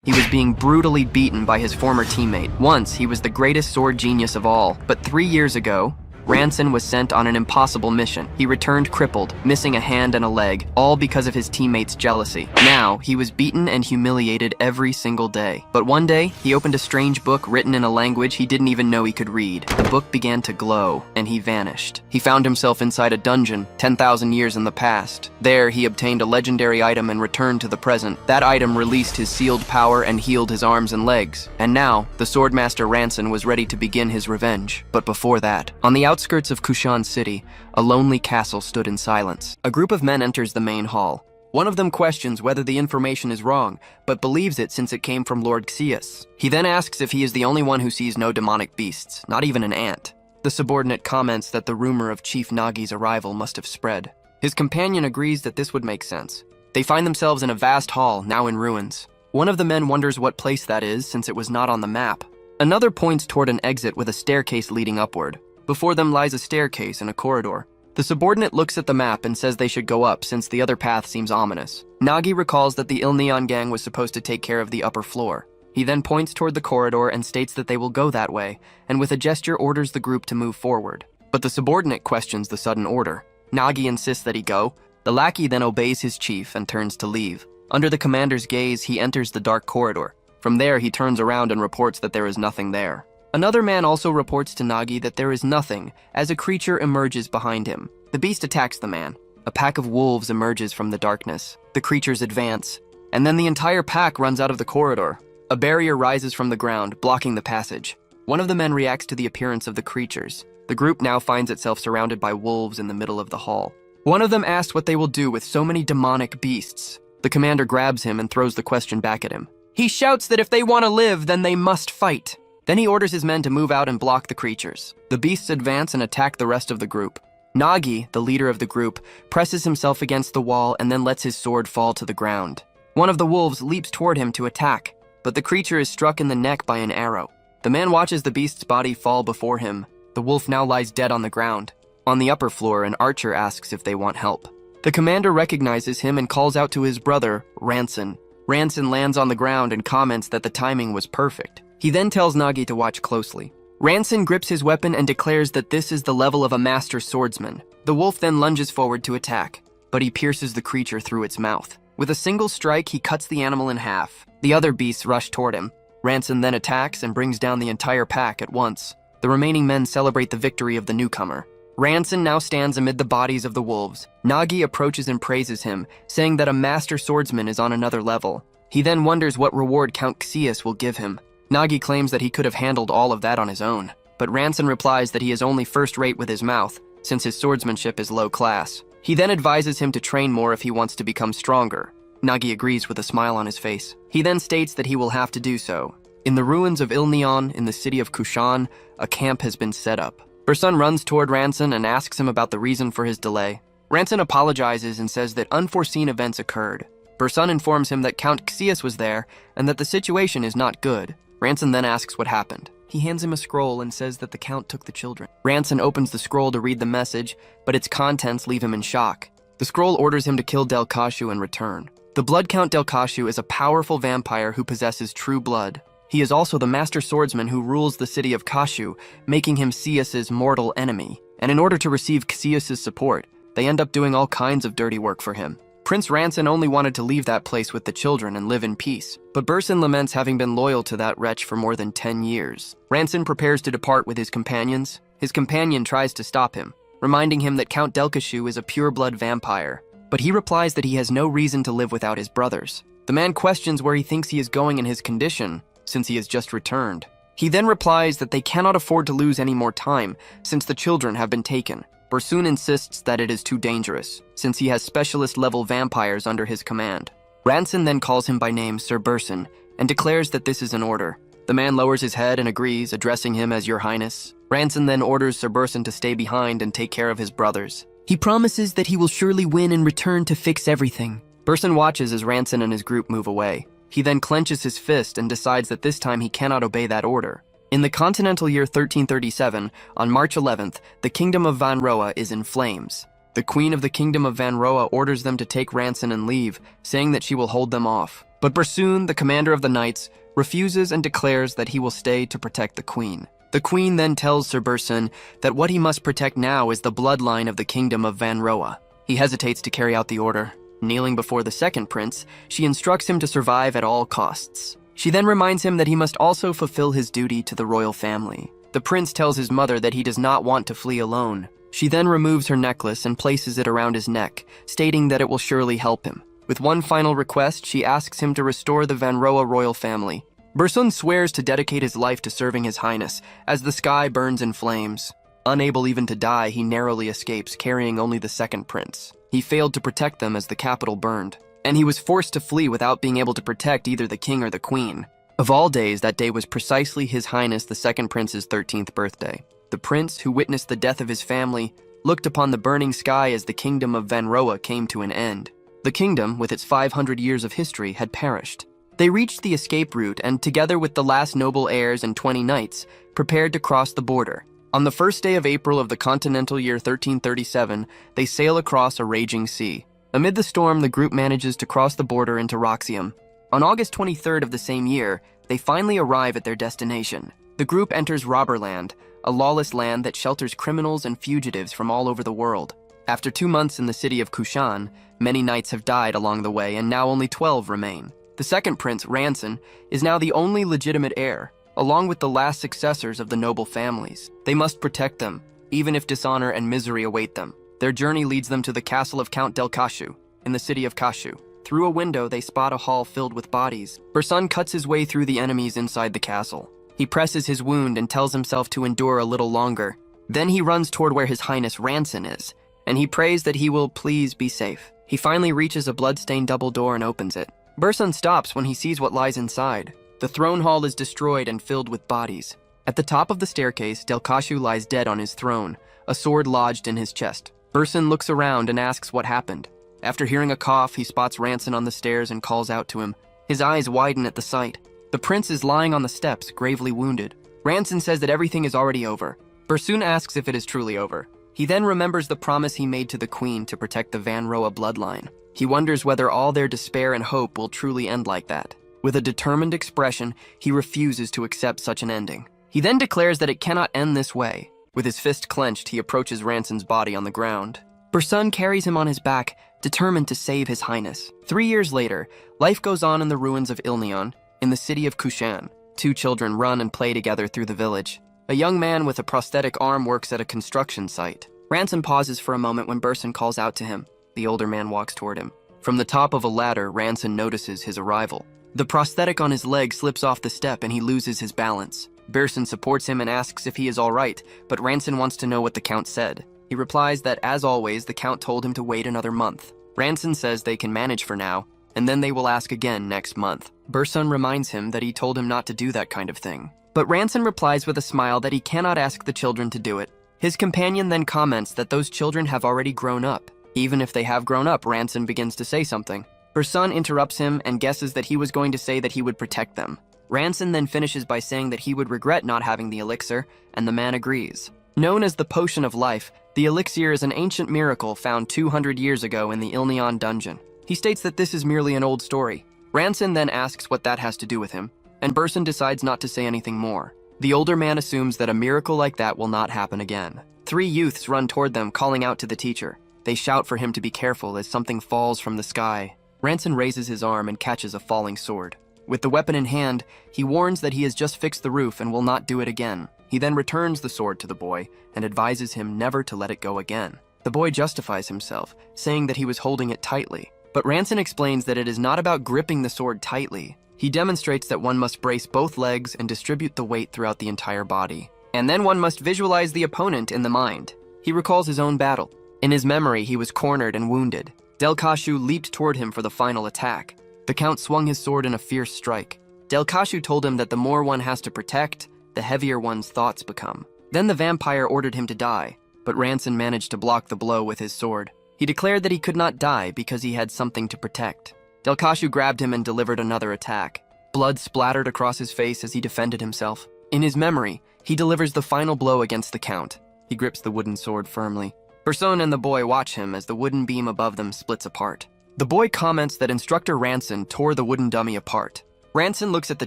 He was being brutally beaten by his former teammate. Once, he was the greatest sword genius of all, but 3 years ago, Ranson was sent on an impossible mission. He returned crippled, missing a hand and a leg, all because of his teammates' jealousy. Now, he was beaten and humiliated every single day. But one day, he opened a strange book written in a language he didn't even know he could read. The book began to glow, and he vanished. He found himself inside a dungeon, 10,000 years in the past. There, he obtained a legendary item and returned to the present. That item released his sealed power and healed his arms and legs. And now, the Swordmaster Ranson was ready to begin his revenge. But before that, on the outskirts of Kushan City, a lonely castle stood in silence. A group of men enters the main hall. One of them questions whether the information is wrong, but believes it since it came from Lord Xius. He then asks if he is the only one who sees no demonic beasts, not even an ant. The subordinate comments that the rumor of Chief Nagi's arrival must have spread. His companion agrees that this would make sense. They find themselves in a vast hall, now in ruins. One of the men wonders what place that is since it was not on the map. Another points toward an exit with a staircase leading upward. Before them lies a staircase and a corridor. The subordinate looks at the map and says they should go up since the other path seems ominous. Nagi recalls that the Ilneon gang was supposed to take care of the upper floor. He then points toward the corridor and states that they will go that way, and with a gesture orders the group to move forward. But the subordinate questions the sudden order. Nagi insists that he go. The lackey then obeys his chief and turns to leave. Under the commander's gaze, he enters the dark corridor. From there, he turns around and reports that there is nothing there. Another man also reports to Nagi that there is nothing, as a creature emerges behind him. The beast attacks the man. A pack of wolves emerges from the darkness. The creatures advance, and then the entire pack runs out of the corridor. A barrier rises from the ground, blocking the passage. One of the men reacts to the appearance of the creatures. The group now finds itself surrounded by wolves in the middle of the hall. One of them asks what they will do with so many demonic beasts. The commander grabs him and throws the question back at him. He shouts that if they want to live, then they must fight. Then he orders his men to move out and block the creatures. The beasts advance and attack the rest of the group. Nagi, the leader of the group, presses himself against the wall and then lets his sword fall to the ground. One of the wolves leaps toward him to attack, but the creature is struck in the neck by an arrow. The man watches the beast's body fall before him. The wolf now lies dead on the ground. On the upper floor, an archer asks if they want help. The commander recognizes him and calls out to his brother, Ranson. Ranson lands on the ground and comments that the timing was perfect. He then tells Nagi to watch closely. Ranson grips his weapon and declares that this is the level of a master swordsman. The wolf then lunges forward to attack, but he pierces the creature through its mouth. With a single strike, he cuts the animal in half. The other beasts rush toward him. Ranson then attacks and brings down the entire pack at once. The remaining men celebrate the victory of the newcomer. Ranson now stands amid the bodies of the wolves. Nagi approaches and praises him, saying that a master swordsman is on another level. He then wonders what reward Count Xius will give him. Nagi claims that he could have handled all of that on his own, but Ranson replies that he is only first-rate with his mouth, since his swordsmanship is low class. He then advises him to train more if he wants to become stronger. Nagi agrees with a smile on his face. He then states that he will have to do so. In the ruins of Ilneon, in the city of Kushan, a camp has been set up. Bursun runs toward Ranson and asks him about the reason for his delay. Ranson apologizes and says that unforeseen events occurred. Bursun informs him that Count Xius was there and that the situation is not good. Ranson then asks what happened. He hands him a scroll and says that the Count took the children. Ranson opens the scroll to read the message, but its contents leave him in shock. The scroll orders him to kill Delkashu and return. The Blood Count Delkashu is a powerful vampire who possesses true blood. He is also the master swordsman who rules the city of Kashu, making him Xius's mortal enemy. And in order to receive Xius's support, they end up doing all kinds of dirty work for him. Prince Ranson only wanted to leave that place with the children and live in peace, but Bursun laments having been loyal to that wretch for more than 10 years. Ranson prepares to depart with his companions. His companion tries to stop him, reminding him that Count Delkashu is a pure-blood vampire, but he replies that he has no reason to live without his brothers. The man questions where he thinks he is going in his condition, since he has just returned. He then replies that they cannot afford to lose any more time, since the children have been taken. Bursun insists that it is too dangerous, since he has specialist-level vampires under his command. Ranson then calls him by name Sir Bursun, and declares that this is an order. The man lowers his head and agrees, addressing him as Your Highness. Ranson then orders Sir Bursun to stay behind and take care of his brothers. He promises that he will surely win and return to fix everything. Bursun watches as Ranson and his group move away. He then clenches his fist and decides that this time he cannot obey that order. In the continental year 1337, on March 11th, the kingdom of Manhwa is in flames. The queen of the kingdom of Manhwa orders them to take Ranson and leave, saying that she will hold them off. But Barsoon, the commander of the knights, refuses and declares that he will stay to protect the queen. The queen then tells Sir Barsoon that what he must protect now is the bloodline of the kingdom of Manhwa. He hesitates to carry out the order. Kneeling before the second prince, she instructs him to survive at all costs. She then reminds him that he must also fulfill his duty to the royal family. The prince tells his mother that he does not want to flee alone. She then removes her necklace and places it around his neck, stating that it will surely help him. With one final request, she asks him to restore the Manhwa royal family. Barsoon swears to dedicate his life to serving his highness, as the sky burns in flames. Unable even to die, he narrowly escapes, carrying only the second prince. He failed to protect them as the capital burned, and he was forced to flee without being able to protect either the king or the queen. Of all days, that day was precisely His Highness the second prince's 13th birthday. The prince, who witnessed the death of his family, looked upon the burning sky as the kingdom of Manhwa came to an end. The kingdom, with its 500 years of history, had perished. They reached the escape route and, together with the last noble heirs and 20 knights, prepared to cross the border. On the first day of April of the continental year 1337, they sail across a raging sea. Amid the storm, the group manages to cross the border into Roxium. On August 23rd of the same year, they finally arrive at their destination. The group enters Robberland, a lawless land that shelters criminals and fugitives from all over the world. After 2 months in the city of Kushan, many knights have died along the way, and now only 12 remain. The second prince, Ranson, is now the only legitimate heir, along with the last successors of the noble families. They must protect them, even if dishonor and misery await them. Their journey leads them to the castle of Count Delkashu, in the city of Kashu. Through a window, they spot a hall filled with bodies. Barsoon cuts his way through the enemies inside the castle. He presses his wound and tells himself to endure a little longer. Then he runs toward where His Highness Ranson is, and he prays that he will please be safe. He finally reaches a blood-stained double door and opens it. Barsoon stops when he sees what lies inside. The throne hall is destroyed and filled with bodies. At the top of the staircase, Delkashu lies dead on his throne, a sword lodged in his chest. Barsoon looks around and asks what happened. After hearing a cough, he spots Ranson on the stairs and calls out to him. His eyes widen at the sight. The prince is lying on the steps, gravely wounded. Ranson says that everything is already over. Barsoon asks if it is truly over. He then remembers the promise he made to the queen to protect the Manhwa bloodline. He wonders whether all their despair and hope will truly end like that. With a determined expression, he refuses to accept such an ending. He then declares that it cannot end this way. With his fist clenched, he approaches Ranson's body on the ground. Barsoon carries him on his back, determined to save His Highness. 3 years later, life goes on in the ruins of Ilneon, in the city of Kushan. 2 children run and play together through the village. A young man with a prosthetic arm works at a construction site. Ranson pauses for a moment when Barsoon calls out to him. The older man walks toward him. From the top of a ladder, Ranson notices his arrival. The prosthetic on his leg slips off the step and he loses his balance. Barsoon supports him and asks if he is all right, but Ranson wants to know what the Count said. He replies that, as always, the Count told him to wait another month. Ranson says they can manage for now, and then they will ask again next month. Barsoon reminds him that he told him not to do that kind of thing. But Ranson replies with a smile that he cannot ask the children to do it. His companion then comments that those children have already grown up. Even if they have grown up, Ranson begins to say something. Barsoon interrupts him and guesses that he was going to say that he would protect them. Ranson then finishes by saying that he would regret not having the elixir, and the man agrees. Known as the Potion of Life, the elixir is an ancient miracle found 200 years ago in the Ilneon dungeon. He states that this is merely an old story. Ranson then asks what that has to do with him, and Barsoon decides not to say anything more. The older man assumes that a miracle like that will not happen again. 3 youths run toward them, calling out to the teacher. They shout for him to be careful as something falls from the sky. Ranson raises his arm and catches a falling sword. With the weapon in hand, he warns that he has just fixed the roof and will not do it again. He then returns the sword to the boy and advises him never to let it go again. The boy justifies himself, saying that he was holding it tightly. But Ranson explains that it is not about gripping the sword tightly. He demonstrates that one must brace both legs and distribute the weight throughout the entire body. And then one must visualize the opponent in the mind. He recalls his own battle. In his memory, he was cornered and wounded. Delkashu leaped toward him for the final attack. The Count swung his sword in a fierce strike. Delkashu told him that the more one has to protect, the heavier one's thoughts become. Then the vampire ordered him to die, but Ranson managed to block the blow with his sword. He declared that he could not die because he had something to protect. Delkashu grabbed him and delivered another attack. Blood splattered across his face as he defended himself. In his memory, he delivers the final blow against the Count. He grips the wooden sword firmly. Barsoon and the boy watch him as the wooden beam above them splits apart. The boy comments that instructor Ranson tore the wooden dummy apart. Ranson looks at the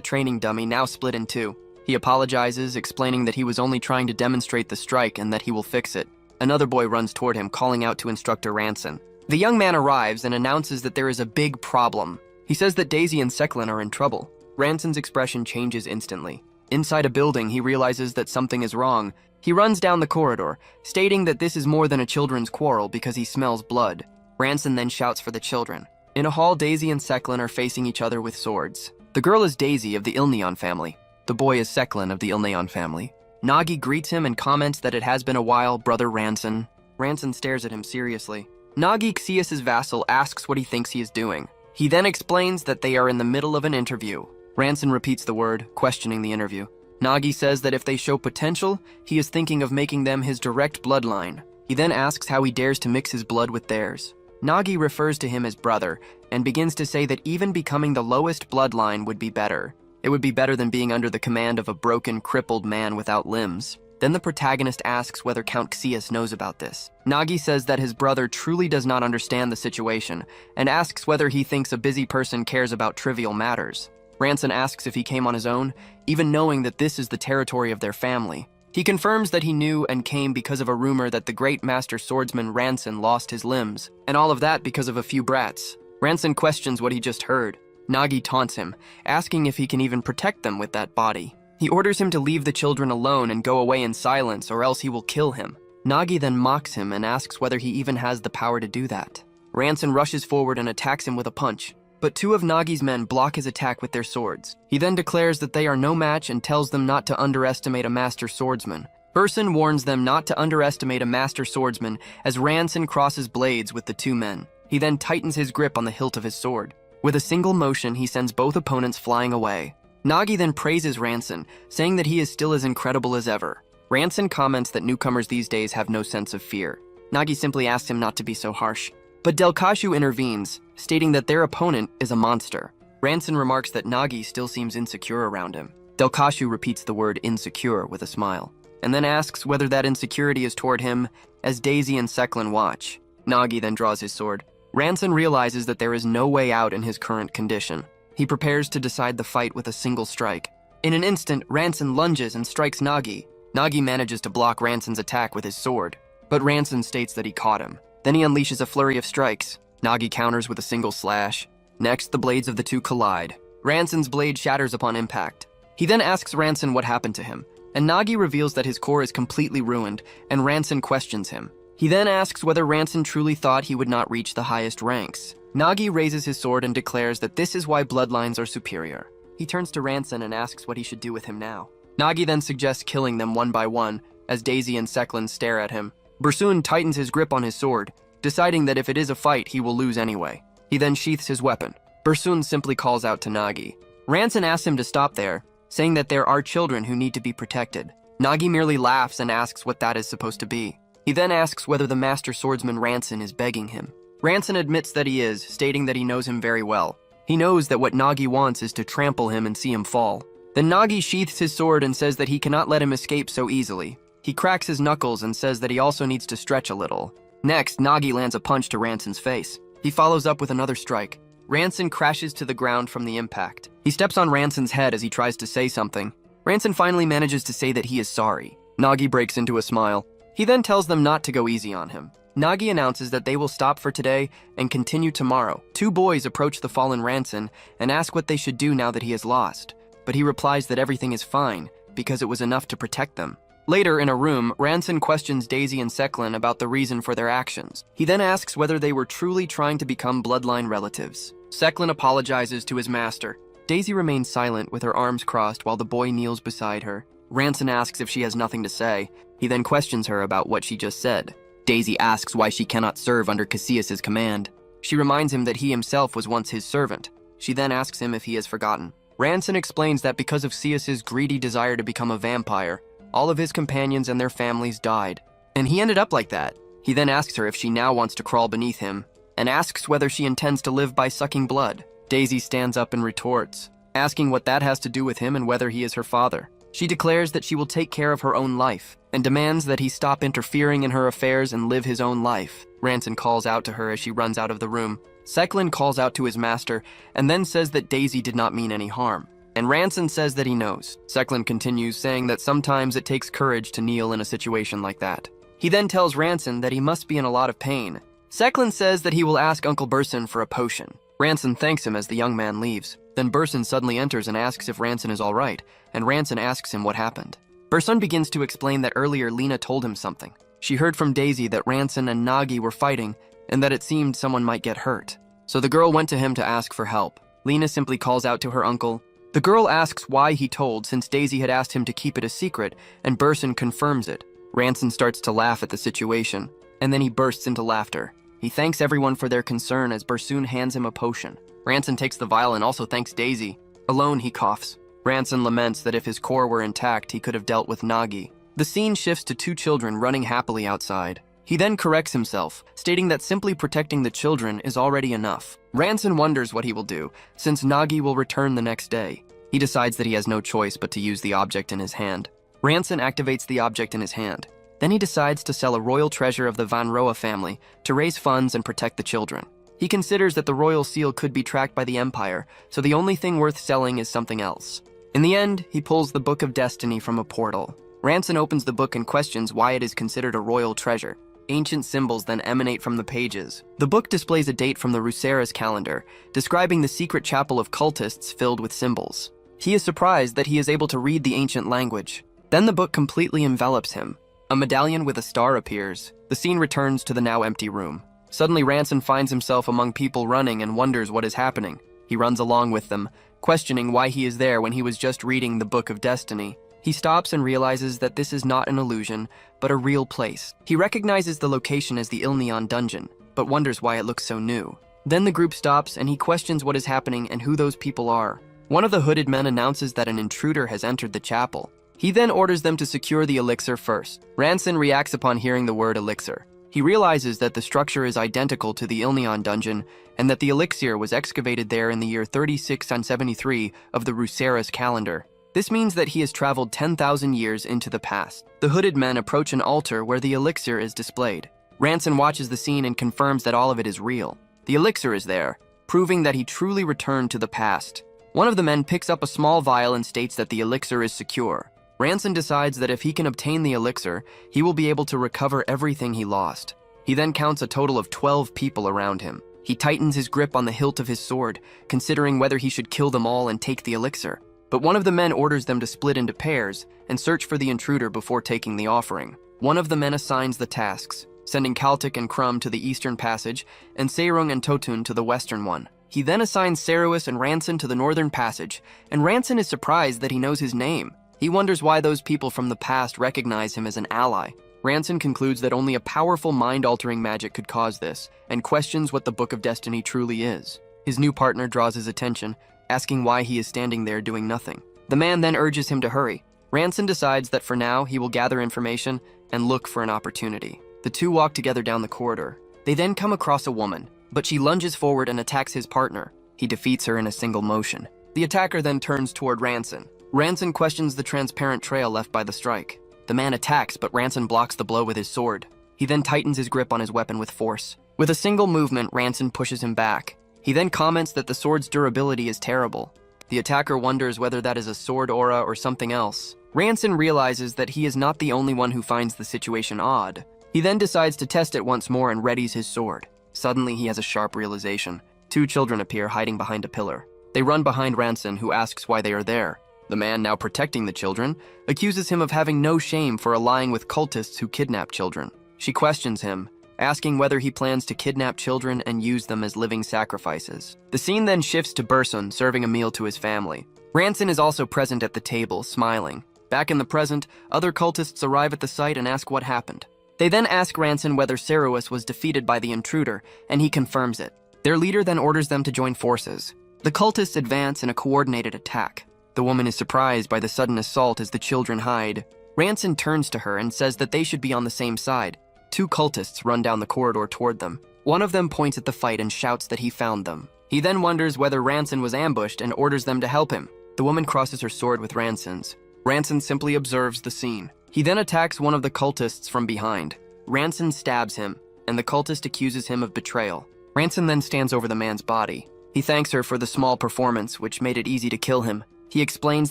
training dummy, now split in two. He apologizes, explaining that he was only trying to demonstrate the strike and that he will fix it. Another boy runs toward him, calling out to instructor Ranson. The young man arrives and announces that there is a big problem. He says that Daisy and Seclin are in trouble. Ranson's expression changes instantly. Inside a building, he realizes that something is wrong. He runs down the corridor, stating that this is more than a children's quarrel because he smells blood. Ranson then shouts for the children. In a hall, Daisy and Seclin are facing each other with swords. The girl is Daisy of the Ilneon family. The boy is Seclin of the Ilneon family. Nagi greets him and comments that it has been a while, brother Ranson. Ranson stares at him seriously. Nagi, Xius's vassal, asks what he thinks he is doing. He then explains that they are in the middle of an interview. Ranson repeats the word, questioning the interview. Nagi says that if they show potential, he is thinking of making them his direct bloodline. He then asks how he dares to mix his blood with theirs. Nagi refers to him as brother, and begins to say that even becoming the lowest bloodline would be better. It would be better than being under the command of a broken, crippled man without limbs. Then the protagonist asks whether Count Xius knows about this. Nagi says that his brother truly does not understand the situation, and asks whether he thinks a busy person cares about trivial matters. Ranson asks if he came on his own, even knowing that this is the territory of their family. He confirms that he knew and came because of a rumor that the great master swordsman Ranson lost his limbs, and all of that because of a few brats. Ranson questions what he just heard. Nagi taunts him, asking if he can even protect them with that body. He orders him to leave the children alone and go away in silence, or else he will kill him. Nagi then mocks him and asks whether he even has the power to do that. Ranson rushes forward and attacks him with a punch, but two of Nagi's men block his attack with their swords. He then declares that they are no match and tells them not to underestimate a master swordsman. Person warns them not to underestimate a master swordsman as Ranson crosses blades with the two men. He then tightens his grip on the hilt of his sword. With a single motion, he sends both opponents flying away. Nagi then praises Ranson, saying that he is still as incredible as ever. Ranson comments that newcomers these days have no sense of fear. Nagi simply asks him not to be so harsh. But Delkashu intervenes, stating that their opponent is a monster. Ranson remarks that Nagi still seems insecure around him. Delkashu repeats the word insecure with a smile, and then asks whether that insecurity is toward him as Daisy and Seclin watch. Nagi then draws his sword. Ranson realizes that there is no way out in his current condition. He prepares to decide the fight with a single strike. In an instant, Ranson lunges and strikes Nagi. Nagi manages to block Ranson's attack with his sword, but Ranson states that he caught him. Then he unleashes a flurry of strikes. Nagi counters with a single slash. Next, the blades of the two collide. Ranson's blade shatters upon impact. He then asks Ranson what happened to him, and Nagi reveals that his core is completely ruined, and Ranson questions him. He then asks whether Ranson truly thought he would not reach the highest ranks. Nagi raises his sword and declares that this is why bloodlines are superior. He turns to Ranson and asks what he should do with him now. Nagi then suggests killing them one by one, as Daisy and Seclin stare at him. Bursun tightens his grip on his sword, deciding that if it is a fight, he will lose anyway. He then sheaths his weapon. Bursun simply calls out to Nagi. Ranson asks him to stop there, saying that there are children who need to be protected. Nagi merely laughs and asks what that is supposed to be. He then asks whether the master swordsman Ranson is begging him. Ranson admits that he is, stating that he knows him very well. He knows that what Nagi wants is to trample him and see him fall. Then Nagi sheaths his sword and says that he cannot let him escape so easily. He cracks his knuckles and says that he also needs to stretch a little. Next, Nagi lands a punch to Ranson's face. He follows up with another strike. Ranson crashes to the ground from the impact. He steps on Ranson's head as he tries to say something. Ranson finally manages to say that he is sorry. Nagi breaks into a smile. He then tells them not to go easy on him. Nagi announces that they will stop for today and continue tomorrow. Two boys approach the fallen Ranson and ask what they should do now that he is lost, but he replies that everything is fine because it was enough to protect them. Later, in a room, Ranson questions Daisy and Seclin about the reason for their actions. He then asks whether they were truly trying to become bloodline relatives. Seclin apologizes to his master. Daisy remains silent with her arms crossed while the boy kneels beside her. Ranson asks if she has nothing to say. He then questions her about what she just said. Daisy asks why she cannot serve under Cassius's command. She reminds him that he himself was once his servant. She then asks him if he has forgotten. Ranson explains that because of Cassius's greedy desire to become a vampire, all of his companions and their families died, and he ended up like that. He then asks her if she now wants to crawl beneath him, and asks whether she intends to live by sucking blood. Daisy stands up and retorts, asking what that has to do with him and whether he is her father. She declares that she will take care of her own life, and demands that he stop interfering in her affairs and live his own life. Ranson calls out to her as she runs out of the room, Seclin calls out to his master and then says that Daisy did not mean any harm. And Ranson says that he knows. Seclin continues, saying that sometimes it takes courage to kneel in a situation like that. He then tells Ranson that he must be in a lot of pain. Seclin says that he will ask Uncle Burson for a potion. Ranson thanks him as the young man leaves. Then Burson suddenly enters and asks if Ranson is all right, and Ranson asks him what happened. Burson begins to explain that earlier Lena told him something. She heard from Daisy that Ranson and Nagi were fighting, and that it seemed someone might get hurt. So the girl went to him to ask for help. Lena simply calls out to her uncle. The girl asks why he told, since Daisy had asked him to keep it a secret, and Burson confirms it. Ranson starts to laugh at the situation, and then he bursts into laughter. He thanks everyone for their concern as Burson hands him a potion. Ranson takes the vial and also thanks Daisy. Alone, he coughs. Ranson laments that if his core were intact, he could have dealt with Nagi. The scene shifts to two children running happily outside. He then corrects himself, stating that simply protecting the children is already enough. Ranson wonders what he will do, since Nagi will return the next day. He decides that he has no choice but to use the object in his hand. Ranson activates the object in his hand. Then he decides to sell a royal treasure of the Van Roa family to raise funds and protect the children. He considers that the royal seal could be tracked by the Empire, so the only thing worth selling is something else. In the end, he pulls the Book of Destiny from a portal. Ranson opens the book and questions why it is considered a royal treasure. Ancient symbols then emanate from the pages. The book displays a date from the Ruseras calendar, describing the secret chapel of cultists filled with symbols. He is surprised that he is able to read the ancient language. Then the book completely envelops him. A medallion with a star appears. The scene returns to the now empty room. Suddenly, Ranson finds himself among people running and wonders what is happening. He runs along with them, questioning why he is there when he was just reading the Book of Destiny. He stops and realizes that this is not an illusion, but a real place. He recognizes the location as the Ilneon dungeon, but wonders why it looks so new. Then the group stops and he questions what is happening and who those people are. One of the hooded men announces that an intruder has entered the chapel. He then orders them to secure the elixir first. Ranson reacts upon hearing the word elixir. He realizes that the structure is identical to the Ilneon dungeon and that the elixir was excavated there in the year 3673 of the Ruseras calendar. This means that he has traveled 10,000 years into the past. The hooded men approach an altar where the elixir is displayed. Ranson watches the scene and confirms that all of it is real. The elixir is there, proving that he truly returned to the past. One of the men picks up a small vial and states that the elixir is secure. Ranson decides that if he can obtain the elixir, he will be able to recover everything he lost. He then counts a total of 12 people around him. He tightens his grip on the hilt of his sword, considering whether he should kill them all and take the elixir. But one of the men orders them to split into pairs and search for the intruder before taking the offering. One of the men assigns the tasks, sending Kaltik and Crumb to the eastern passage and Seirung and Totun to the western one. He then assigns Saruas and Ranson to the northern passage, and Ranson is surprised that he knows his name. He wonders why those people from the past recognize him as an ally. Ranson concludes that only a powerful mind-altering magic could cause this, and questions what the Book of Destiny truly is. His new partner draws his attention, asking why he is standing there doing nothing. The man then urges him to hurry. Ranson decides that for now he will gather information and look for an opportunity. The two walk together down the corridor. They then come across a woman, but she lunges forward and attacks his partner. He defeats her in a single motion. The attacker then turns toward Ranson. Ranson questions the transparent trail left by the strike. The man attacks, but Ranson blocks the blow with his sword. He then tightens his grip on his weapon with force. With a single movement, Ranson pushes him back. He then comments that the sword's durability is terrible. The attacker wonders whether that is a sword aura or something else. Ranson realizes that he is not the only one who finds the situation odd. He then decides to test it once more and readies his sword. Suddenly, he has a sharp realization. Two children appear hiding behind a pillar. They run behind Ranson, who asks why they are there. The man, now protecting the children, accuses him of having no shame for allying with cultists who kidnap children. She questions him, asking whether he plans to kidnap children and use them as living sacrifices. The scene then shifts to Burson serving a meal to his family. Ranson is also present at the table, smiling. Back in the present, other cultists arrive at the site and ask what happened. They then ask Ranson whether Saruas was defeated by the intruder, and he confirms it. Their leader then orders them to join forces. The cultists advance in a coordinated attack. The woman is surprised by the sudden assault as the children hide. Ranson turns to her and says that they should be on the same side. Two cultists run down the corridor toward them. One of them points at the fight and shouts that he found them. He then wonders whether Ranson was ambushed and orders them to help him. The woman crosses her sword with Ranson's. Ranson simply observes the scene. He then attacks one of the cultists from behind. Ranson stabs him, and the cultist accuses him of betrayal. Ranson then stands over the man's body. He thanks her for the small performance, which made it easy to kill him. He explains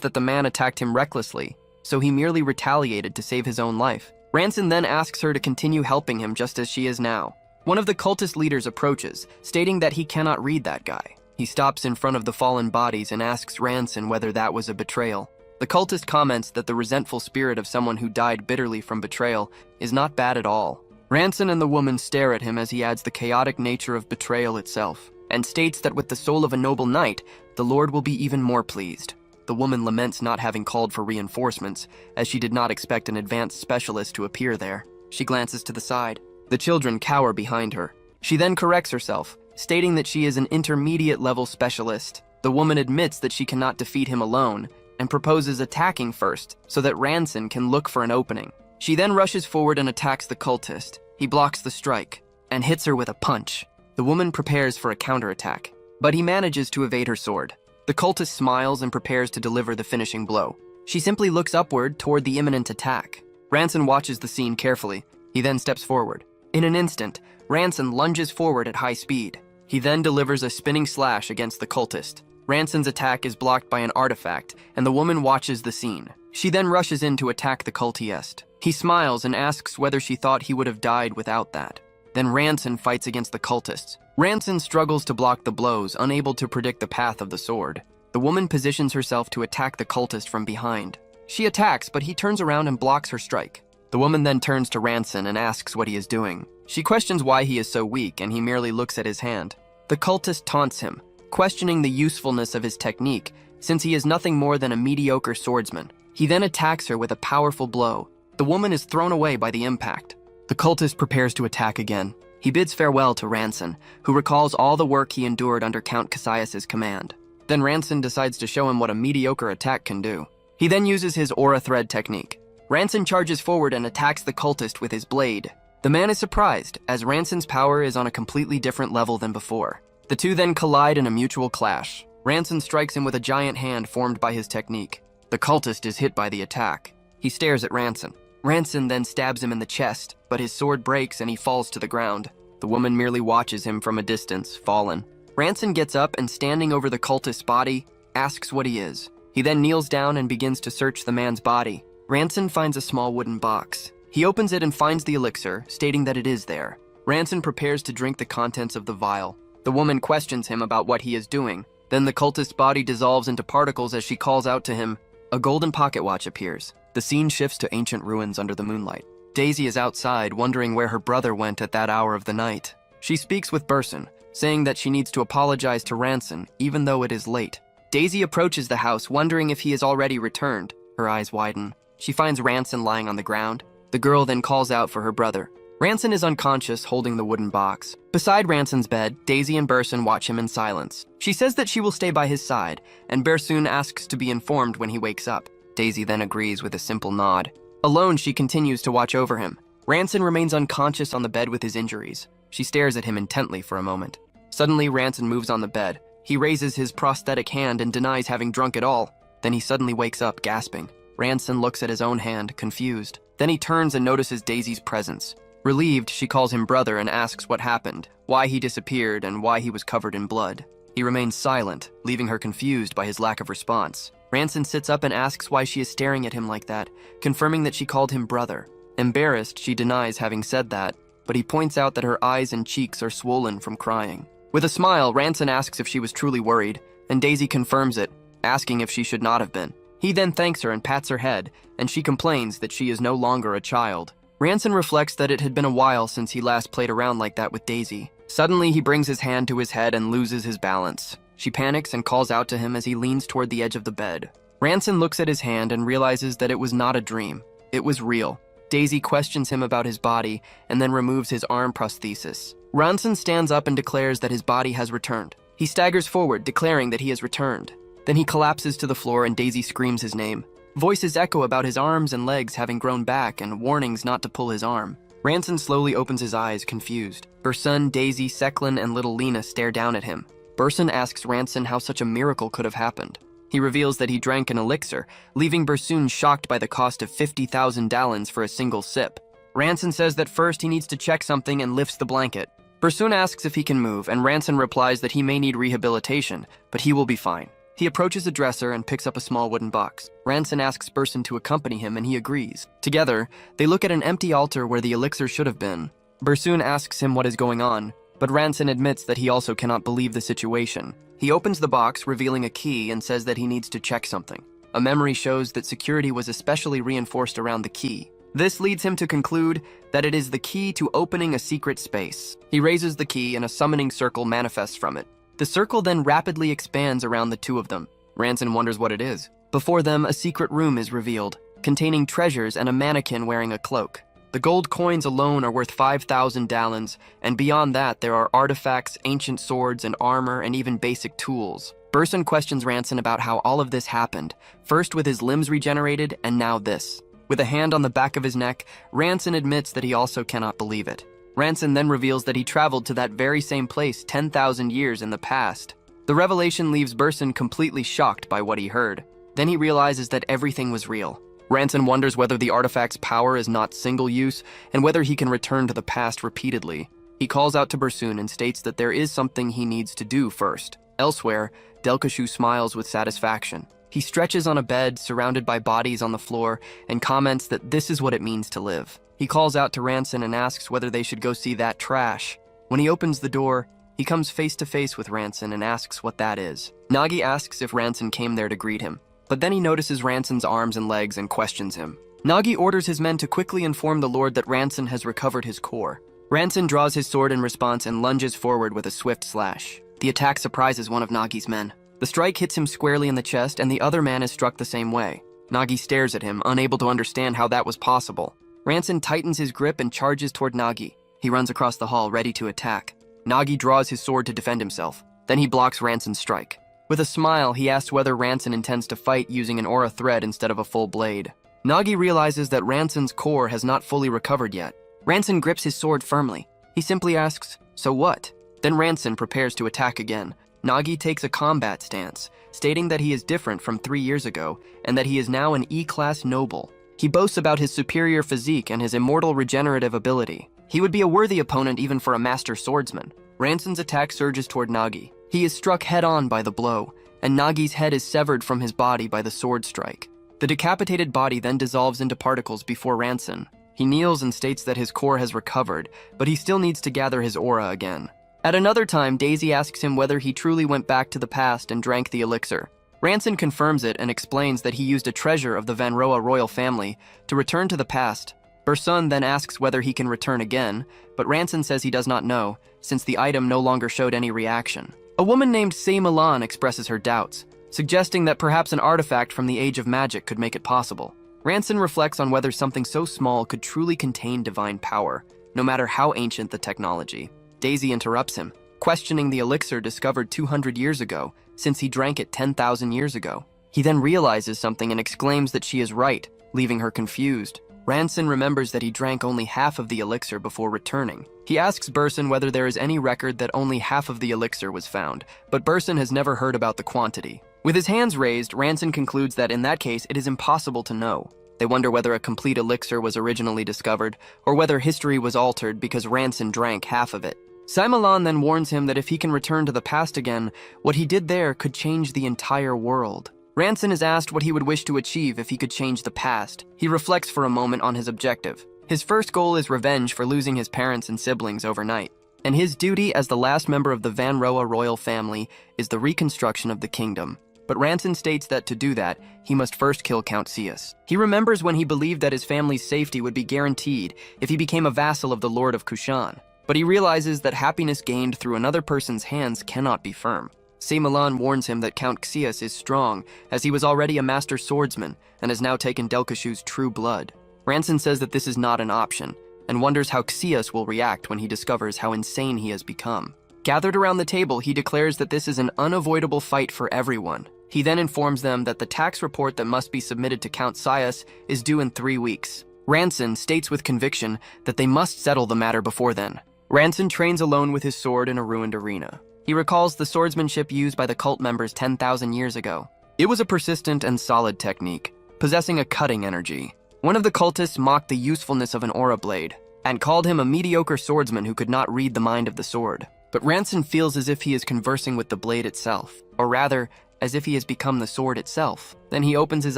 that the man attacked him recklessly, so he merely retaliated to save his own life. Ranson then asks her to continue helping him just as she is now. One of the cultist leaders approaches, stating that he cannot read that guy. He stops in front of the fallen bodies and asks Ranson whether that was a betrayal. The cultist comments that the resentful spirit of someone who died bitterly from betrayal is not bad at all. Ranson and the woman stare at him as he adds the chaotic nature of betrayal itself, and states that with the soul of a noble knight, the Lord will be even more pleased. The woman laments not having called for reinforcements, as she did not expect an advanced specialist to appear there. She glances to the side. The children cower behind her. She then corrects herself, stating that she is an intermediate-level specialist. The woman admits that she cannot defeat him alone, and proposes attacking first, so that Ranson can look for an opening. She then rushes forward and attacks the cultist. He blocks the strike, and hits her with a punch. The woman prepares for a counterattack, but he manages to evade her sword. The cultist smiles and prepares to deliver the finishing blow. She simply looks upward toward the imminent attack. Ranson watches the scene carefully. He then steps forward. In an instant, Ranson lunges forward at high speed. He then delivers a spinning slash against the cultist. Ranson's attack is blocked by an artifact, and the woman watches the scene. She then rushes in to attack the cultist. He smiles and asks whether she thought he would have died without that. Then Ranson fights against the cultists. Ranson struggles to block the blows, unable to predict the path of the sword. The woman positions herself to attack the cultist from behind. She attacks, but he turns around and blocks her strike. The woman then turns to Ranson and asks what he is doing. She questions why he is so weak, and he merely looks at his hand. The cultist taunts him, questioning the usefulness of his technique, since he is nothing more than a mediocre swordsman. He then attacks her with a powerful blow. The woman is thrown away by the impact. The cultist prepares to attack again. He bids farewell to Ranson, who recalls all the work he endured under Count Cassius's command. Then Ranson decides to show him what a mediocre attack can do. He then uses his aura thread technique. Ranson charges forward and attacks the cultist with his blade. The man is surprised, as Ranson's power is on a completely different level than before. The two then collide in a mutual clash. Ranson strikes him with a giant hand formed by his technique. The cultist is hit by the attack. He stares at Ranson. Ranson then stabs him in the chest, but his sword breaks and he falls to the ground. The woman merely watches him from a distance, fallen. Ranson gets up and, standing over the cultist's body, asks what he is. He then kneels down and begins to search the man's body. Ranson finds a small wooden box. He opens it and finds the elixir, stating that it is there. Ranson prepares to drink the contents of the vial. The woman questions him about what he is doing. Then the cultist's body dissolves into particles as she calls out to him. A golden pocket watch appears. The scene shifts to ancient ruins under the moonlight. Daisy is outside, wondering where her brother went at that hour of the night. She speaks with Burson, saying that she needs to apologize to Ranson, even though it is late. Daisy approaches the house, wondering if he has already returned. Her eyes widen. She finds Ranson lying on the ground. The girl then calls out for her brother. Ranson is unconscious, holding the wooden box. Beside Ranson's bed, Daisy and Burson watch him in silence. She says that she will stay by his side, and Burson asks to be informed when he wakes up. Daisy then agrees with a simple nod. Alone, she continues to watch over him. Ranson remains unconscious on the bed with his injuries. She stares at him intently for a moment. Suddenly, Ranson moves on the bed. He raises his prosthetic hand and denies having drunk at all. Then he suddenly wakes up, gasping. Ranson looks at his own hand, confused. Then he turns and notices Daisy's presence. Relieved, she calls him brother and asks what happened, why he disappeared, and why he was covered in blood. He remains silent, leaving her confused by his lack of response. Ranson sits up and asks why she is staring at him like that, confirming that she called him brother. Embarrassed, she denies having said that, but he points out that her eyes and cheeks are swollen from crying. With a smile, Ranson asks if she was truly worried, and Daisy confirms it, asking if she should not have been. He then thanks her and pats her head, and she complains that she is no longer a child. Ranson reflects that it had been a while since he last played around like that with Daisy. Suddenly, he brings his hand to his head and loses his balance. She panics and calls out to him as he leans toward the edge of the bed. Ranson looks at his hand and realizes that it was not a dream. It was real. Daisy questions him about his body and then removes his arm prosthesis. Ranson stands up and declares that his body has returned. He staggers forward, declaring that he has returned. Then he collapses to the floor and Daisy screams his name. Voices echo about his arms and legs having grown back and warnings not to pull his arm. Ranson slowly opens his eyes, confused. Burson, Daisy, Seclin, and little Lena stare down at him. Burson asks Ranson how such a miracle could have happened. He reveals that he drank an elixir, leaving Burson shocked by the cost of 50,000 dalins for a single sip. Ranson says that first he needs to check something and lifts the blanket. Bursun asks if he can move, and Ranson replies that he may need rehabilitation, but he will be fine. He approaches a dresser and picks up a small wooden box. Ranson asks Bursun to accompany him, and he agrees. Together, they look at an empty altar where the elixir should have been. Bursun asks him what is going on, but Ranson admits that he also cannot believe the situation. He opens the box, revealing a key, and says that he needs to check something. A memory shows that security was especially reinforced around the key. This leads him to conclude that it is the key to opening a secret space. He raises the key, and a summoning circle manifests from it. The circle then rapidly expands around the two of them. Ranson wonders what it is. Before them, a secret room is revealed, containing treasures and a mannequin wearing a cloak. The gold coins alone are worth 5,000 dalens, and beyond that there are artifacts, ancient swords and armor, and even basic tools. Bursun questions Ranson about how all of this happened, first with his limbs regenerated, and now this. With a hand on the back of his neck, Ranson admits that he also cannot believe it. Ranson then reveals that he traveled to that very same place 10,000 years in the past. The revelation leaves Bursun completely shocked by what he heard. Then he realizes that everything was real. Ranson wonders whether the artifact's power is not single use, and whether he can return to the past repeatedly. He calls out to Bursun and states that there is something he needs to do first. Elsewhere, Delkashu smiles with satisfaction. He stretches on a bed surrounded by bodies on the floor and comments that this is what it means to live. He calls out to Ranson and asks whether they should go see that trash. When he opens the door, he comes face to face with Ranson and asks what that is. Nagi asks if Ranson came there to greet him, but then he notices Ranson's arms and legs and questions him. Nagi orders his men to quickly inform the Lord that Ranson has recovered his core. Ranson draws his sword in response and lunges forward with a swift slash. The attack surprises one of Nagi's men. The strike hits him squarely in the chest, and the other man is struck the same way. Nagi stares at him, unable to understand how that was possible. Ranson tightens his grip and charges toward Nagi. He runs across the hall, ready to attack. Nagi draws his sword to defend himself. Then he blocks Ranson's strike. With a smile, he asks whether Ranson intends to fight using an aura thread instead of a full blade. Nagi realizes that Ranson's core has not fully recovered yet. Ranson grips his sword firmly. He simply asks, "So what?" Then Ranson prepares to attack again. Nagi takes a combat stance, stating that he is different from 3 years ago and that he is now an E-class noble. He boasts about his superior physique and his immortal regenerative ability. He would be a worthy opponent even for a master swordsman. Ranson's attack surges toward Nagi. He is struck head-on by the blow, and Nagi's head is severed from his body by the sword strike. The decapitated body then dissolves into particles before Ranson. He kneels and states that his core has recovered, but he still needs to gather his aura again. At another time, Daisy asks him whether he truly went back to the past and drank the elixir. Ranson confirms it and explains that he used a treasure of the Manhwa royal family to return to the past. Bursun then asks whether he can return again, but Ranson says he does not know, since the item no longer showed any reaction. A woman named Sei Milan expresses her doubts, suggesting that perhaps an artifact from the Age of Magic could make it possible. Ranson reflects on whether something so small could truly contain divine power, no matter how ancient the technology. Daisy interrupts him, questioning the elixir discovered 200 years ago, since he drank it 10,000 years ago. He then realizes something and exclaims that she is right, leaving her confused. Ranson remembers that he drank only half of the elixir before returning. He asks Bursun whether there is any record that only half of the elixir was found, but Bursun has never heard about the quantity. With his hands raised, Ranson concludes that in that case it is impossible to know. They wonder whether a complete elixir was originally discovered, or whether history was altered because Ranson drank half of it. Sei Milan then warns him that if he can return to the past again, what he did there could change the entire world. Ranson is asked what he would wish to achieve if he could change the past. He reflects for a moment on his objective. His first goal is revenge for losing his parents and siblings overnight, and his duty as the last member of the Manhwa royal family is the reconstruction of the kingdom. But Ranson states that to do that, he must first kill Count Sius. He remembers when he believed that his family's safety would be guaranteed if he became a vassal of the Lord of Kushan. But he realizes that happiness gained through another person's hands cannot be firm. Sei Milan warns him that Count Xius is strong, as he was already a master swordsman and has now taken Delkashu's true blood. Ranson says that this is not an option, and wonders how Xius will react when he discovers how insane he has become. Gathered around the table, he declares that this is an unavoidable fight for everyone. He then informs them that the tax report that must be submitted to Count Sius is due in 3 weeks. Ranson states with conviction that they must settle the matter before then. Ranson trains alone with his sword in a ruined arena. He recalls the swordsmanship used by the cult members 10,000 years ago. It was a persistent and solid technique, possessing a cutting energy. One of the cultists mocked the usefulness of an aura blade. and called him a mediocre swordsman who could not read the mind of the sword. But Ranson feels as if he is conversing with the blade itself, or rather, as if he has become the sword itself. Then he opens his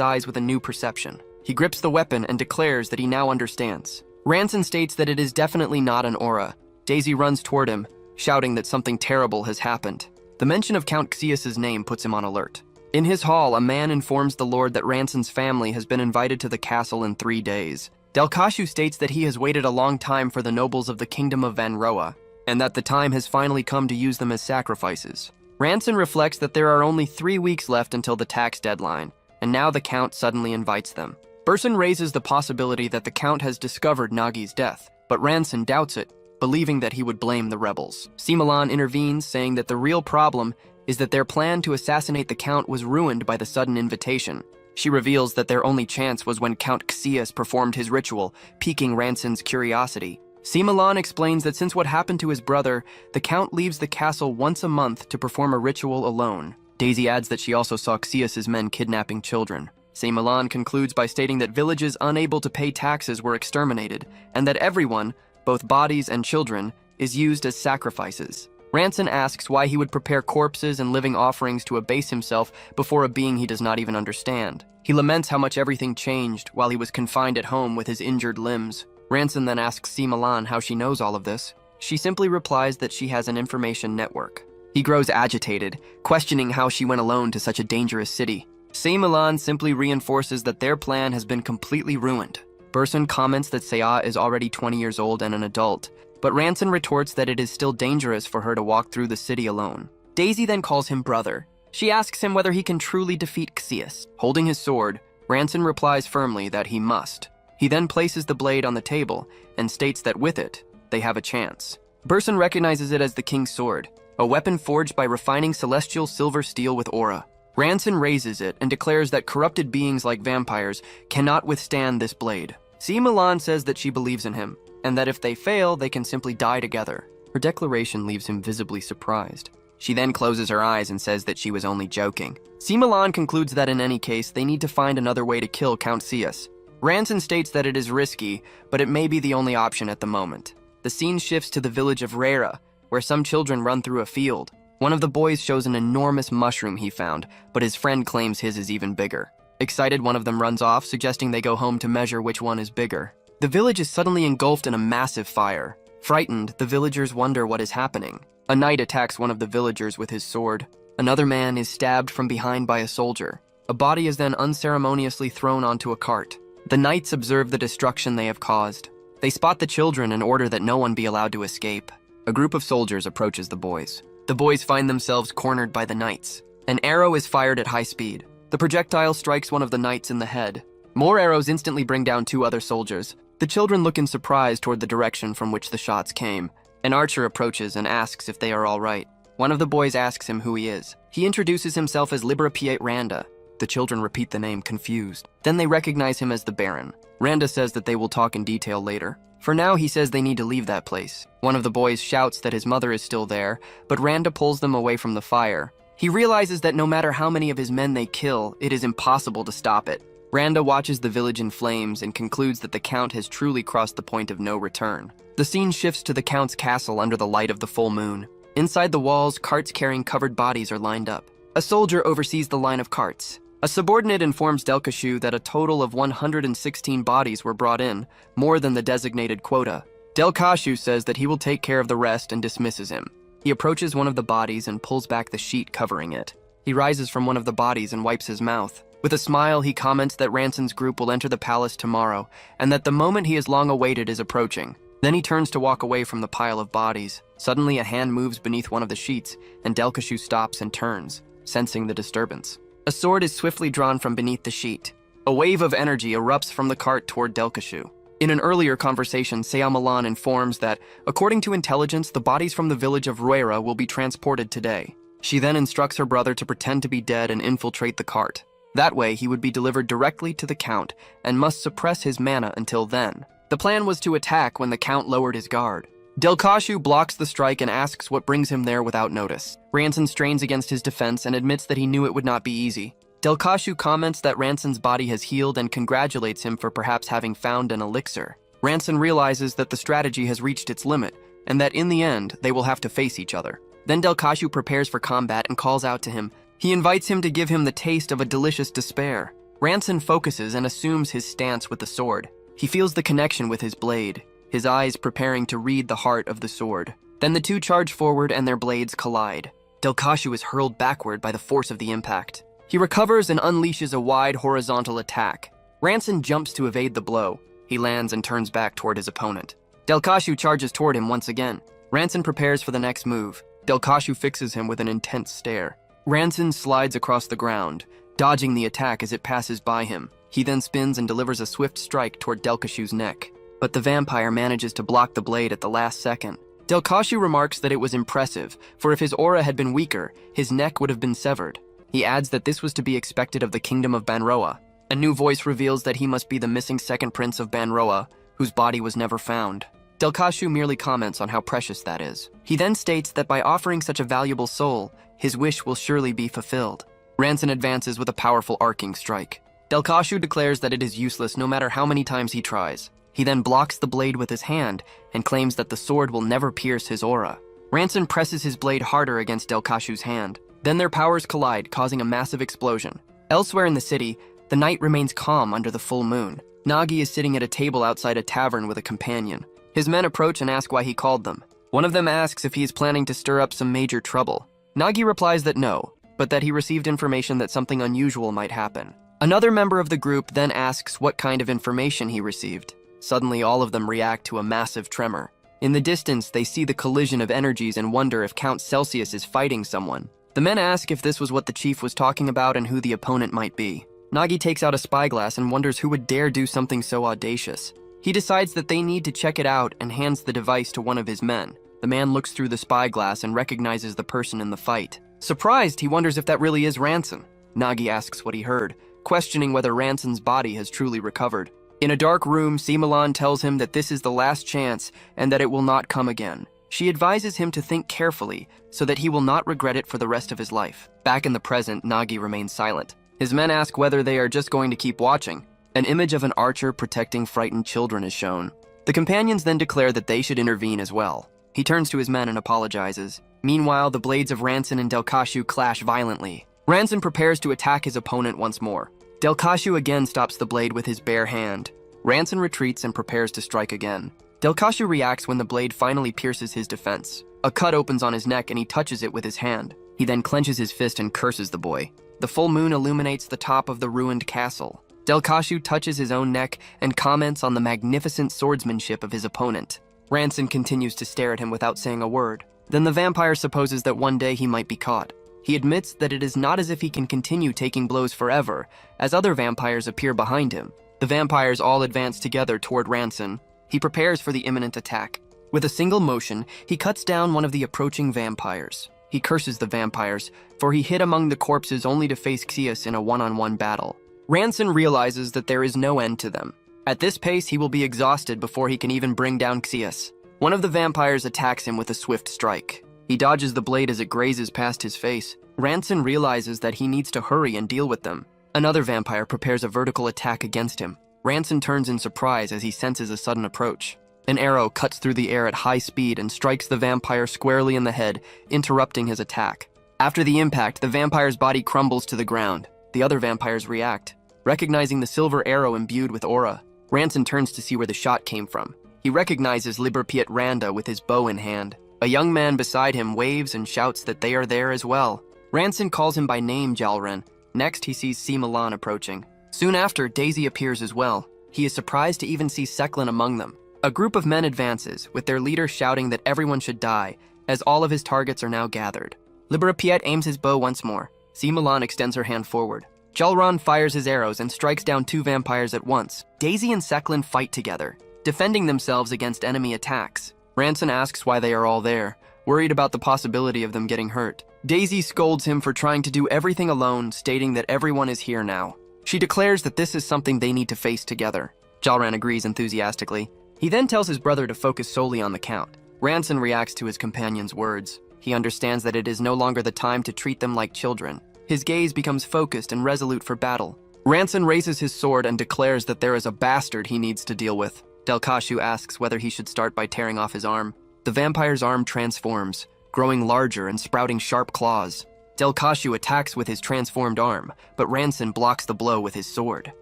eyes with a new perception. He grips the weapon and declares that he now understands. Ranson states that it is definitely not an aura. Daisy runs toward him, shouting that something terrible has happened. The mention of Count Xius's name puts him on alert. In his hall, a man informs the Lord that Ranson's family has been invited to the castle in 3 days. Delkashu states that he has waited a long time for the nobles of the kingdom of Manhwa, and that the time has finally come to use them as sacrifices. Ranson reflects that there are only 3 weeks left until the tax deadline, and now the Count suddenly invites them. Burson raises the possibility that the Count has discovered Nagi's death, but Ranson doubts it, believing that he would blame the rebels. Simulan intervenes, saying that the real problem is that their plan to assassinate the Count was ruined by the sudden invitation. She reveals that their only chance was when Count Xius performed his ritual, piquing Ranson's curiosity. Simulan explains that since what happened to his brother, the Count leaves the castle once a month to perform a ritual alone. Daisy adds that she also saw Xius's men kidnapping children. Simulan concludes by stating that villages unable to pay taxes were exterminated, and that everyone, both bodies and children, is used as sacrifices. Ranson asks why he would prepare corpses and living offerings to abase himself before a being he does not even understand. He laments how much everything changed while he was confined at home with his injured limbs. Ranson then asks Simulan how she knows all of this. She simply replies that she has an information network. He grows agitated, questioning how she went alone to such a dangerous city. Simulan simply reinforces that their plan has been completely ruined. Burson comments that Saya is already 20 years old and an adult, but Ranson retorts that it is still dangerous for her to walk through the city alone. Daisy then calls him brother. She asks him whether he can truly defeat Xius. Holding his sword, Ranson replies firmly that he must. He then places the blade on the table and states that with it, they have a chance. Burson recognizes it as the King's Sword, a weapon forged by refining celestial silver steel with aura. Ranson raises it and declares that corrupted beings like vampires cannot withstand this blade. Simulan says that she believes in him, and that if they fail, they can simply die together. Her declaration leaves him visibly surprised. She then closes her eyes and says that she was only joking. Simulan concludes that in any case, they need to find another way to kill Count Xius. Ranson states that it is risky, but it may be the only option at the moment. The scene shifts to the village of Rera, where some children run through a field. One of the boys shows an enormous mushroom he found, but his friend claims his is even bigger. Excited, one of them runs off, suggesting they go home to measure which one is bigger. The village is suddenly engulfed in a massive fire. Frightened, the villagers wonder what is happening. A knight attacks one of the villagers with his sword. Another man is stabbed from behind by a soldier. A body is then unceremoniously thrown onto a cart. The knights observe the destruction they have caused. They spot the children and order that no one be allowed to escape. A group of soldiers approaches the boys. The boys find themselves cornered by the knights. An arrow is fired at high speed. The projectile strikes one of the knights in the head. More arrows instantly bring down 2 other soldiers. The children look in surprise toward the direction from which the shots came. An archer approaches and asks if they are all right. One of the boys asks him who he is. He introduces himself as Libera Piet Randa. The children repeat the name, confused. Then they recognize him as the Baron. Randa says that they will talk in detail later. For now, he says they need to leave that place. One of the boys shouts that his mother is still there, but Randa pulls them away from the fire. He realizes that no matter how many of his men they kill, it is impossible to stop it. Randa watches the village in flames and concludes that the Count has truly crossed the point of no return. The scene shifts to the Count's castle under the light of the full moon. Inside the walls, carts carrying covered bodies are lined up. A soldier oversees the line of carts. A subordinate informs Delkashu that a total of 116 bodies were brought in, more than the designated quota. Delkashu says that he will take care of the rest and dismisses him. He approaches one of the bodies and pulls back the sheet covering it. He rises from one of the bodies and wipes his mouth. With a smile, he comments that Ranson's group will enter the palace tomorrow, and that the moment he has long awaited is approaching. Then he turns to walk away from the pile of bodies. Suddenly, a hand moves beneath one of the sheets, and Delkashu stops and turns, sensing the disturbance. A sword is swiftly drawn from beneath the sheet. A wave of energy erupts from the cart toward Delkashu. In an earlier conversation, Seamalan informs that, according to intelligence, the bodies from the village of Ruera will be transported today. She then instructs her brother to pretend to be dead and infiltrate the cart. That way, he would be delivered directly to the Count and must suppress his mana until then. The plan was to attack when the Count lowered his guard. Delkashu blocks the strike and asks what brings him there without notice. Ranson strains against his defense and admits that he knew it would not be easy. Delkashu comments that Ranson's body has healed and congratulates him for perhaps having found an elixir. Ranson realizes that the strategy has reached its limit, and that in the end, they will have to face each other. Then Delkashu prepares for combat and calls out to him. He invites him to give him the taste of a delicious despair. Ranson focuses and assumes his stance with the sword. He feels the connection with his blade, his eyes preparing to read the heart of the sword. Then the two charge forward and their blades collide. Delkashu is hurled backward by the force of the impact. He recovers and unleashes a wide horizontal attack. Ranson jumps to evade the blow. He lands and turns back toward his opponent. Delkashu charges toward him once again. Ranson prepares for the next move. Delkashu fixes him with an intense stare. Ranson slides across the ground, dodging the attack as it passes by him. He then spins and delivers a swift strike toward Delkashu's neck. But the vampire manages to block the blade at the last second. Delkashu remarks that it was impressive, for if his aura had been weaker, his neck would have been severed. He adds that this was to be expected of the kingdom of Manhwa. A new voice reveals that he must be the missing second prince of Manhwa, whose body was never found. Delkashu merely comments on how precious that is. He then states that by offering such a valuable soul, his wish will surely be fulfilled. Ranson advances with a powerful arcing strike. Delkashu declares that it is useless no matter how many times he tries. He then blocks the blade with his hand and claims that the sword will never pierce his aura. Ranson presses his blade harder against Delkashu's hand. Then their powers collide, causing a massive explosion. Elsewhere in the city, the night remains calm under the full moon. Nagi is sitting at a table outside a tavern with a companion. His men approach and ask why he called them. One of them asks if he is planning to stir up some major trouble. Nagi replies that no, but that he received information that something unusual might happen. Another member of the group then asks what kind of information he received. Suddenly, all of them react to a massive tremor. In the distance, they see the collision of energies and wonder if Count Celsius is fighting someone. The men ask if this was what the chief was talking about and who the opponent might be. Nagi takes out a spyglass and wonders who would dare do something so audacious. He decides that they need to check it out and hands the device to one of his men. The man looks through the spyglass and recognizes the person in the fight. Surprised, he wonders if that really is Ranson. Nagi asks what he heard, questioning whether Ranson's body has truly recovered. In a dark room, Simulan tells him that this is the last chance and that it will not come again. She advises him to think carefully so that he will not regret it for the rest of his life. Back in the present, Nagi remains silent. His men ask whether they are just going to keep watching. An image of an archer protecting frightened children is shown. The companions then declare that they should intervene as well. He turns to his men and apologizes. Meanwhile, the blades of Ranson and Delkashu clash violently. Ranson prepares to attack his opponent once more. Delkashu again stops the blade with his bare hand. Ranson retreats and prepares to strike again. Delkashu reacts when the blade finally pierces his defense. A cut opens on his neck and he touches it with his hand. He then clenches his fist and curses the boy. The full moon illuminates the top of the ruined castle. Delkashu touches his own neck and comments on the magnificent swordsmanship of his opponent. Ranson continues to stare at him without saying a word. Then the vampire supposes that one day he might be caught. He admits that it is not as if he can continue taking blows forever, as other vampires appear behind him. The vampires all advance together toward Ranson. He prepares for the imminent attack. With a single motion, he cuts down one of the approaching vampires. He curses the vampires, for he hid among the corpses only to face Xius in a one-on-one battle. Ranson realizes that there is no end to them. At this pace, he will be exhausted before he can even bring down Xius. One of the vampires attacks him with a swift strike. He dodges the blade as it grazes past his face. Ranson realizes that he needs to hurry and deal with them. Another vampire prepares a vertical attack against him. Ranson turns in surprise as he senses a sudden approach. An arrow cuts through the air at high speed and strikes the vampire squarely in the head, interrupting his attack. After the impact, the vampire's body crumbles to the ground. The other vampires react. Recognizing the silver arrow imbued with aura, Ranson turns to see where the shot came from. He recognizes Liberpiet Randa with his bow in hand. A young man beside him waves and shouts that they are there as well. Ranson calls him by name Jalren. Next, he sees Simulan approaching. Soon after, Daisy appears as well. He is surprised to even see Seklin among them. A group of men advances, with their leader shouting that everyone should die, as all of his targets are now gathered. Liberapiet aims his bow once more. Simulan extends her hand forward. Jalron fires his arrows and strikes down two vampires at once. Daisy and Seklin fight together, defending themselves against enemy attacks. Ranson asks why they are all there, worried about the possibility of them getting hurt. Daisy scolds him for trying to do everything alone, stating that everyone is here now. She declares that this is something they need to face together. Jalran agrees enthusiastically. He then tells his brother to focus solely on the Count. Ranson reacts to his companion's words. He understands that it is no longer the time to treat them like children. His gaze becomes focused and resolute for battle. Ranson raises his sword and declares that there is a bastard he needs to deal with. Delkashu asks whether he should start by tearing off his arm. The vampire's arm transforms, growing larger and sprouting sharp claws. Delkashu attacks with his transformed arm, but Ranson blocks the blow with his sword.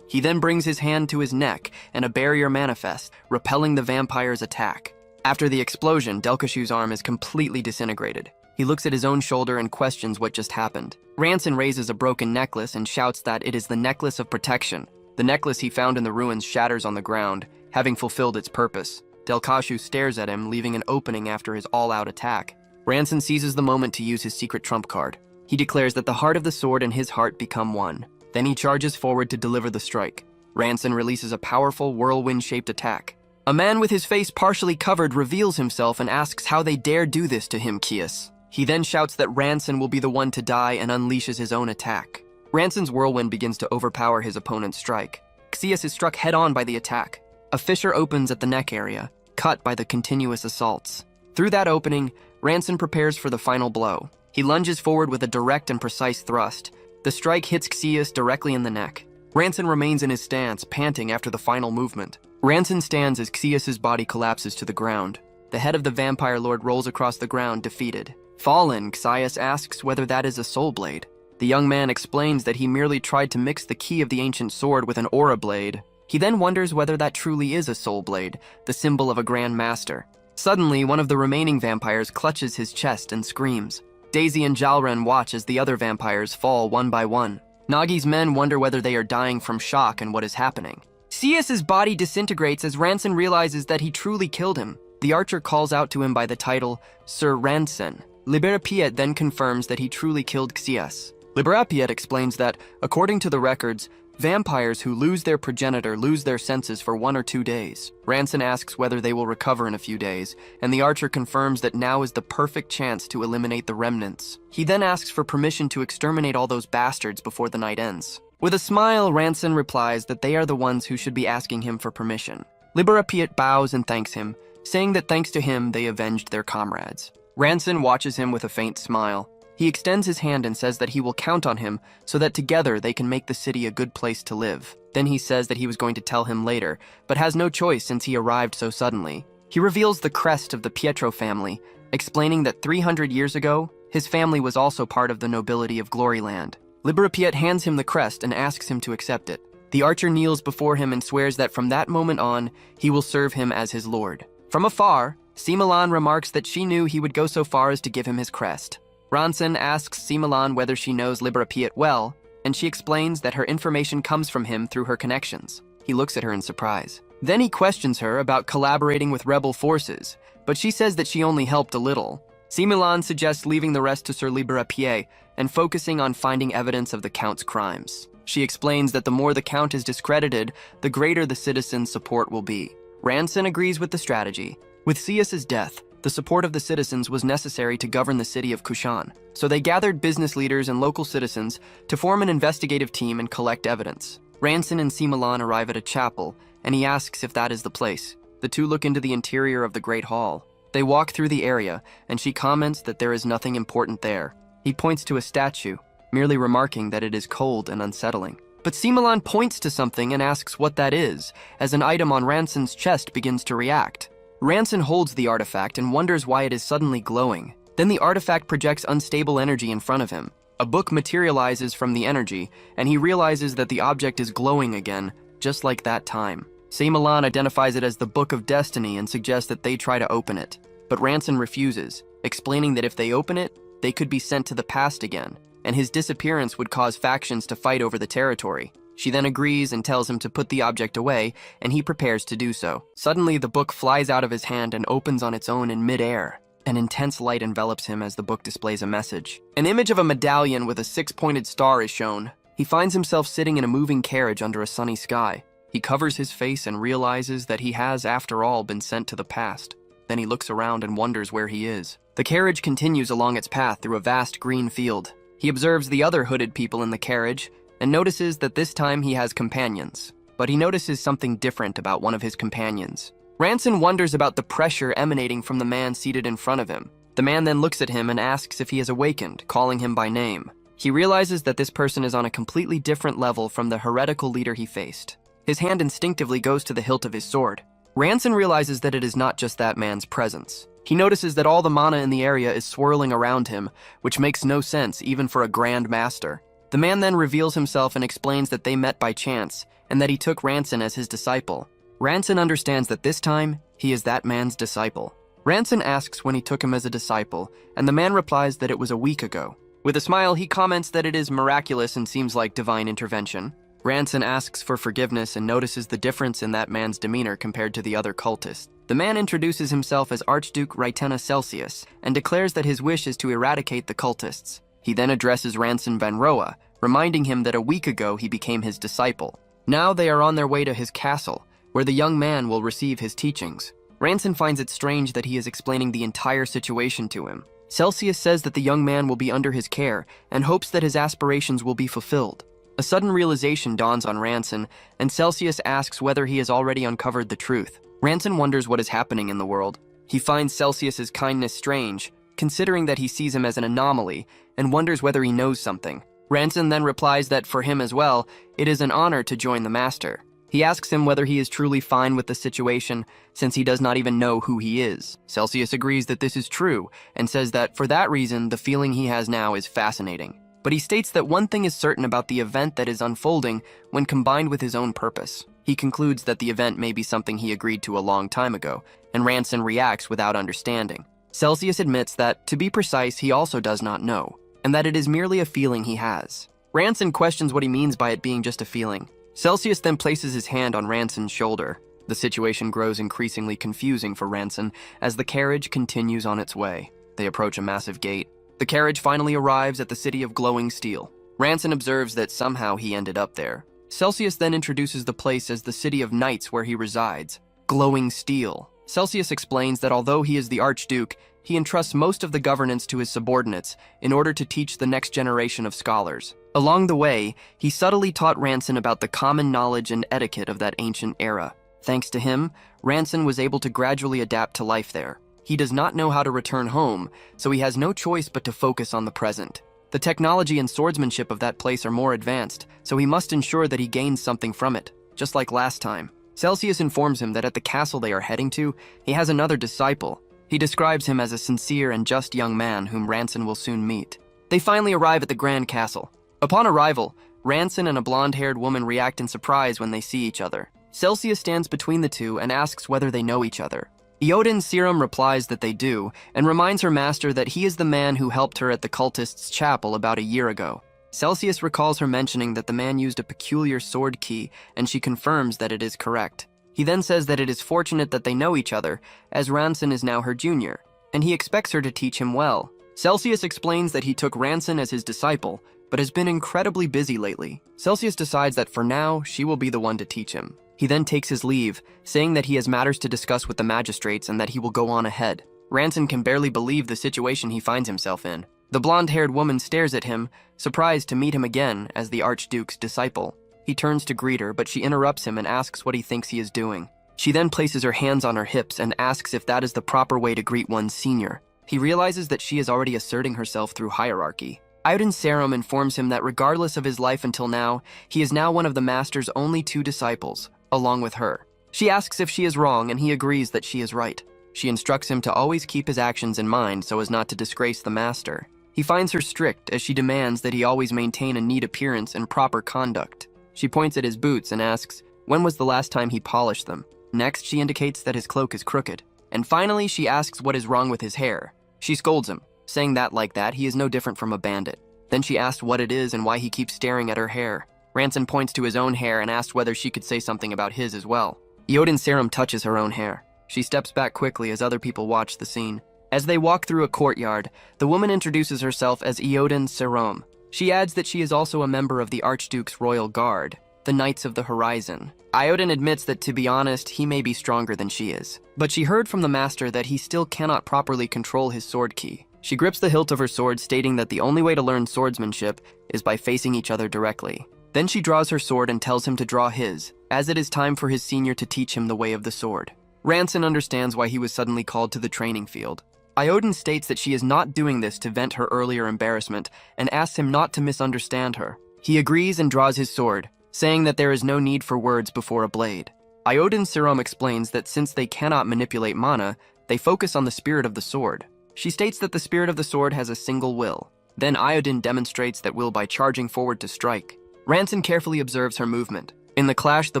He then brings his hand to his neck, and a barrier manifests, repelling the vampire's attack. After the explosion, Delkashu's arm is completely disintegrated. He looks at his own shoulder and questions what just happened. Ranson raises a broken necklace and shouts that it is the necklace of protection. The necklace he found in the ruins shatters on the ground, having fulfilled its purpose. Delkashu stares at him, leaving an opening after his all-out attack. Ranson seizes the moment to use his secret trump card. He declares that the heart of the sword and his heart become one. Then he charges forward to deliver the strike. Ranson releases a powerful whirlwind-shaped attack. A man with his face partially covered reveals himself and asks how they dare do this to him, Kias. He then shouts that Ranson will be the one to die and unleashes his own attack. Ranson's whirlwind begins to overpower his opponent's strike. Xias is struck head-on by the attack. A fissure opens at the neck area, cut by the continuous assaults. Through that opening, Ranson prepares for the final blow. He lunges forward with a direct and precise thrust. The strike hits Xias directly in the neck. Ranson remains in his stance, panting after the final movement. Ranson stands as Xias's body collapses to the ground. The head of the vampire lord rolls across the ground, defeated. Fallen, Xias asks whether that is a soul blade. The young man explains that he merely tried to mix the key of the ancient sword with an aura blade. He then wonders whether that truly is a soul blade, the symbol of a grand master. Suddenly, one of the remaining vampires clutches his chest and screams. Daisy and Jalren watch as the other vampires fall one by one. Nagi's men wonder whether they are dying from shock and what is happening. Xias's body disintegrates as Ranson realizes that he truly killed him. The archer calls out to him by the title, Sir Ranson. Liberapiet then confirms that he truly killed Xias. Liberapiet explains that, according to the records, vampires who lose their progenitor lose their senses for 1 or 2 days. Ranson asks whether they will recover in a few days, and the archer confirms that now is the perfect chance to eliminate the remnants. He then asks for permission to exterminate all those bastards before the night ends. With a smile, Ranson replies that they are the ones who should be asking him for permission. Liberapiet bows and thanks him, saying that thanks to him they avenged their comrades. Ranson watches him with a faint smile. He extends his hand and says that he will count on him so that together they can make the city a good place to live. Then he says that he was going to tell him later, but has no choice since he arrived so suddenly. He reveals the crest of the Pietro family, explaining that 300 years ago, his family was also part of the nobility of Gloryland. Liberapiet hands him the crest and asks him to accept it. The archer kneels before him and swears that from that moment on, he will serve him as his lord. From afar, Simulan remarks that she knew he would go so far as to give him his crest. Ranson asks Simulan whether she knows Liberapiet well, and she explains that her information comes from him through her connections. He looks at her in surprise. Then he questions her about collaborating with rebel forces, but she says that she only helped a little. Simulan suggests leaving the rest to Sir Liberapiet and focusing on finding evidence of the Count's crimes. She explains that the more the Count is discredited, the greater the citizens' support will be. Ranson agrees with the strategy. With Xias's death, the support of the citizens was necessary to govern the city of Kushan, so they gathered business leaders and local citizens to form an investigative team and collect evidence. Ranson and Simulan arrive at a chapel, and he asks if that is the place. The two look into the interior of the Great Hall. They walk through the area, and she comments that there is nothing important there. He points to a statue, merely remarking that it is cold and unsettling. But Simulan points to something and asks what that is, as an item on Ranson's chest begins to react. Ranson holds the artifact and wonders why it is suddenly glowing. Then the artifact projects unstable energy in front of him. A book materializes from the energy, and he realizes that the object is glowing again, just like that time. Simulan identifies it as the Book of Destiny and suggests that they try to open it. But Ranson refuses, explaining that if they open it, they could be sent to the past again, and his disappearance would cause factions to fight over the territory. She then agrees and tells him to put the object away, and he prepares to do so. Suddenly, the book flies out of his hand and opens on its own in mid-air. An intense light envelops him as the book displays a message. An image of a medallion with a 6-pointed star is shown. He finds himself sitting in a moving carriage under a sunny sky. He covers his face and realizes that he has, after all, been sent to the past. Then he looks around and wonders where he is. The carriage continues along its path through a vast green field. He observes the other hooded people in the carriage, and notices that this time he has companions. But he notices something different about one of his companions. Ranson wonders about the pressure emanating from the man seated in front of him. The man then looks at him and asks if he has awakened, calling him by name. He realizes that this person is on a completely different level from the heretical leader he faced. His hand instinctively goes to the hilt of his sword. Ranson realizes that it is not just that man's presence. He notices that all the mana in the area is swirling around him, which makes no sense even for a Grand Master. The man then reveals himself and explains that they met by chance, and that he took Ranson as his disciple. Ranson understands that this time, he is that man's disciple. Ranson asks when he took him as a disciple, and the man replies that it was a week ago. With a smile, he comments that it is miraculous and seems like divine intervention. Ranson asks for forgiveness and notices the difference in that man's demeanor compared to the other cultists. The man introduces himself as Archduke Rhytena Celsius and declares that his wish is to eradicate the cultists. He then addresses Ranson Manhwa, reminding him that a week ago he became his disciple. Now they are on their way to his castle, where the young man will receive his teachings. Ranson finds it strange that he is explaining the entire situation to him. Celsius says that the young man will be under his care and hopes that his aspirations will be fulfilled. A sudden realization dawns on Ranson, and Celsius asks whether he has already uncovered the truth. Ranson wonders what is happening in the world. He finds Celsius's kindness strange, considering that he sees him as an anomaly, and wonders whether he knows something. Ranson then replies that for him as well, it is an honor to join the Master. He asks him whether he is truly fine with the situation, since he does not even know who he is. Celsius agrees that this is true, and says that for that reason, the feeling he has now is fascinating. But he states that one thing is certain about the event that is unfolding when combined with his own purpose. He concludes that the event may be something he agreed to a long time ago, and Ranson reacts without understanding. Celsius admits that, to be precise, he also does not know, and that it is merely a feeling he has. Ranson questions what he means by it being just a feeling. Celsius then places his hand on Ranson's shoulder. The situation grows increasingly confusing for Ranson as the carriage continues on its way. They approach a massive gate. The carriage finally arrives at the city of Glowing Steel. Ranson observes that somehow he ended up there. Celsius then introduces the place as the City of Knights where he resides. Glowing Steel. Celsius explains that although he is the Archduke, he entrusts most of the governance to his subordinates in order to teach the next generation of scholars. Along the way, he subtly taught Ranson about the common knowledge and etiquette of that ancient era. Thanks to him, Ranson was able to gradually adapt to life there. He does not know how to return home, so he has no choice but to focus on the present. The technology and swordsmanship of that place are more advanced, so he must ensure that he gains something from it, just like last time. Celsius informs him that at the castle they are heading to, he has another disciple. He describes him as a sincere and just young man whom Ranson will soon meet. They finally arrive at the Grand Castle. Upon arrival, Ranson and a blonde-haired woman react in surprise when they see each other. Celsius stands between the two and asks whether they know each other. Eodin Serum replies that they do, and reminds her master that he is the man who helped her at the cultists' chapel about a year ago. Celsius recalls her mentioning that the man used a peculiar sword key, and she confirms that it is correct. He then says that it is fortunate that they know each other, as Ranson is now her junior, and he expects her to teach him well. Celsius explains that he took Ranson as his disciple, but has been incredibly busy lately. Celsius decides that for now, she will be the one to teach him. He then takes his leave, saying that he has matters to discuss with the magistrates and that he will go on ahead. Ranson can barely believe the situation he finds himself in. The blonde-haired woman stares at him, surprised to meet him again as the Archduke's disciple. He turns to greet her, but she interrupts him and asks what he thinks he is doing. She then places her hands on her hips and asks if that is the proper way to greet one's senior. He realizes that she is already asserting herself through hierarchy. Eodin Serum informs him that regardless of his life until now, he is now one of the Master's only 2 disciples, along with her. She asks if she is wrong, and he agrees that she is right. She instructs him to always keep his actions in mind so as not to disgrace the Master. He finds her strict as she demands that he always maintain a neat appearance and proper conduct. She points at his boots and asks, when was the last time he polished them? Next, she indicates that his cloak is crooked. And finally, she asks what is wrong with his hair. She scolds him, saying that like that, he is no different from a bandit. Then she asks what it is and why he keeps staring at her hair. Ranson points to his own hair and asks whether she could say something about his as well. Eodin Serum touches her own hair. She steps back quickly as other people watch the scene. As they walk through a courtyard, the woman introduces herself as Eodin Serum. She adds that she is also a member of the Archduke's Royal Guard, the Knights of the Horizon. Eodin admits that, to be honest, he may be stronger than she is. But she heard from the Master that he still cannot properly control his sword key. She grips the hilt of her sword, stating that the only way to learn swordsmanship is by facing each other directly. Then she draws her sword and tells him to draw his, as it is time for his senior to teach him the way of the sword. Ranson understands why he was suddenly called to the training field. Eodin states that she is not doing this to vent her earlier embarrassment and asks him not to misunderstand her. He agrees and draws his sword, saying that there is no need for words before a blade. Iodin Serum explains that since they cannot manipulate mana, they focus on the spirit of the sword. She states that the spirit of the sword has a single will. Then Iodin demonstrates that will by charging forward to strike. Ranson carefully observes her movement. In the clash, the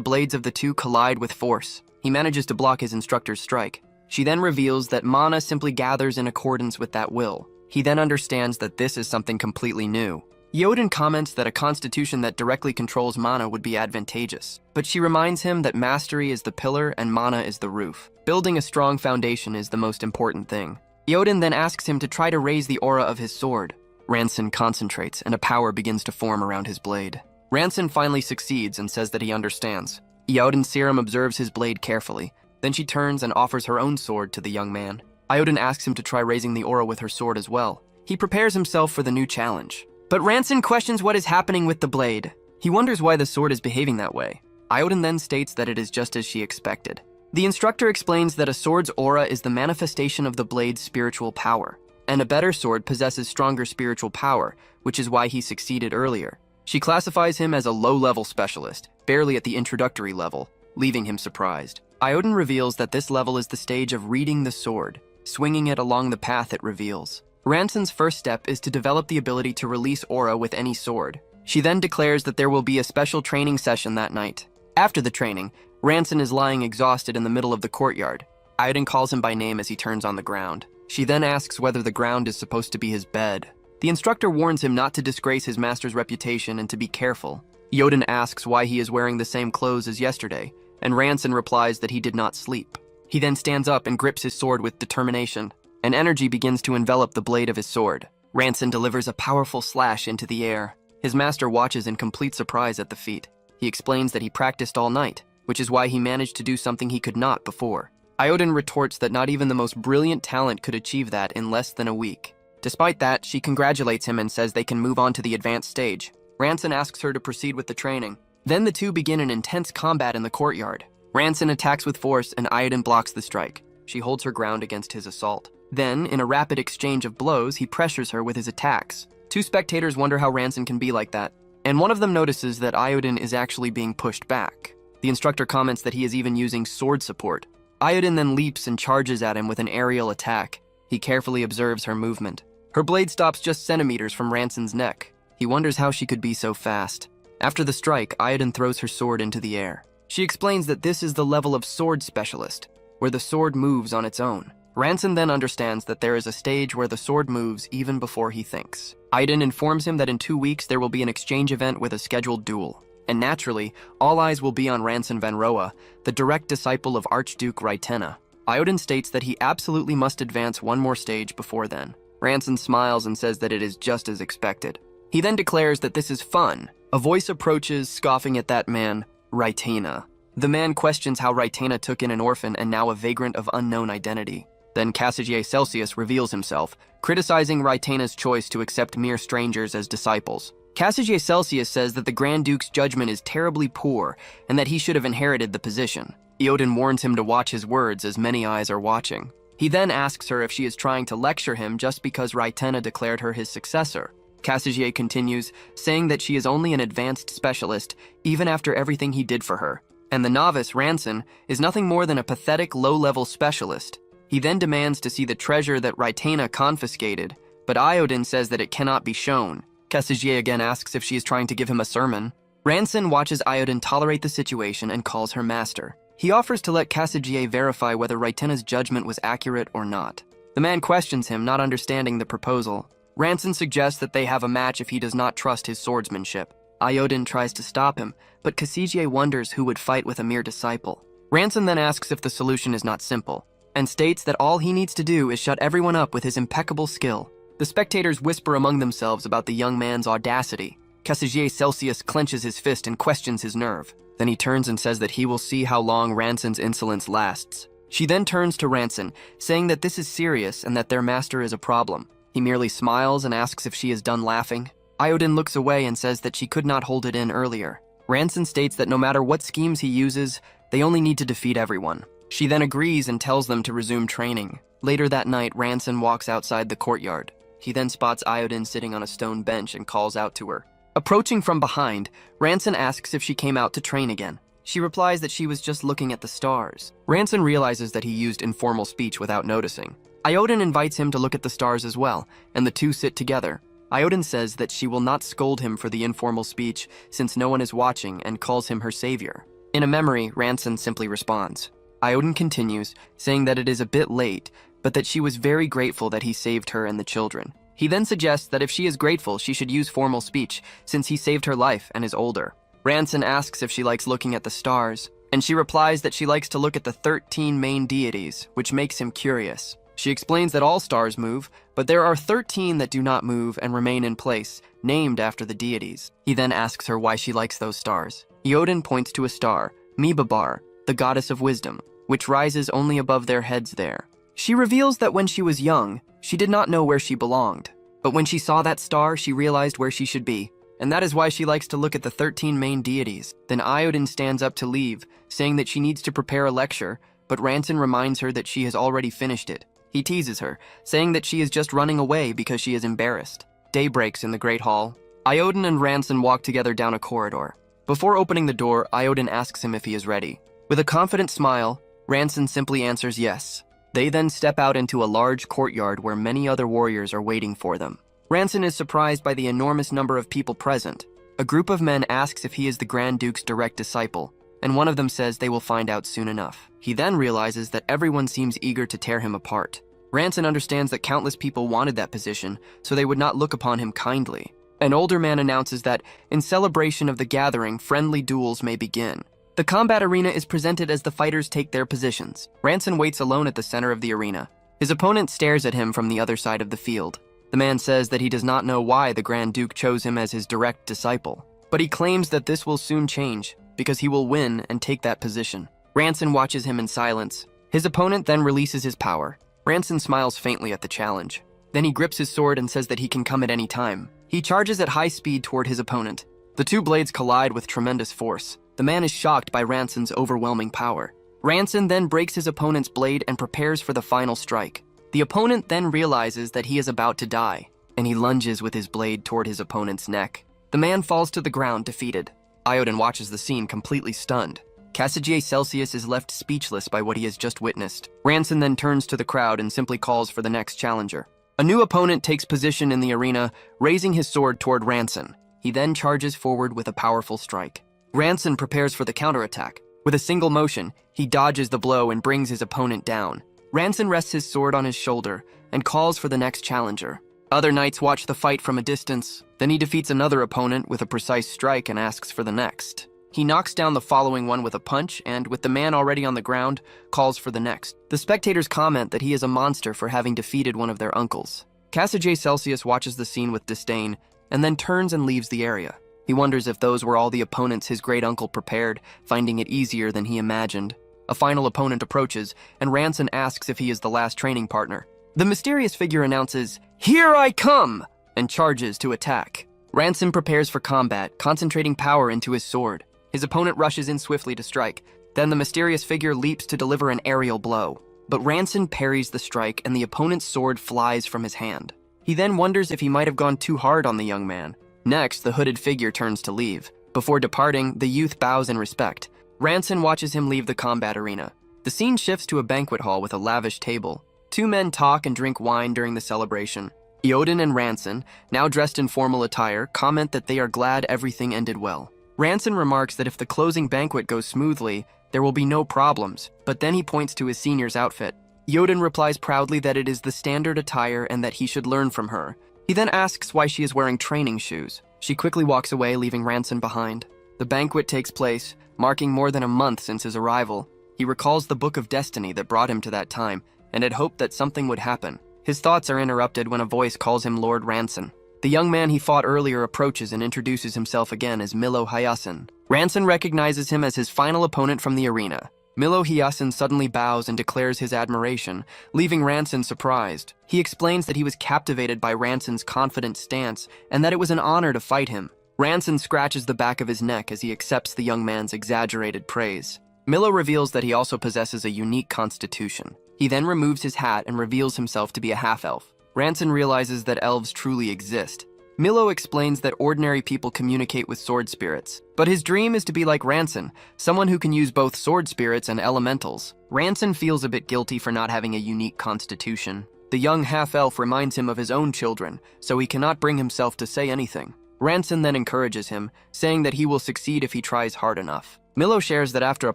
blades of the two collide with force. He manages to block his instructor's strike. She then reveals that mana simply gathers in accordance with that will. He then understands that this is something completely new. Iodin comments that a constitution that directly controls mana would be advantageous, but she reminds him that mastery is the pillar and mana is the roof. Building a strong foundation is the most important thing. Iodin then asks him to try to raise the aura of his sword. Ranson concentrates, and a power begins to form around his blade. Ranson finally succeeds and says that he understands. Iodin Serum observes his blade carefully. Then she turns and offers her own sword to the young man. Iodin asks him to try raising the aura with her sword as well. He prepares himself for the new challenge. But Ranson questions what is happening with the blade. He wonders why the sword is behaving that way. Iodin then states that it is just as she expected. The instructor explains that a sword's aura is the manifestation of the blade's spiritual power, and a better sword possesses stronger spiritual power, which is why he succeeded earlier. She classifies him as a low-level specialist, barely at the introductory level, leaving him surprised. Iodin reveals that this level is the stage of reading the sword, swinging it along the path it reveals. Ranson's first step is to develop the ability to release aura with any sword. She then declares that there will be a special training session that night. After the training, Ranson is lying exhausted in the middle of the courtyard. Iodin calls him by name as he turns on the ground. She then asks whether the ground is supposed to be his bed. The instructor warns him not to disgrace his master's reputation and to be careful. Iodin asks why he is wearing the same clothes as yesterday, and Ranson replies that he did not sleep. He then stands up and grips his sword with determination. An energy begins to envelop the blade of his sword. Ranson delivers a powerful slash into the air. His master watches in complete surprise at the feat. He explains that he practiced all night, which is why he managed to do something he could not before. Iodin retorts that not even the most brilliant talent could achieve that in less than a week. Despite that, she congratulates him and says they can move on to the advanced stage. Ranson asks her to proceed with the training. Then the two begin an intense combat in the courtyard. Ranson attacks with force and Iodin blocks the strike. She holds her ground against his assault. Then, in a rapid exchange of blows, he pressures her with his attacks. Two spectators wonder how Ranson can be like that, and one of them notices that Iodin is actually being pushed back. The instructor comments that he is even using sword support. Iodin then leaps and charges at him with an aerial attack. He carefully observes her movement. Her blade stops just centimeters from Ranson's neck. He wonders how she could be so fast. After the strike, Iodin throws her sword into the air. She explains that this is the level of sword specialist, where the sword moves on its own. Ranson then understands that there is a stage where the sword moves even before he thinks. Iodin informs him that in 2 weeks there will be an exchange event with a scheduled duel. And naturally, all eyes will be on Ranson Van Roa, the direct disciple of Archduke Raitena. Iodin states that he absolutely must advance one more stage before then. Ranson smiles and says that it is just as expected. He then declares that this is fun. A voice approaches, scoffing at that man, Raitena. The man questions how Raitena took in an orphan and now a vagrant of unknown identity. Then Cassigier Celsius reveals himself, criticizing Raitena's choice to accept mere strangers as disciples. Cassigier Celsius says that the Grand Duke's judgment is terribly poor and that he should have inherited the position. Iodin warns him to watch his words as many eyes are watching. He then asks her if she is trying to lecture him just because Raitena declared her his successor. Cassigier continues, saying that she is only an advanced specialist even after everything he did for her. And the novice, Ranson, is nothing more than a pathetic low-level specialist. He then demands to see the treasure that Raitena confiscated, but Iodin says that it cannot be shown. Cassigier again asks if she is trying to give him a sermon. Ranson watches Iodin tolerate the situation and calls her master. He offers to let Cassigier verify whether Raitena's judgment was accurate or not. The man questions him, not understanding the proposal. Ranson suggests that they have a match if he does not trust his swordsmanship. Iodin tries to stop him, but Cassigier wonders who would fight with a mere disciple. Ranson then asks if the solution is not simple, and states that all he needs to do is shut everyone up with his impeccable skill. The spectators whisper among themselves about the young man's audacity. Cassigier Celsius clenches his fist and questions his nerve. Then he turns and says that he will see how long Ranson's insolence lasts. She then turns to Ranson, saying that this is serious and that their master is a problem. He merely smiles and asks if she is done laughing. Iodin looks away and says that she could not hold it in earlier. Ranson states that no matter what schemes he uses, they only need to defeat everyone. She then agrees and tells them to resume training. Later that night, Ranson walks outside the courtyard. He then spots Iodin sitting on a stone bench and calls out to her. Approaching from behind, Ranson asks if she came out to train again. She replies that she was just looking at the stars. Ranson realizes that he used informal speech without noticing. Iodin invites him to look at the stars as well, and the two sit together. Iodin says that she will not scold him for the informal speech since no one is watching and calls him her savior. In a memory, Ranson simply responds. Iodin continues, saying that it is a bit late, but that she was very grateful that he saved her and the children. He then suggests that if she is grateful, she should use formal speech since he saved her life and is older. Ranson asks if she likes looking at the stars, and she replies that she likes to look at the 13 main deities, which makes him curious. She explains that all stars move, but there are 13 that do not move and remain in place, named after the deities. He then asks her why she likes those stars. Iodin points to a star, Mibabar, the goddess of wisdom, which rises only above their heads there. She reveals that when she was young, she did not know where she belonged. But when she saw that star, she realized where she should be, and that is why she likes to look at the 13 main deities. Then Iodin stands up to leave, saying that she needs to prepare a lecture, but Ranson reminds her that she has already finished it. He teases her, saying that she is just running away because she is embarrassed. Day breaks in the Great Hall. Iodin and Ranson walk together down a corridor. Before opening the door, Iodin asks him if he is ready. With a confident smile, Ranson simply answers yes. They then step out into a large courtyard where many other warriors are waiting for them. Ranson is surprised by the enormous number of people present. A group of men asks if he is the Grand Duke's direct disciple, and one of them says they will find out soon enough. He then realizes that everyone seems eager to tear him apart. Ranson understands that countless people wanted that position, so they would not look upon him kindly. An older man announces that, in celebration of the gathering, friendly duels may begin. The combat arena is presented as the fighters take their positions. Ranson waits alone at the center of the arena. His opponent stares at him from the other side of the field. The man says that he does not know why the Grand Duke chose him as his direct disciple, but he claims that this will soon change, because he will win and take that position. Ranson watches him in silence. His opponent then releases his power. Ranson smiles faintly at the challenge. Then he grips his sword and says that he can come at any time. He charges at high speed toward his opponent. The two blades collide with tremendous force. The man is shocked by Ranson's overwhelming power. Ranson then breaks his opponent's blade and prepares for the final strike. The opponent then realizes that he is about to die, and he lunges with his blade toward his opponent's neck. The man falls to the ground, defeated. Iodin watches the scene completely stunned. Cassigier Celsius is left speechless by what he has just witnessed. Ranson then turns to the crowd and simply calls for the next challenger. A new opponent takes position in the arena, raising his sword toward Ranson. He then charges forward with a powerful strike. Ranson prepares for the counterattack. With a single motion, he dodges the blow and brings his opponent down. Ranson rests his sword on his shoulder and calls for the next challenger. Other knights watch the fight from a distance. Then he defeats another opponent with a precise strike and asks for the next. He knocks down the following one with a punch and, with the man already on the ground, calls for the next. The spectators comment that he is a monster for having defeated one of their uncles. Cassigier Celsius watches the scene with disdain and then turns and leaves the area. He wonders if those were all the opponents his great-uncle prepared, finding it easier than he imagined. A final opponent approaches, and Ranson asks if he is the last training partner. The mysterious figure announces, "Here I come!" and charges to attack. Ranson prepares for combat, concentrating power into his sword. His opponent rushes in swiftly to strike. Then the mysterious figure leaps to deliver an aerial blow. But Ranson parries the strike, and the opponent's sword flies from his hand. He then wonders if he might have gone too hard on the young man. Next, the hooded figure turns to leave. Before departing, the youth bows in respect. Ranson watches him leave the combat arena. The scene shifts to a banquet hall with a lavish table. Two men talk and drink wine during the celebration. Iodin and Ranson, now dressed in formal attire, comment that they are glad everything ended well. Ranson remarks that if the closing banquet goes smoothly, there will be no problems, but then he points to his senior's outfit. Iodin replies proudly that it is the standard attire and that he should learn from her. He then asks why she is wearing training shoes. She quickly walks away, leaving Ranson behind. The banquet takes place, marking more than a month since his arrival. He recalls the Book of Destiny that brought him to that time, and had hoped that something would happen. His thoughts are interrupted when a voice calls him Lord Ranson. The young man he fought earlier approaches and introduces himself again as Milo Hyasin. Ranson recognizes him as his final opponent from the arena. Milo Hyasin suddenly bows and declares his admiration, leaving Ranson surprised. He explains that he was captivated by Ranson's confident stance and that it was an honor to fight him. Ranson scratches the back of his neck as he accepts the young man's exaggerated praise. Milo reveals that he also possesses a unique constitution. He then removes his hat and reveals himself to be a half-elf. Ranson realizes that elves truly exist. Milo explains that ordinary people communicate with sword spirits, but his dream is to be like Ranson, someone who can use both sword spirits and elementals. Ranson feels a bit guilty for not having a unique constitution. The young half-elf reminds him of his own children, so he cannot bring himself to say anything. Ranson then encourages him, saying that he will succeed if he tries hard enough. Milo shares that after a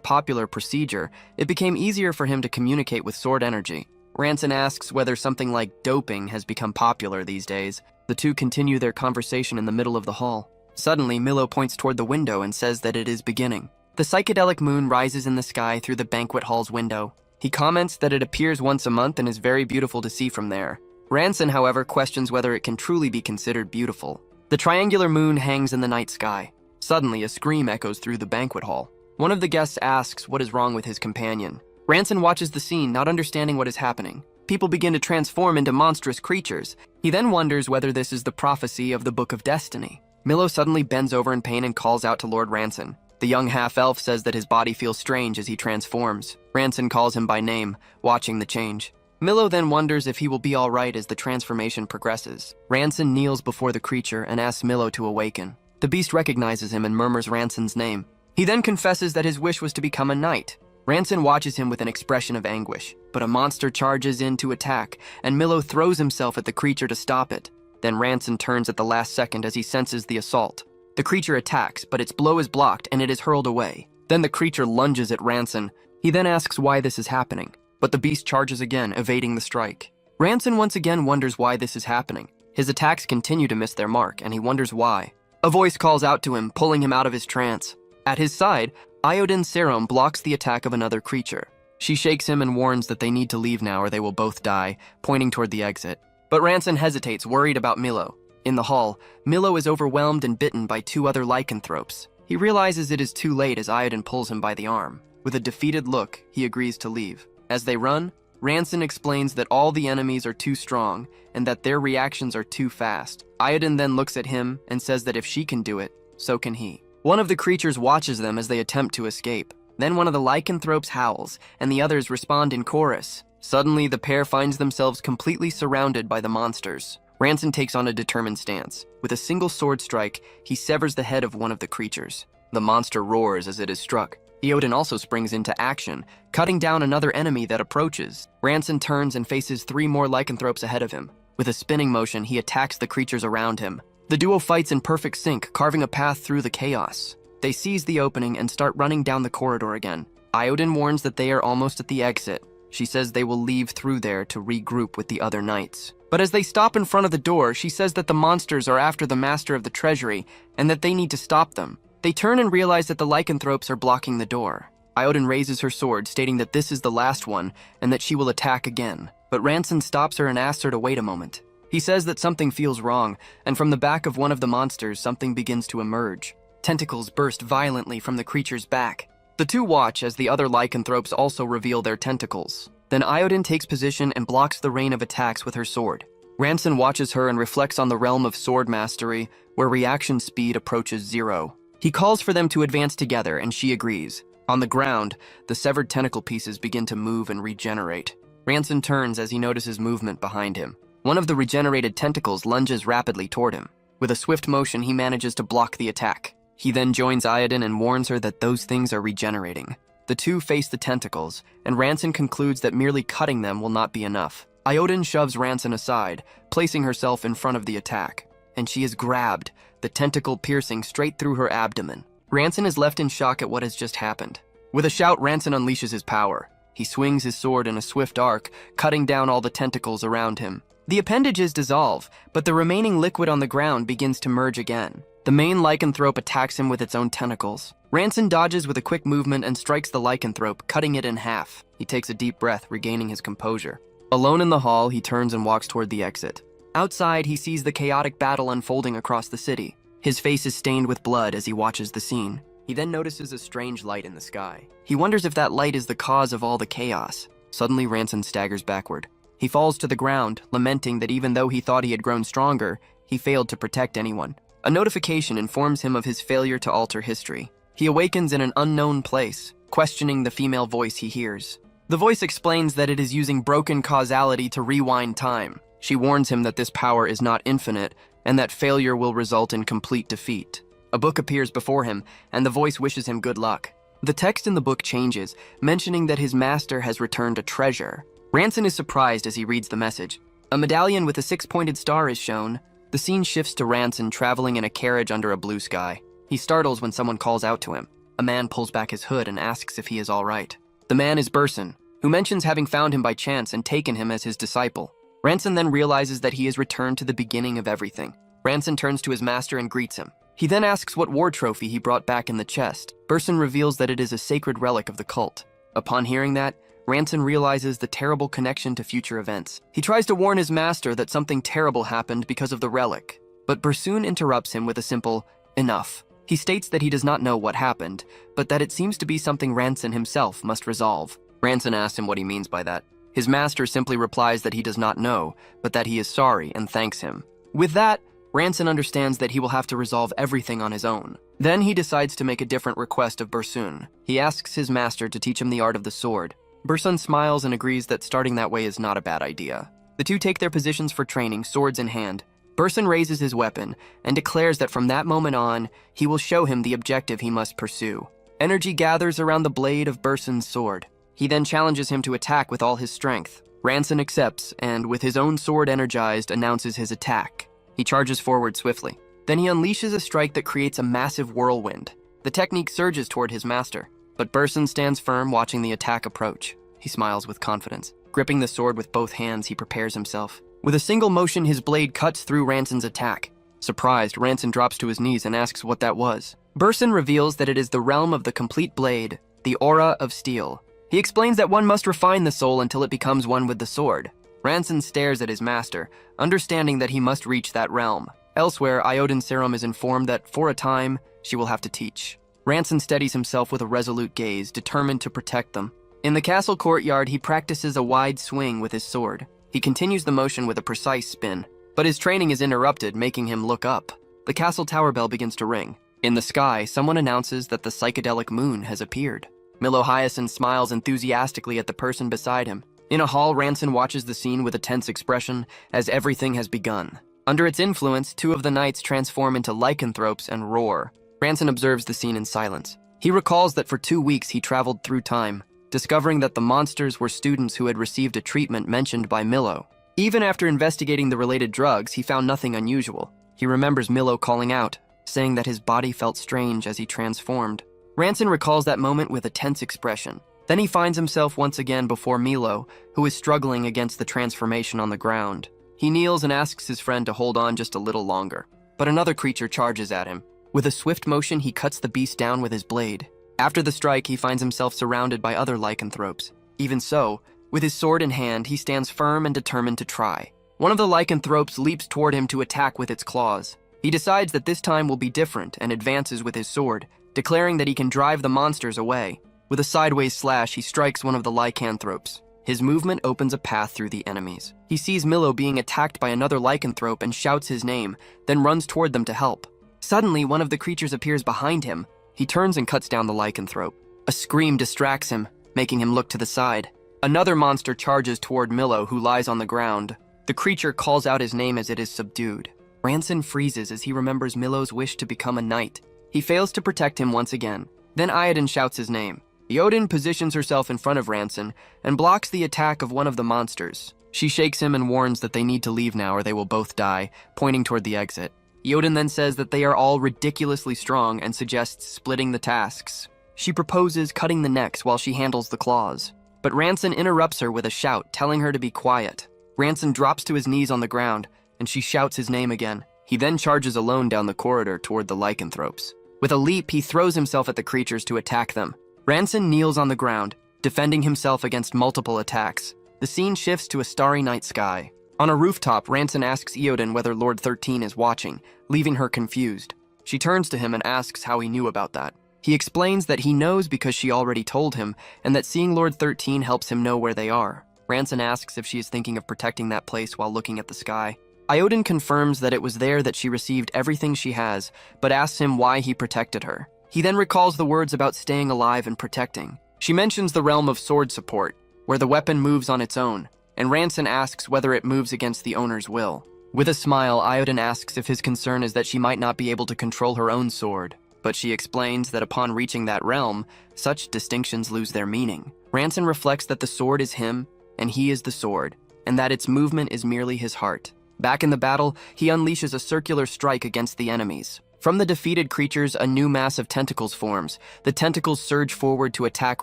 popular procedure, it became easier for him to communicate with sword energy. Ranson asks whether something like doping has become popular these days. The two continue their conversation in the middle of the hall. Suddenly, Milo points toward the window and says that it is beginning. The psychedelic moon rises in the sky through the banquet hall's window. He comments that it appears once a month and is very beautiful to see from there. Ranson, however, questions whether it can truly be considered beautiful. The triangular moon hangs in the night sky. Suddenly, a scream echoes through the banquet hall. One of the guests asks what is wrong with his companion. Ranson watches the scene, not understanding what is happening. People begin to transform into monstrous creatures. He then wonders whether this is the prophecy of the Book of Destiny. Milo suddenly bends over in pain and calls out to Lord Ranson. The young half-elf says that his body feels strange as he transforms. Ranson calls him by name, watching the change. Milo then wonders if he will be all right as the transformation progresses. Ranson kneels before the creature and asks Milo to awaken. The beast recognizes him and murmurs Ranson's name. He then confesses that his wish was to become a knight. Ranson watches him with an expression of anguish, but a monster charges in to attack, and Milo throws himself at the creature to stop it. Then Ranson turns at the last second as he senses the assault. The creature attacks, but its blow is blocked and it is hurled away. Then the creature lunges at Ranson. He then asks why this is happening, but the beast charges again, evading the strike. Ranson once again wonders why this is happening. His attacks continue to miss their mark, and he wonders why. A voice calls out to him, pulling him out of his trance. At his side, Iodine Serum blocks the attack of another creature. She shakes him and warns that they need to leave now or they will both die, pointing toward the exit. But Ranson hesitates, worried about Milo. In the hall, Milo is overwhelmed and bitten by two other lycanthropes. He realizes it is too late as Iodine pulls him by the arm. With a defeated look, he agrees to leave. As they run, Ranson explains that all the enemies are too strong and that their reactions are too fast. Iodine then looks at him and says that if she can do it, so can he. One of the creatures watches them as they attempt to escape. Then one of the lycanthropes howls, and the others respond in chorus. Suddenly, the pair finds themselves completely surrounded by the monsters. Ranson takes on a determined stance. With a single sword strike, he severs the head of one of the creatures. The monster roars as it is struck. Iodine also springs into action, cutting down another enemy that approaches. Ranson turns and faces three more lycanthropes ahead of him. With a spinning motion, he attacks the creatures around him. The duo fights in perfect sync, carving a path through the chaos. They seize the opening and start running down the corridor again. Iodine warns that they are almost at the exit. She says they will leave through there to regroup with the other knights. But as they stop in front of the door, she says that the monsters are after the master of the treasury and that they need to stop them. They turn and realize that the lycanthropes are blocking the door. Iodine raises her sword, stating that this is the last one and that she will attack again. But Ranson stops her and asks her to wait a moment. He says that something feels wrong, and from the back of one of the monsters, something begins to emerge. Tentacles burst violently from the creature's back. The two watch as the other lycanthropes also reveal their tentacles. Then Iodine takes position and blocks the rain of attacks with her sword. Ranson watches her and reflects on the realm of sword mastery, where reaction speed approaches 0. He calls for them to advance together, and she agrees. On the ground, the severed tentacle pieces begin to move and regenerate. Ranson turns as he notices movement behind him. One of the regenerated tentacles lunges rapidly toward him. With a swift motion, he manages to block the attack. He then joins Iodine and warns her that those things are regenerating. The two face the tentacles, and Ranson concludes that merely cutting them will not be enough. Iodine shoves Ranson aside, placing herself in front of the attack, and she is grabbed, the tentacle piercing straight through her abdomen. Ranson is left in shock at what has just happened. With a shout, Ranson unleashes his power. He swings his sword in a swift arc, cutting down all the tentacles around him. The appendages dissolve, but the remaining liquid on the ground begins to merge again. The main lycanthrope attacks him with its own tentacles. Ranson dodges with a quick movement and strikes the lycanthrope, cutting it in half. He takes a deep breath, regaining his composure. Alone in the hall, he turns and walks toward the exit. Outside, he sees the chaotic battle unfolding across the city. His face is stained with blood as he watches the scene. He then notices a strange light in the sky. He wonders if that light is the cause of all the chaos. Suddenly, Ranson staggers backward. He falls to the ground, lamenting that even though he thought he had grown stronger, he failed to protect anyone. A notification informs him of his failure to alter history. He awakens in an unknown place, questioning the female voice he hears. The voice explains that it is using broken causality to rewind time. She warns him that this power is not infinite, and that failure will result in complete defeat. A book appears before him, and the voice wishes him good luck. The text in the book changes, mentioning that his master has returned a treasure. Ranson is surprised as he reads the message. A medallion with a 6-pointed star is shown. The scene shifts to Ranson traveling in a carriage under a blue sky. He startles when someone calls out to him. A man pulls back his hood and asks if he is all right. The man is Burson, who mentions having found him by chance and taken him as his disciple. Ranson then realizes that he has returned to the beginning of everything. Ranson turns to his master and greets him. He then asks what war trophy he brought back in the chest. Burson reveals that it is a sacred relic of the cult. Upon hearing that, Ranson realizes the terrible connection to future events. He tries to warn his master that something terrible happened because of the relic, but Burson interrupts him with a simple, "Enough." He states that he does not know what happened, but that it seems to be something Ranson himself must resolve. Ranson asks him what he means by that. His master simply replies that he does not know, but that he is sorry and thanks him. With that, Ranson understands that he will have to resolve everything on his own. Then he decides to make a different request of Burson. He asks his master to teach him the art of the sword. Burson smiles and agrees that starting that way is not a bad idea. The two take their positions for training, swords in hand. Burson raises his weapon and declares that from that moment on, he will show him the objective he must pursue. Energy gathers around the blade of Burson's sword. He then challenges him to attack with all his strength. Ranson accepts and, with his own sword energized, announces his attack. He charges forward swiftly. Then he unleashes a strike that creates a massive whirlwind. The technique surges toward his master, but Burson stands firm watching the attack approach. He smiles with confidence. Gripping the sword with both hands, he prepares himself. With a single motion, his blade cuts through Ranson's attack. Surprised, Ranson drops to his knees and asks what that was. Burson reveals that it is the realm of the complete blade, the aura of steel. He explains that one must refine the soul until it becomes one with the sword. Ranson stares at his master, understanding that he must reach that realm. Elsewhere, Iodin Serum is informed that, for a time, she will have to teach. Ranson steadies himself with a resolute gaze, determined to protect them. In the castle courtyard, he practices a wide swing with his sword. He continues the motion with a precise spin, but his training is interrupted, making him look up. The castle tower bell begins to ring. In the sky, someone announces that the psychedelic moon has appeared. Milo Hyacinth smiles enthusiastically at the person beside him. In a hall, Ranson watches the scene with a tense expression, as everything has begun. Under its influence, two of the knights transform into lycanthropes and roar. Ranson observes the scene in silence. He recalls that for 2 weeks he traveled through time, discovering that the monsters were students who had received a treatment mentioned by Milo. Even after investigating the related drugs, he found nothing unusual. He remembers Milo calling out, saying that his body felt strange as he transformed. Ranson recalls that moment with a tense expression. Then he finds himself once again before Milo, who is struggling against the transformation on the ground. He kneels and asks his friend to hold on just a little longer, but another creature charges at him. With a swift motion, he cuts the beast down with his blade. After the strike, he finds himself surrounded by other lycanthropes. Even so, with his sword in hand, he stands firm and determined to try. One of the lycanthropes leaps toward him to attack with its claws. He decides that this time will be different and advances with his sword, declaring that he can drive the monsters away. With a sideways slash, he strikes one of the lycanthropes. His movement opens a path through the enemies. He sees Milo being attacked by another lycanthrope and shouts his name, then runs toward them to help. Suddenly, one of the creatures appears behind him. He turns and cuts down the lycanthrope. A scream distracts him, making him look to the side. Another monster charges toward Milo, who lies on the ground. The creature calls out his name as it is subdued. Ranson freezes as he remembers Milo's wish to become a knight. He fails to protect him once again. Then Iodin shouts his name. Iodin positions herself in front of Ranson and blocks the attack of one of the monsters. She shakes him and warns that they need to leave now or they will both die, pointing toward the exit. Iodin then says that they are all ridiculously strong and suggests splitting the tasks. She proposes cutting the necks while she handles the claws. But Ranson interrupts her with a shout, telling her to be quiet. Ranson drops to his knees on the ground, and she shouts his name again. He then charges alone down the corridor toward the lycanthropes. With a leap, he throws himself at the creatures to attack them. Ranson kneels on the ground, defending himself against multiple attacks. The scene shifts to a starry night sky. On a rooftop, Ranson asks Iodin whether Lord 13 is watching, leaving her confused. She turns to him and asks how he knew about that. He explains that he knows because she already told him, and that seeing Lord 13 helps him know where they are. Ranson asks if she is thinking of protecting that place while looking at the sky. Iodin confirms that it was there that she received everything she has, but asks him why he protected her. He then recalls the words about staying alive and protecting. She mentions the realm of sword support, where the weapon moves on its own, and Ranson asks whether it moves against the owner's will. With a smile, Iodin asks if his concern is that she might not be able to control her own sword, but she explains that upon reaching that realm, such distinctions lose their meaning. Ranson reflects that the sword is him, and he is the sword, and that its movement is merely his heart. Back in the battle, he unleashes a circular strike against the enemies. From the defeated creatures, a new mass of tentacles forms. The tentacles surge forward to attack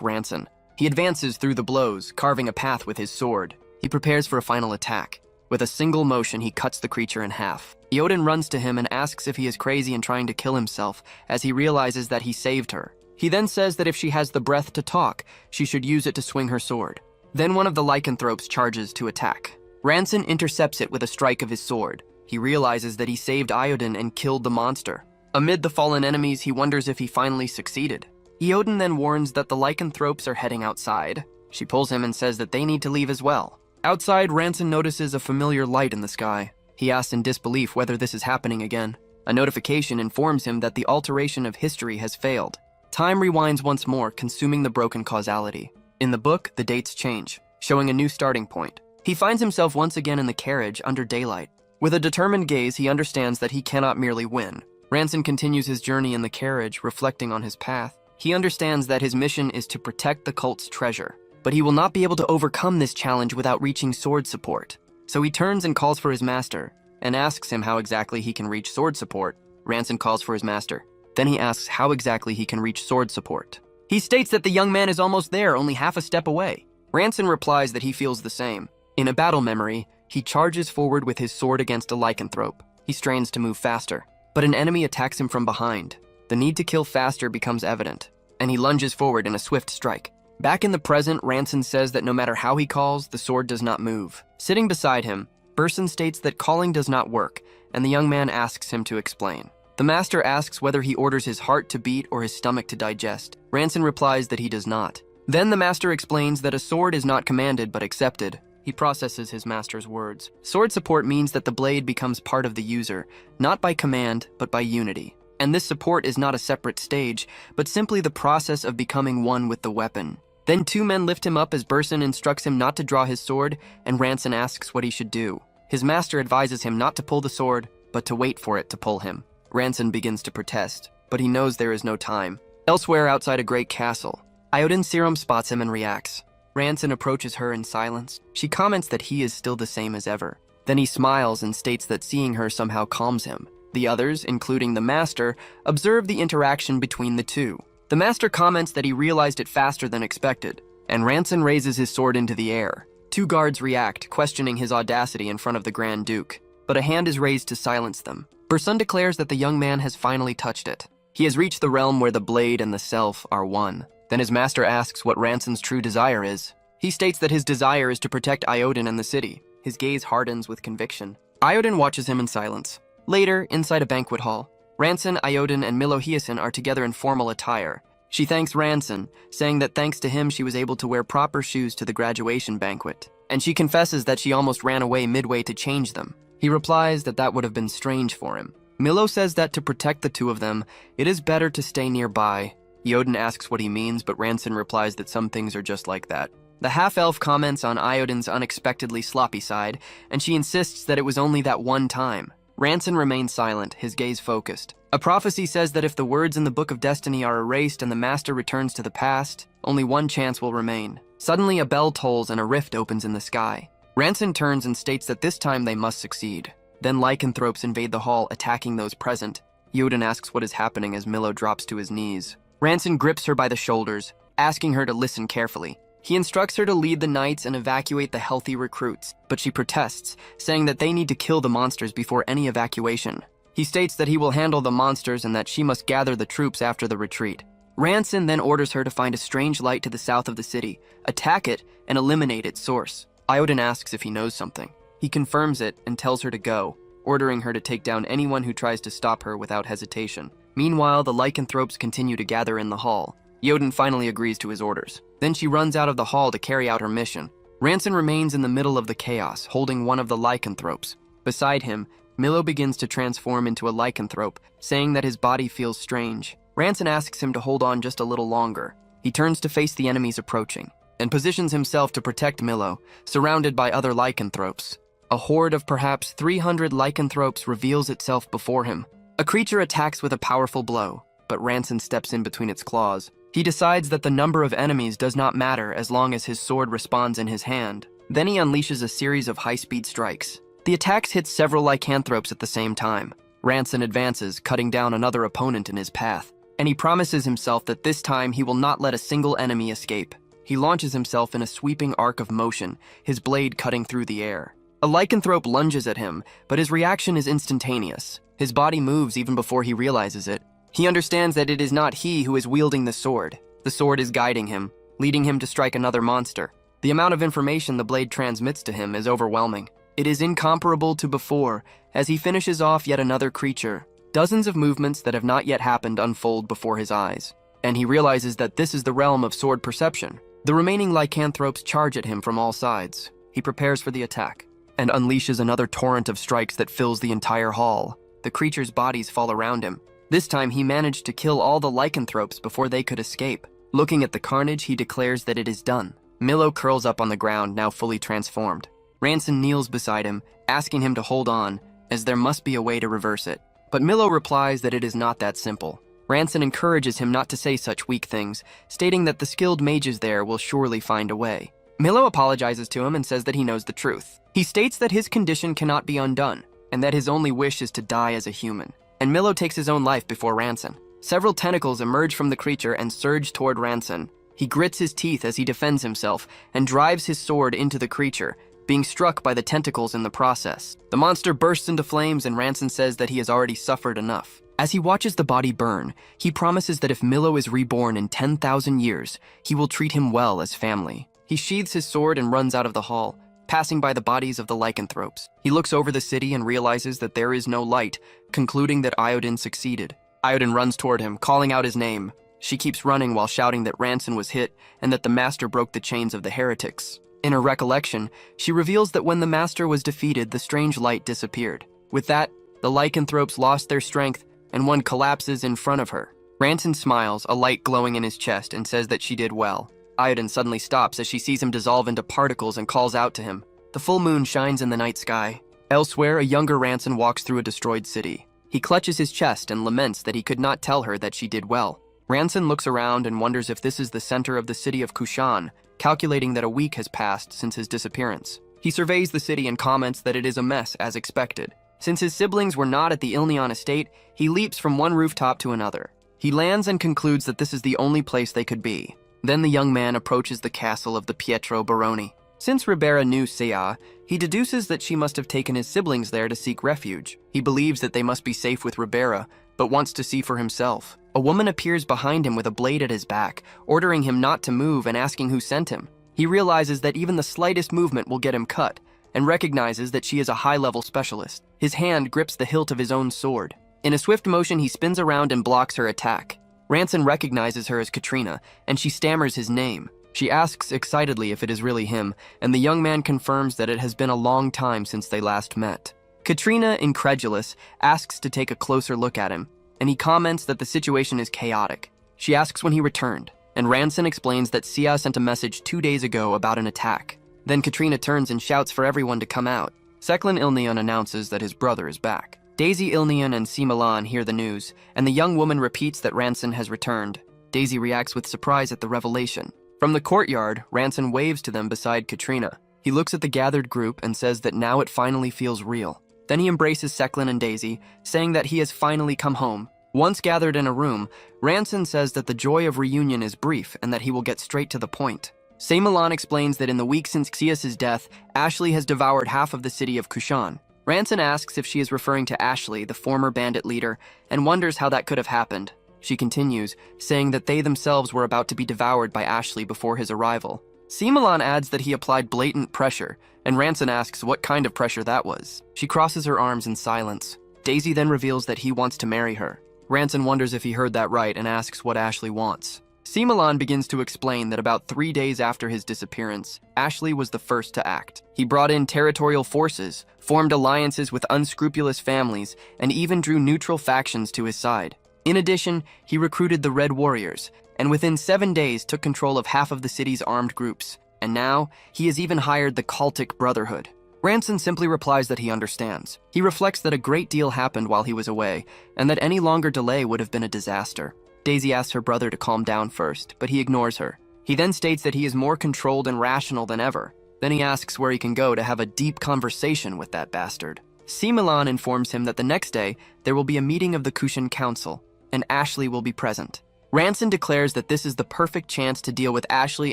Ranson. He advances through the blows, carving a path with his sword. He prepares for a final attack. With a single motion, he cuts the creature in half. Iodin runs to him and asks if he is crazy and trying to kill himself, as he realizes that he saved her. He then says that if she has the breath to talk, she should use it to swing her sword. Then one of the lycanthropes charges to attack. Ranson intercepts it with a strike of his sword. He realizes that he saved Iodin and killed the monster. Amid the fallen enemies, he wonders if he finally succeeded. Iodin then warns that the lycanthropes are heading outside. She pulls him and says that they need to leave as well. Outside, Ranson notices a familiar light in the sky. He asks in disbelief whether this is happening again. A notification informs him that the alteration of history has failed. Time rewinds once more, consuming the broken causality. In the book, the dates change, showing a new starting point. He finds himself once again in the carriage under daylight. With a determined gaze, he understands that he cannot merely win. Ranson continues his journey in the carriage, reflecting on his path. He understands that his mission is to protect the cult's treasure, but he will not be able to overcome this challenge without reaching sword support. So he turns and calls for his master, and asks him how exactly he can reach sword support. Ranson calls for his master. Then he asks how exactly he can reach sword support. He states that the young man is almost there, only half a step away. Ranson replies that he feels the same. In a battle memory, he charges forward with his sword against a lycanthrope. He strains to move faster, but an enemy attacks him from behind. The need to kill faster becomes evident, and he lunges forward in a swift strike. Back in the present, Ranson says that no matter how he calls, the sword does not move. Sitting beside him, Burson states that calling does not work, and the young man asks him to explain. The master asks whether he orders his heart to beat or his stomach to digest. Ranson replies that he does not. Then the master explains that a sword is not commanded but accepted. He processes his master's words. Sword support means that the blade becomes part of the user, not by command, but by unity. And this support is not a separate stage, but simply the process of becoming one with the weapon. Then two men lift him up as Burson instructs him not to draw his sword, and Ranson asks what he should do. His master advises him not to pull the sword, but to wait for it to pull him. Ranson begins to protest, but he knows there is no time. Elsewhere outside a great castle, Iodin Serum spots him and reacts. Ranson approaches her in silence. She comments that he is still the same as ever. Then he smiles and states that seeing her somehow calms him. The others, including the master, observe the interaction between the two. The master comments that he realized it faster than expected, and Ranson raises his sword into the air. Two guards react, questioning his audacity in front of the Grand Duke, but a hand is raised to silence them. Burson declares that the young man has finally touched it. He has reached the realm where the blade and the self are one. Then his master asks what Ranson's true desire is. He states that his desire is to protect Iodin and the city. His gaze hardens with conviction. Iodin watches him in silence. Later, inside a banquet hall, Ranson, Iodin, and Milohiesin are together in formal attire. She thanks Ranson, saying that thanks to him she was able to wear proper shoes to the graduation banquet. And she confesses that she almost ran away midway to change them. He replies that that would have been strange for him. Milo says that to protect the two of them, it is better to stay nearby. Iodin asks what he means, but Ranson replies that some things are just like that. The half-elf comments on Iodin's unexpectedly sloppy side, and she insists that it was only that one time. Ranson remains silent, his gaze focused. A prophecy says that if the words in the Book of Destiny are erased and the Master returns to the past, only one chance will remain. Suddenly a bell tolls and a rift opens in the sky. Ranson turns and states that this time they must succeed. Then lycanthropes invade the hall, attacking those present. Iodin asks what is happening as Milo drops to his knees. Ranson grips her by the shoulders, asking her to listen carefully. He instructs her to lead the knights and evacuate the healthy recruits, but she protests, saying that they need to kill the monsters before any evacuation. He states that he will handle the monsters and that she must gather the troops after the retreat. Ranson then orders her to find a strange light to the south of the city, attack it, and eliminate its source. Iodin asks if he knows something. He confirms it and tells her to go, ordering her to take down anyone who tries to stop her without hesitation. Meanwhile, the lycanthropes continue to gather in the hall. Iodin finally agrees to his orders. Then she runs out of the hall to carry out her mission. Ranson remains in the middle of the chaos, holding one of the lycanthropes. Beside him, Milo begins to transform into a lycanthrope, saying that his body feels strange. Ranson asks him to hold on just a little longer. He turns to face the enemies approaching, and positions himself to protect Milo, surrounded by other lycanthropes. A horde of perhaps 300 lycanthropes reveals itself before him. A creature attacks with a powerful blow, but Ranson steps in between its claws. He decides that the number of enemies does not matter as long as his sword responds in his hand. Then he unleashes a series of high-speed strikes. The attacks hit several lycanthropes at the same time. Ranson advances, cutting down another opponent in his path, and he promises himself that this time he will not let a single enemy escape. He launches himself in a sweeping arc of motion, his blade cutting through the air. A lycanthrope lunges at him, but his reaction is instantaneous. His body moves even before he realizes it. He understands that it is not he who is wielding the sword. The sword is guiding him, leading him to strike another monster. The amount of information the blade transmits to him is overwhelming. It is incomparable to before, as he finishes off yet another creature. Dozens of movements that have not yet happened unfold before his eyes, and he realizes that this is the realm of sword perception. The remaining lycanthropes charge at him from all sides. He prepares for the attack, and unleashes another torrent of strikes that fills the entire hall. The creatures' bodies fall around him. This time he managed to kill all the lycanthropes before they could escape. Looking at the carnage, he declares that it is done. Milo curls up on the ground, now fully transformed. Ranson kneels beside him, asking him to hold on, as there must be a way to reverse it. But Milo replies that it is not that simple. Ranson encourages him not to say such weak things, stating that the skilled mages there will surely find a way. Milo apologizes to him and says that he knows the truth. He states that his condition cannot be undone, and that his only wish is to die as a human. And Milo takes his own life before Ranson. Several tentacles emerge from the creature and surge toward Ranson. He grits his teeth as he defends himself and drives his sword into the creature, being struck by the tentacles in the process. The monster bursts into flames and Ranson says that he has already suffered enough. As he watches the body burn, he promises that if Milo is reborn in 10,000 years, he will treat him well as family. He sheathes his sword and runs out of the hall, passing by the bodies of the lycanthropes. He looks over the city and realizes that there is no light, concluding that Iodin succeeded. Iodin runs toward him, calling out his name. She keeps running while shouting that Ranson was hit and that the master broke the chains of the heretics. In her recollection, she reveals that when the master was defeated, the strange light disappeared. With that, the lycanthropes lost their strength and one collapses in front of her. Ranson smiles, a light glowing in his chest, and says that she did well. Iodin suddenly stops as she sees him dissolve into particles and calls out to him. The full moon shines in the night sky. Elsewhere, a younger Ranson walks through a destroyed city. He clutches his chest and laments that he could not tell her that she did well. Ranson looks around and wonders if this is the center of the city of Kushan, calculating that a week has passed since his disappearance. He surveys the city and comments that it is a mess as expected. Since his siblings were not at the Ilneon estate, he leaps from one rooftop to another. He lands and concludes that this is the only place they could be. Then the young man approaches the castle of the Pietro Baroni. Since Ribera knew Sea, he deduces that she must have taken his siblings there to seek refuge. He believes that they must be safe with Ribera, but wants to see for himself. A woman appears behind him with a blade at his back, ordering him not to move and asking who sent him. He realizes that even the slightest movement will get him cut, and recognizes that she is a high-level specialist. His hand grips the hilt of his own sword. In a swift motion, he spins around and blocks her attack. Ranson recognizes her as Katrina, and she stammers his name. She asks excitedly if it is really him, and the young man confirms that it has been a long time since they last met. Katrina, incredulous, asks to take a closer look at him, and he comments that the situation is chaotic. She asks when he returned, and Ranson explains that Sia sent a message 2 days ago about an attack. Then Katrina turns and shouts for everyone to come out. Seclin Ilneon announces that his brother is back. Daisy Ilneon and Simalan hear the news, and the young woman repeats that Ranson has returned. Daisy reacts with surprise at the revelation. From the courtyard, Ranson waves to them beside Katrina. He looks at the gathered group and says that now it finally feels real. Then he embraces Seclin and Daisy, saying that he has finally come home. Once gathered in a room, Ranson says that the joy of reunion is brief and that he will get straight to the point. Seymolan explains that in the week since Xias's death, Ashley has devoured half of the city of Kushan. Ranson asks if she is referring to Ashley, the former bandit leader, and wonders how that could have happened. She continues, saying that they themselves were about to be devoured by Ashley before his arrival. Seymolan adds that he applied blatant pressure, and Ranson asks what kind of pressure that was. She crosses her arms in silence. Daisy then reveals that he wants to marry her. Ranson wonders if he heard that right and asks what Ashley wants. Seymolan begins to explain that about 3 days after his disappearance, Ashley was the first to act. He brought in territorial forces, formed alliances with unscrupulous families, and even drew neutral factions to his side. In addition, he recruited the Red Warriors, and within 7 days took control of half of the city's armed groups. And now, he has even hired the Cultic Brotherhood. Ranson simply replies that he understands. He reflects that a great deal happened while he was away, and that any longer delay would have been a disaster. Daisy asks her brother to calm down first, but he ignores her. He then states that he is more controlled and rational than ever. Then he asks where he can go to have a deep conversation with that bastard. C. Milan informs him that the next day, there will be a meeting of the Kushin Council, and Ashley will be present. Ranson declares that this is the perfect chance to deal with Ashley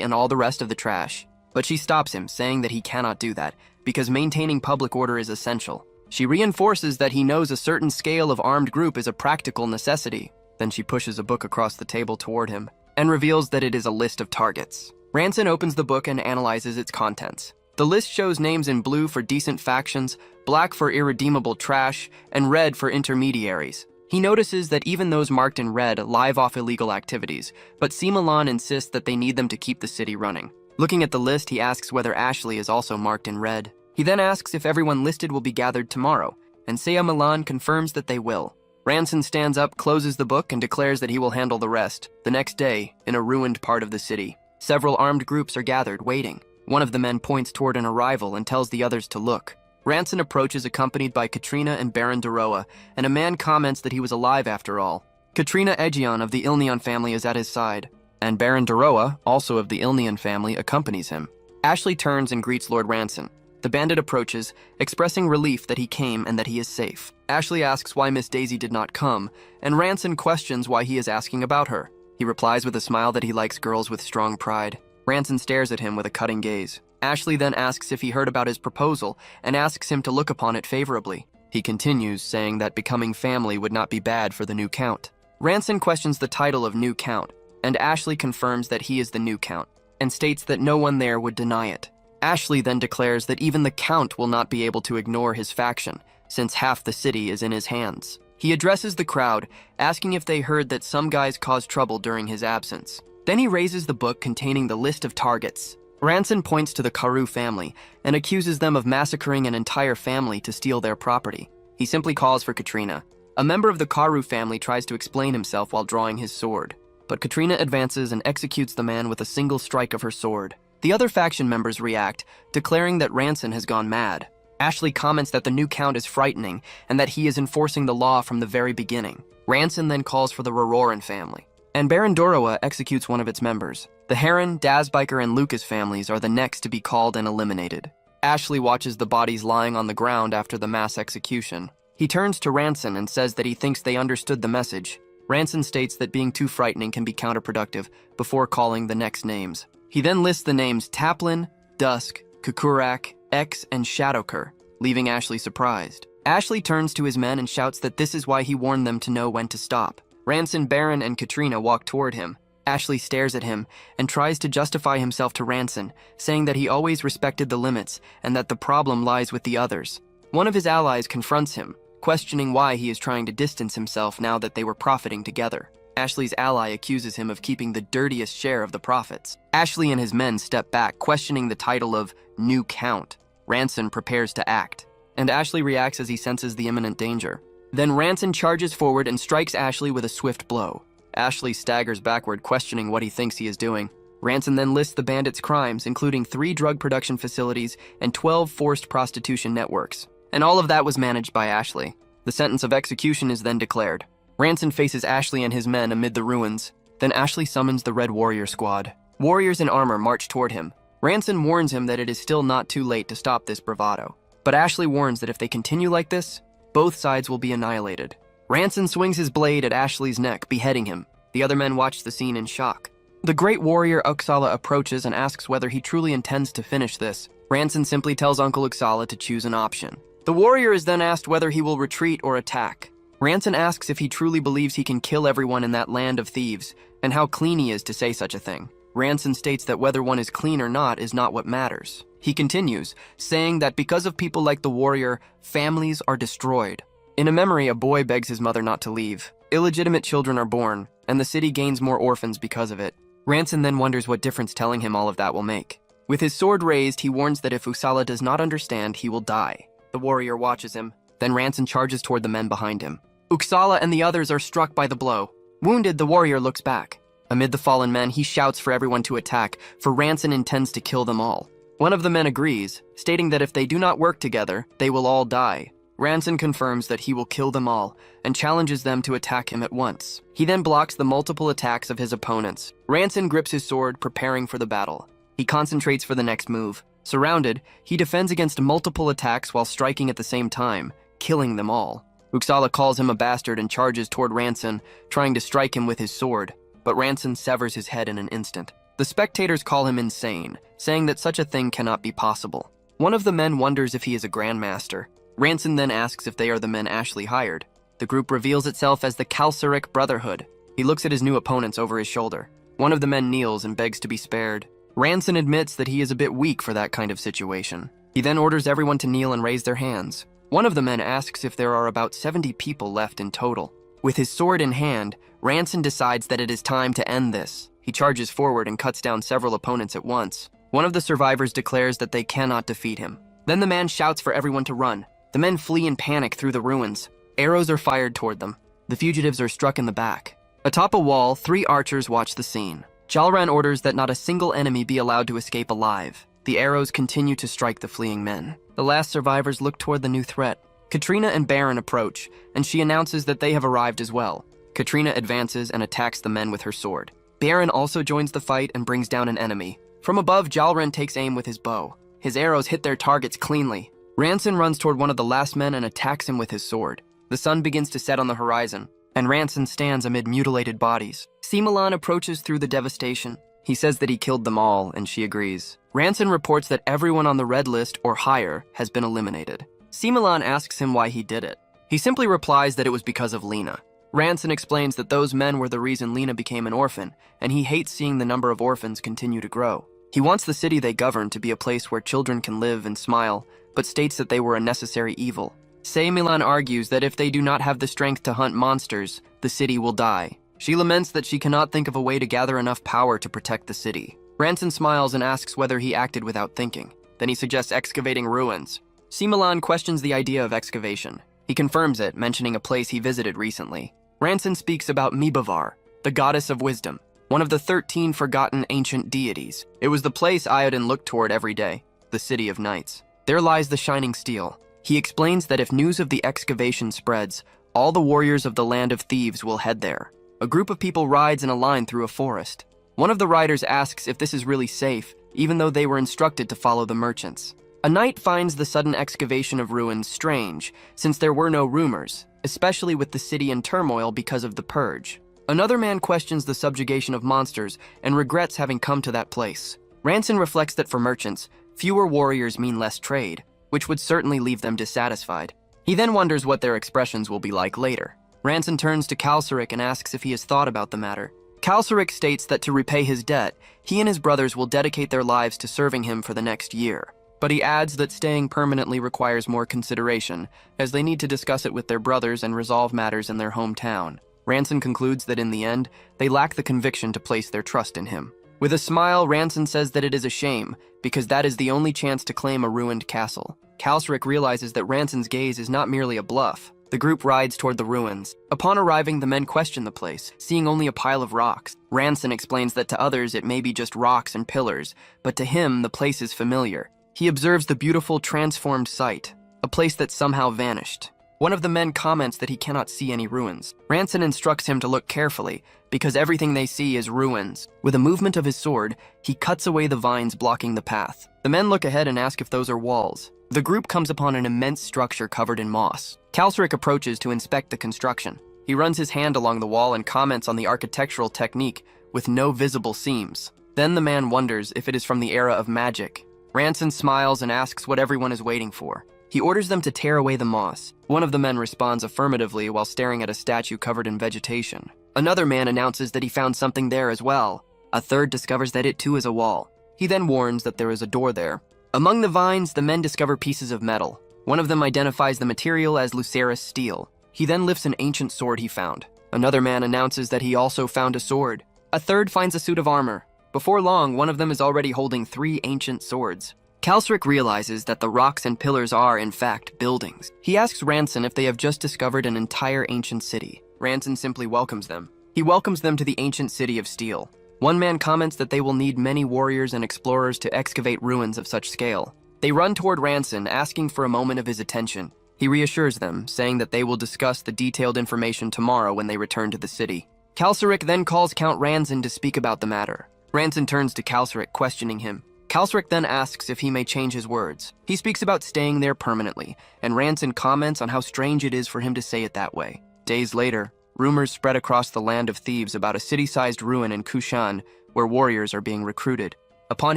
and all the rest of the trash. But she stops him, saying that he cannot do that, because maintaining public order is essential. She reinforces that he knows a certain scale of armed group is a practical necessity. Then she pushes a book across the table toward him, and reveals that it is a list of targets. Ranson opens the book and analyzes its contents. The list shows names in blue for decent factions, black for irredeemable trash, and red for intermediaries. He notices that even those marked in red live off illegal activities, but C. Milan insists that they need them to keep the city running. Looking at the list, he asks whether Ashley is also marked in red. He then asks if everyone listed will be gathered tomorrow, and C. Milan confirms that they will. Ranson stands up, closes the book, and declares that he will handle the rest. The next day, in a ruined part of the city, several armed groups are gathered, waiting. One of the men points toward an arrival and tells the others to look. Ranson approaches accompanied by Katrina and Baron Daroa, and a man comments that he was alive after all. Katrina Egion of the Ilnion family is at his side, and Baron Daroa, also of the Ilnion family, accompanies him. Ashley turns and greets Lord Ranson. The bandit approaches, expressing relief that he came and that he is safe. Ashley asks why Miss Daisy did not come, and Ranson questions why he is asking about her. He replies with a smile that he likes girls with strong pride. Ranson stares at him with a cutting gaze. Ashley then asks if he heard about his proposal and asks him to look upon it favorably. He continues, saying that becoming family would not be bad for the new count. Ranson questions the title of new count, and Ashley confirms that he is the new count, and states that no one there would deny it. Ashley then declares that even the count will not be able to ignore his faction, since half the city is in his hands. He addresses the crowd, asking if they heard that some guys caused trouble during his absence. Then he raises the book containing the list of targets. Ranson points to the Karu family and accuses them of massacring an entire family to steal their property. He simply calls for Katrina. A member of the Karu family tries to explain himself while drawing his sword, but Katrina advances and executes the man with a single strike of her sword. The other faction members react, declaring that Ranson has gone mad. Ashley comments that the new count is frightening and that he is enforcing the law from the very beginning. Ranson then calls for the Rororan family, and Baron Doroa executes one of its members. The Heron, Dazbiker, and Lucas families are the next to be called and eliminated. Ashley watches the bodies lying on the ground after the mass execution. He turns to Ranson and says that he thinks they understood the message. Ranson states that being too frightening can be counterproductive before calling the next names. He then lists the names Taplin, Dusk, Kukurak, X, and Shadowker, leaving Ashley surprised. Ashley turns to his men and shouts that this is why he warned them to know when to stop. Ranson, Baron, and Katrina walk toward him. Ashley stares at him and tries to justify himself to Ranson, saying that he always respected the limits and that the problem lies with the others. One of his allies confronts him, questioning why he is trying to distance himself now that they were profiting together. Ashley's ally accuses him of keeping the dirtiest share of the profits. Ashley and his men step back, questioning the title of New Count. Ranson prepares to act, and Ashley reacts as he senses the imminent danger. Then Ranson charges forward and strikes Ashley with a swift blow. Ashley staggers backward, questioning what he thinks he is doing. Ranson then lists the bandits' crimes, including 3 drug production facilities and 12 forced prostitution networks. And all of that was managed by Ashley. The sentence of execution is then declared. Ranson faces Ashley and his men amid the ruins. Then Ashley summons the Red Warrior Squad. Warriors in armor march toward him. Ranson warns him that it is still not too late to stop this bravado. But Ashley warns that if they continue like this, both sides will be annihilated. Ranson swings his blade at Ashley's neck, beheading him. The other men watch the scene in shock. The great warrior Uxala approaches and asks whether he truly intends to finish this. Ranson simply tells Uncle Uxala to choose an option. The warrior is then asked whether he will retreat or attack. Ranson asks if he truly believes he can kill everyone in that land of thieves, and how clean he is to say such a thing. Ranson states that whether one is clean or not is not what matters. He continues, saying that because of people like the warrior, families are destroyed. In a memory, a boy begs his mother not to leave. Illegitimate children are born, and the city gains more orphans because of it. Ranson then wonders what difference telling him all of that will make. With his sword raised, he warns that if Uxala does not understand, he will die. The warrior watches him. Then Ranson charges toward the men behind him. Uxala and the others are struck by the blow. Wounded, the warrior looks back. Amid the fallen men, he shouts for everyone to attack, for Ranson intends to kill them all. One of the men agrees, stating that if they do not work together, they will all die. Ranson confirms that he will kill them all and challenges them to attack him at once. He then blocks the multiple attacks of his opponents. Ranson grips his sword, preparing for the battle. He concentrates for the next move. Surrounded, he defends against multiple attacks while striking at the same time, killing them all. Uxala calls him a bastard and charges toward Ranson, trying to strike him with his sword, but Ranson severs his head in an instant. The spectators call him insane, saying that such a thing cannot be possible. One of the men wonders if he is a grandmaster. Ranson then asks if they are the men Ashley hired. The group reveals itself as the Kalsaric Brotherhood. He looks at his new opponents over his shoulder. One of the men kneels and begs to be spared. Ranson admits that he is a bit weak for that kind of situation. He then orders everyone to kneel and raise their hands. One of the men asks if there are about 70 people left in total. With his sword in hand, Ranson decides that it is time to end this. He charges forward and cuts down several opponents at once. One of the survivors declares that they cannot defeat him. Then the man shouts for everyone to run. The men flee in panic through the ruins. Arrows are fired toward them. The fugitives are struck in the back. Atop a wall, 3 archers watch the scene. Jalran orders that not a single enemy be allowed to escape alive. The arrows continue to strike the fleeing men. The last survivors look toward the new threat. Katrina and Baron approach, and she announces that they have arrived as well. Katrina advances and attacks the men with her sword. Baron also joins the fight and brings down an enemy. From above, Jalran takes aim with his bow. His arrows hit their targets cleanly. Ranson runs toward one of the last men and attacks him with his sword. The sun begins to set on the horizon, and Ranson stands amid mutilated bodies. Simulan approaches through the devastation. He says that he killed them all, and she agrees. Ranson reports that everyone on the red list or higher has been eliminated. Simulan asks him why he did it. He simply replies that it was because of Lena. Ranson explains that those men were the reason Lena became an orphan, and he hates seeing the number of orphans continue to grow. He wants the city they govern to be a place where children can live and smile, but states that they were a necessary evil. Milan argues that if they do not have the strength to hunt monsters, the city will die. She laments that she cannot think of a way to gather enough power to protect the city. Ranson smiles and asks whether he acted without thinking. Then he suggests excavating ruins. Milan questions the idea of excavation. He confirms it, mentioning a place he visited recently. Ranson speaks about Mibavar, the goddess of wisdom, one of the 13 forgotten ancient deities. It was the place Iodin looked toward every day, the City of Knights. There lies the Shining Steel. He explains that if news of the excavation spreads, all the warriors of the Land of Thieves will head there. A group of people rides in a line through a forest. One of the riders asks if this is really safe, even though they were instructed to follow the merchants. A knight finds the sudden excavation of ruins strange, since there were no rumors, especially with the city in turmoil because of the purge. Another man questions the subjugation of monsters and regrets having come to that place. Ranson reflects that for merchants, fewer warriors mean less trade, which would certainly leave them dissatisfied. He then wonders what their expressions will be like later. Ranson turns to Kalsaric and asks if he has thought about the matter. Kalsaric states that to repay his debt, he and his brothers will dedicate their lives to serving him for the next year. But he adds that staying permanently requires more consideration, as they need to discuss it with their brothers and resolve matters in their hometown. Ranson concludes that in the end, they lack the conviction to place their trust in him. With a smile, Ranson says that it is a shame, because that is the only chance to claim a ruined castle. Kalsaric realizes that Ranson's gaze is not merely a bluff. The group rides toward the ruins. Upon arriving, the men question the place, seeing only a pile of rocks. Ranson explains that to others it may be just rocks and pillars, but to him the place is familiar. He observes the beautiful transformed site, a place that somehow vanished. One of the men comments that he cannot see any ruins. Ranson instructs him to look carefully, because everything they see is ruins. With a movement of his sword, he cuts away the vines blocking the path. The men look ahead and ask if those are walls. The group comes upon an immense structure covered in moss. Kalsaric approaches to inspect the construction. He runs his hand along the wall and comments on the architectural technique with no visible seams. Then the man wonders if it is from the era of magic. Ranson smiles and asks what everyone is waiting for. He orders them to tear away the moss. One of the men responds affirmatively while staring at a statue covered in vegetation. Another man announces that he found something there as well. A third discovers that it too is a wall. He then warns that there is a door there. Among the vines, the men discover pieces of metal. One of them identifies the material as Lucerus steel. He then lifts an ancient sword he found. Another man announces that he also found a sword. A third finds a suit of armor. Before long, one of them is already holding 3 ancient swords. Kalsaric realizes that the rocks and pillars are, in fact, buildings. He asks Ranson if they have just discovered an entire ancient city. Ranson simply welcomes them. He welcomes them to the ancient city of steel. One man comments that they will need many warriors and explorers to excavate ruins of such scale. They run toward Ranson, asking for a moment of his attention. He reassures them, saying that they will discuss the detailed information tomorrow when they return to the city. Kalsarik then calls Count Ranson to speak about the matter. Ranson turns to Kalsarik, questioning him. Kalsarik then asks if he may change his words. He speaks about staying there permanently, and Ranson comments on how strange it is for him to say it that way. Days later, rumors spread across the land of thieves about a city-sized ruin in Kushan where warriors are being recruited. Upon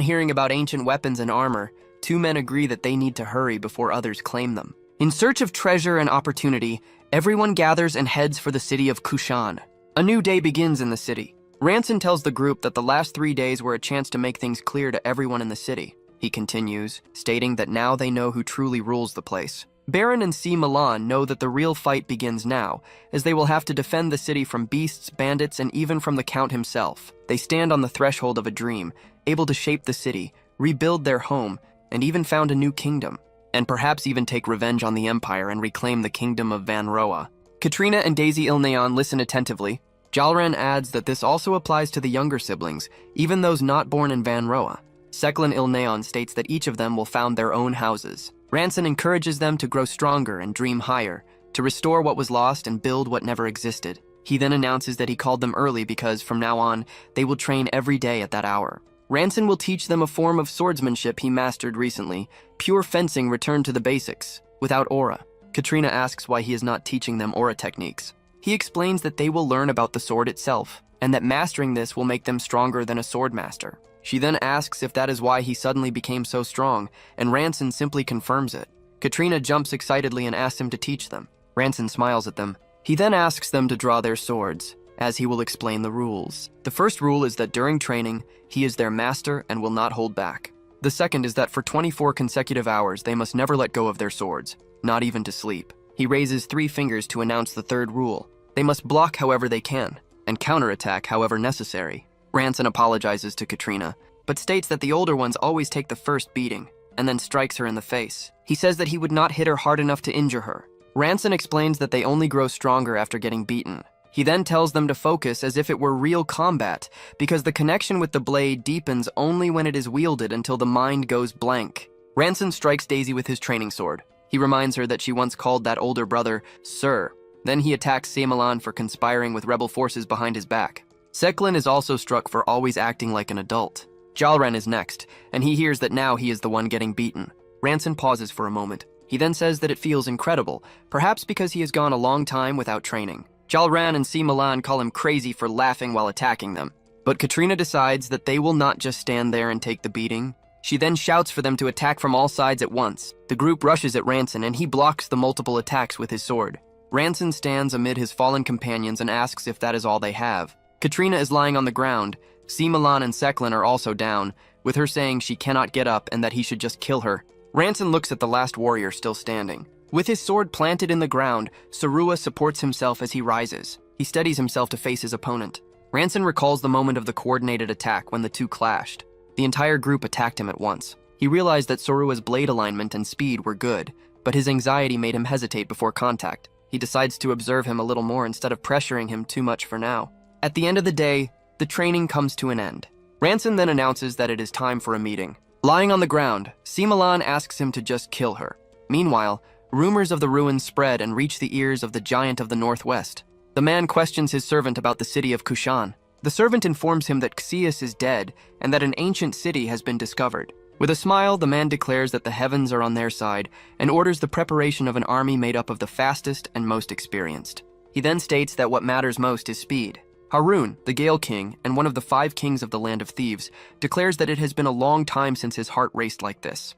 hearing about ancient weapons and armor, two men agree that they need to hurry before others claim them. In search of treasure and opportunity, everyone gathers and heads for the city of Kushan. A new day begins in the city. Ranson tells the group that the last 3 days were a chance to make things clear to everyone in the city. He continues, stating that now they know who truly rules the place. Baron and C. Milan know that the real fight begins now, as they will have to defend the city from beasts, bandits, and even from the Count himself. They stand on the threshold of a dream, able to shape the city, rebuild their home, and even found a new kingdom, and perhaps even take revenge on the Empire and reclaim the kingdom of Van Roa. Katrina and Daisy Ilneon listen attentively. Jalran adds that this also applies to the younger siblings, even those not born in Van Roa. Seklin Ilneon states that each of them will found their own houses. Ranson encourages them to grow stronger and dream higher, to restore what was lost and build what never existed. He then announces that he called them early because, from now on, they will train every day at that hour. Ranson will teach them a form of swordsmanship he mastered recently, pure fencing returned to the basics, without aura. Katrina asks why he is not teaching them aura techniques. He explains that they will learn about the sword itself, and that mastering this will make them stronger than a sword master. She then asks if that is why he suddenly became so strong, and Ranson simply confirms it. Katrina jumps excitedly and asks him to teach them. Ranson smiles at them. He then asks them to draw their swords, as he will explain the rules. The first rule is that during training, he is their master and will not hold back. The second is that for 24 consecutive hours, they must never let go of their swords, not even to sleep. He raises 3 fingers to announce the third rule. They must block however they can, and counterattack however necessary. Ranson apologizes to Katrina, but states that the older ones always take the first beating, and then strikes her in the face. He says that he would not hit her hard enough to injure her. Ranson explains that they only grow stronger after getting beaten. He then tells them to focus as if it were real combat, because the connection with the blade deepens only when it is wielded until the mind goes blank. Ranson strikes Daisy with his training sword. He reminds her that she once called that older brother Sir. Then he attacks Seymolan for conspiring with rebel forces behind his back. Seklin is also struck for always acting like an adult. Jalran is next, and he hears that now he is the one getting beaten. Ranson pauses for a moment. He then says that it feels incredible, perhaps because he has gone a long time without training. Jalran and C. Milan call him crazy for laughing while attacking them. But Katrina decides that they will not just stand there and take the beating. She then shouts for them to attack from all sides at once. The group rushes at Ranson and he blocks the multiple attacks with his sword. Ranson stands amid his fallen companions and asks if that is all they have. Katrina is lying on the ground. C. Milan and Seklin are also down, with her saying she cannot get up and that he should just kill her. Ranson looks at the last warrior still standing. With his sword planted in the ground, Sarua supports himself as he rises. He steadies himself to face his opponent. Ranson recalls the moment of the coordinated attack when the two clashed. The entire group attacked him at once. He realized that Sarua's blade alignment and speed were good, but his anxiety made him hesitate before contact. He decides to observe him a little more instead of pressuring him too much for now. At the end of the day, the training comes to an end. Ranson then announces that it is time for a meeting. Lying on the ground, Seymolan asks him to just kill her. Meanwhile, rumors of the ruins spread and reach the ears of the giant of the northwest. The man questions his servant about the city of Kushan. The servant informs him that Xius is dead and that an ancient city has been discovered. With a smile, the man declares that the heavens are on their side and orders the preparation of an army made up of the fastest and most experienced. He then states that what matters most is speed. Harun, the Gale King and one of the 5 kings of the Land of Thieves, declares that it has been a long time since his heart raced like this.